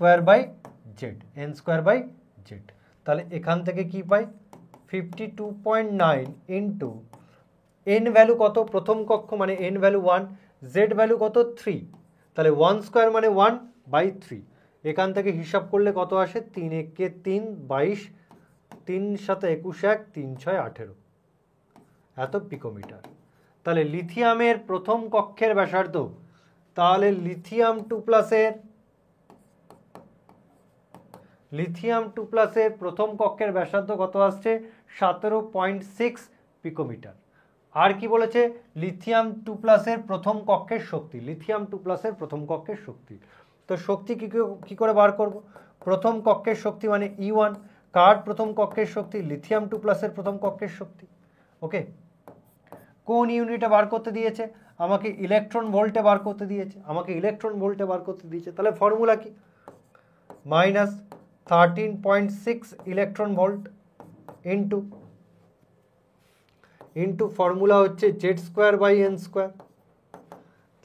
S1: তাহলে এখান থেকে কি পাই, 52.9 ইন্টু n ভ্যালু কত, প্রথম কক্ষ মানে n ভ্যালু 1, z ভ্যালু কত 3, তাহলে 1² মানে 1/3। এখান থেকে হিসাব করলে কত আসে, 3 × 1 = 3, 22, 3 × 7 = 21, 3 × 6 = 18, এত পিকোমিটার। তাহলে লিথিয়ামের প্রথম কক্ষের ব্যাসার্ধ, তাহলে লিথিয়াম 2+ এর প্রথম কক্ষের ব্যাসার্ধ কত আসছে, 17.6 পিকোমিটার। আর কি বলেছে, লিথিয়াম 2+ এর প্রথম কক্ষের শক্তি, লিথিয়াম 2+ এর প্রথম কক্ষের শক্তি। তো শক্তি কি করে বার করব, প্রথম কক্ষের শক্তি মানে E1, কার প্রথম কক্ষের শক্তি, লিথিয়াম 2+ এর প্রথম কক্ষের শক্তি। ওকে, কোন ইউনিটে বার করতে দিয়েছে, আমাকে ইলেকট্রন ভোল্টে বার করতে দিয়েছে, আমাকে ইলেকট্রন ভোল্টে বার করতে দিয়েছে। তাহলে ফর্মুলা কি, -13.6 ইলেকট্রন ভোল্ট ইন্টু ফর্মুলা হচ্ছে z²/n²,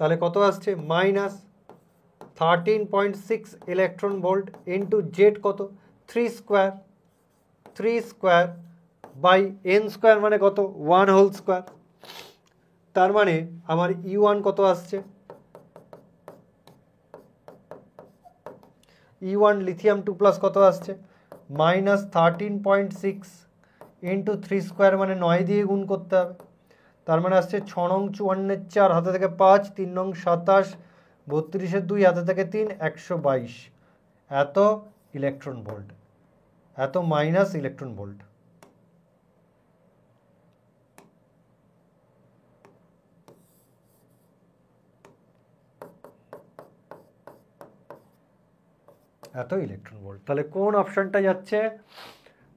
S1: তাহলে কত আসছে, -13.6 ইলেকট্রন ভোল্ট ইন্টু জেড কত, 3² মানে কত, 1² তার মানে আমার E1 কত আসছে, E1 লিথিয়াম 2+ কত আসছে, -13.6 ইন্টু 3² মানে 9 দিয়ে গুণ করতে হবে, তার মানে আসছে 6 নং 54 4 হাতে থেকে 5, 3 নং 27, 32 2 হাতে থেকে 3, 122, এত ইলেকট্রন ভোল্ট, এত মাইনাস ইলেকট্রন ভোল্ট। এত ইলেকট্রন ভোল্ট। তাহলে কোন অপশনটা যাচ্ছে,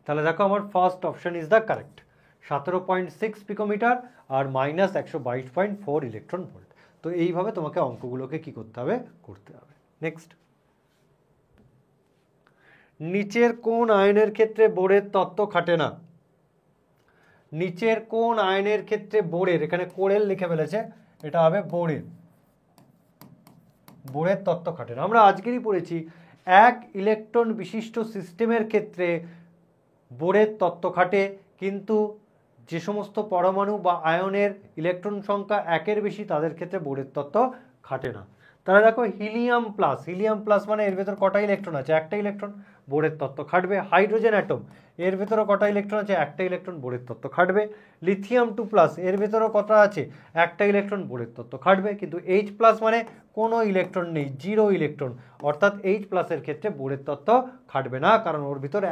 S1: তাহলে দেখো আমার first option is the correct. 17.6 picometre আর -122.4 ইলেকট্রন ভোল্ট। তো এইভাবে তোমাকে অঙ্কগুলোকে কি করতে হবে, করতে হবে। নেক্সট, নিচের কোন আয়নের ক্ষেত্রে বোরের তত্ত্ব খাটে না? নিচের কোন আয়নের ক্ষেত্রে বোরের, এখানে কোরেল লিখে ফেলেছে, এটা হবে বোরের, বোরের তত্ত্ব খাটে না। আমরা আজকেরই পড়েছি এক ইলেকট্রন বিশিষ্ট সিস্টেমের ক্ষেত্রে বোরের তত্ত্ব খাটে, কিন্তু যে সমস্ত পরমাণু বা আয়নের ইলেকট্রন সংখ্যা একের বেশি তাদের ক্ষেত্রে বোরের তত্ত্ব খাটে না। তাহলে দেখো হিলিয়াম প্লাস মানে এর ভেতর কটা ইলেকট্রন আছে, একটা ইলেকট্রন, বোরের তত্ত্ব খাটবে। হাইড্রোজেন অ্যাটম, এর ভেতরও কটা ইলেকট্রন আছে, একটা ইলেকট্রন, বোরের তত্ত্ব খাটবে। লিথিয়াম 2+, এর ভেতরও কটা আছে, একটা ইলেকট্রন, বোরের তত্ত্ব খাটবে। কিন্তু H+ মানে কোনো ইলেকট্রন নেই, 0 ইলেকট্রন, অর্থাৎ H+ এর ক্ষেত্রে বোরের তত্ত্ব খাটবে না, কারণ ওর ভিতরে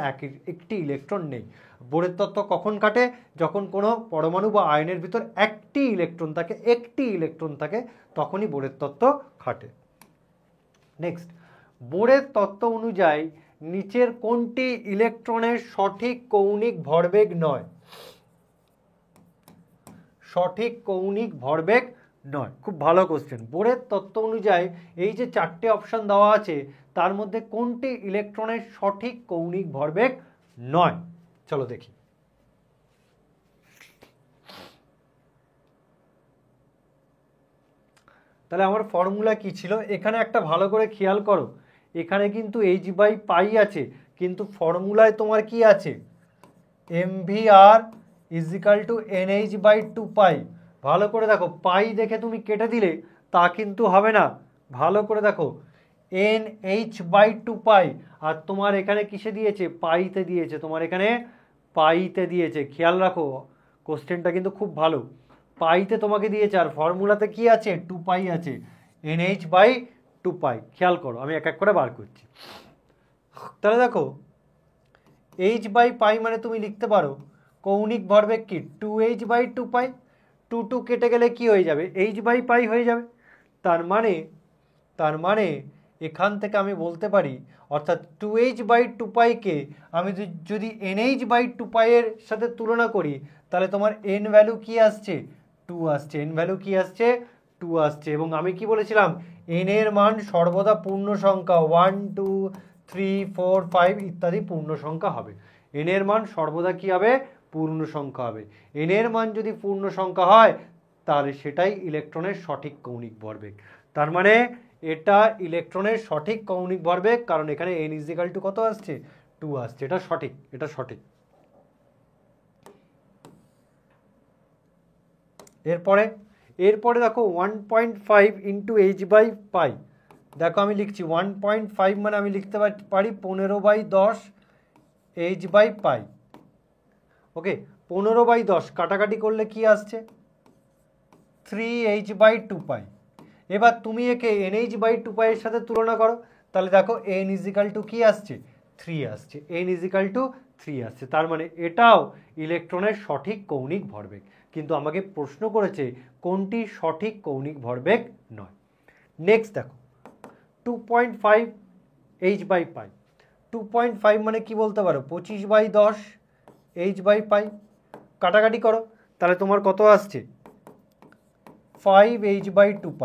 S1: একটি ইলেকট্রন নেই। বোরের তত্ত্ব কখন খাটে, যখন কোনো পরমাণু বা আয়নের ভিতর একটি ইলেকট্রন থাকে, তখনই বোরের তত্ত্ব খাটে। নেক্সট, বোরের তত্ত্ব অনুযায়ী নিচের কোনটি ইলেকট্রনের সঠিক কৌণিক ভরবেগ নয়? সঠিক কৌণিক ভরবেগ নয়, খুব ভালো কোশ্চেন। বোরের তত্ত্ব অনুযায়ী এই যে 4টে অপশন দেওয়া আছে, তার মধ্যে কোনটি ইলেকট্রনের সঠিক কৌণিক ভরবেগ নয়? চলো দেখি। তাহলে আমার ফর্মুলা কি ছিল, এখানে একটা ভালো করে খেয়াল করো, এখানে কিন্তু H/π আছে, কিন্তু ফর্মুলায় তোমার কি আছে, mvr = nh/2π। ভালো করে দেখো, পাই দেখে তুমি কেটে দিলে তা কিন্তু হবে না, ভালো করে দেখো, nh/2π, আর তোমার এখানে কিসে দিয়েছে, পাইতে দিয়েছে, তোমার এখানে পাইতে দিয়েছে। খেয়াল রাখো, কোশ্চেনটা কিন্তু খুব ভালো, পাইতে তোমাকে দিয়েছে, আর ফর্মুলাতে কি আছে, 2π আছে, nh/2π। খেয়াল করো, আমি এক এক করে বার করছি। তাহলে দেখো, h/π মানে তুমি লিখতে পারো কৌণিক ভরবেগ কি, 2h/2π, 2 কেটে গেলে কি হয়ে যাবে, h/π হয়ে যাবে। তার মানে এখান থেকে আমি বলতে পারি, অর্থাৎ 2h/2π কে আমি যদি nh/2π এর সাথে তুলনা করি, তাহলে তোমার n ভ্যালু কি আসছে, 2 আসছে, n ভ্যালু কি আসছে, 2 আসছে। এবং আমি কি বলেছিলাম, n এর মান সর্বদা পূর্ণ সংখ্যা, 1 2 3 4 5 ইত্যাদি পূর্ণ সংখ্যা হবে। n এর মান সর্বদা কি হবে, পূর্ণ সংখ্যা হবে। n এর মান যদি পূর্ণ সংখ্যা হয়, তাহলে সেটাই ইলেকট্রনের সঠিক কৌণিক ভরবেগ। তার মানে এটা ইলেকট্রনের সঠিক কৌণিক ভরবেগ, কারণ এখানে n = কত আসছে, 2 আসছে। এটা সঠিক, এটা সঠিক। এরপরে দেখো 1.5 × h/π। দেখো আমি লিখছি 1.5 মানে আমি লিখতে পারি 15/10 h/π। ওকে, 15/10 কাটাকাটি করলে কি আসছে, 3h/2π। এবার তুমি একে nh/2π এর সাথে তুলনা করো, তাহলে দেখো n = কি আসছে, 3 আসছে, n = 3 আসছে। তার মানে এটাও ইলেকট্রনের সঠিক কৌণিক ভরবেগ, কিন্তু আমাকে প্রশ্ন করেছে কোনটি সঠিক কৌণিক ভরবেগ নয়। নেক্সট দেখো 2.5 h/π। 2.5 মানে কি বলতে পারো, 25/10 h/π। কাটাকাটি করো, তাহলে তোমার কত আসছে, 5h/2π।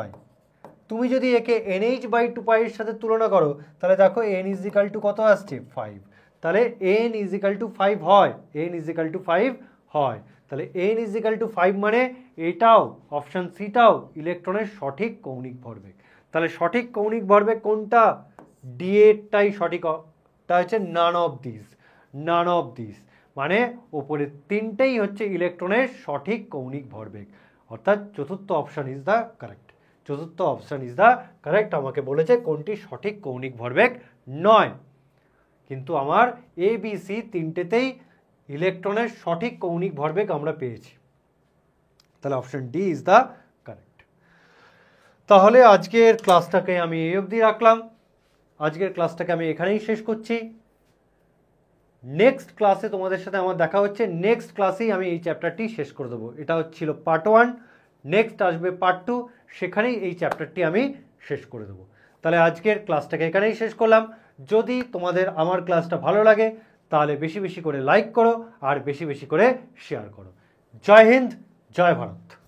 S1: তুমি যদি একে nh/2π এর সাথে তুলনা করো, তাহলে দেখো n = কত আসছে, 5। তাহলে n = 5 হয়, n = 5 হয়। তাহলে n = 5 মানে এটাও, অপশন সিটাও ইলেকট্রনের সঠিক কৌণিক ভরবেগ। তাহলে সঠিক কৌণিক ভরবেগ কোনটা, ডি এরটাই সঠিক, তা হচ্ছে নান অফ দিস, মানে ওপরের তিনটেই হচ্ছে ইলেকট্রনের সঠিক কৌণিক ভরবেগ, অর্থাৎ চতুর্থ অপশন ইজ দ্য কারেক্ট। আমাকে বলেছে কোনটি সঠিক কৌণিক ভরবেগ নয়, কিন্তু আমার ABC তিনটেতেই ইলেকট্রনের সঠিক কৌণিক ভরবেগ আমরা পেয়েছি। তাহলে option D is the correct. তাহলে আজকের ক্লাসটাকে আমি এই অবধি রাখলাম, আজকের ক্লাসটাকে আমি এখানেই শেষ করছি। নেক্সট ক্লাসে তোমাদের সাথে আমার দেখা হচ্ছে, নেক্সট ক্লাসেই আমি এই চ্যাপ্টারটি শেষ করে দেবো। এটা হচ্ছিল পার্ট 1, নেক্সট আসবে পার্ট 2, সেখানেই এই চ্যাপ্টারটি আমি শেষ করে দেবো। তাহলে আজকের ক্লাসটাকে এখানেই শেষ করলাম। যদি তোমাদের আমার ক্লাসটা ভালো লাগে, তাহলে বেশি বেশি করে লাইক করো আর বেশি বেশি করে শেয়ার করো। জয় হিন্দ, জয় ভারত।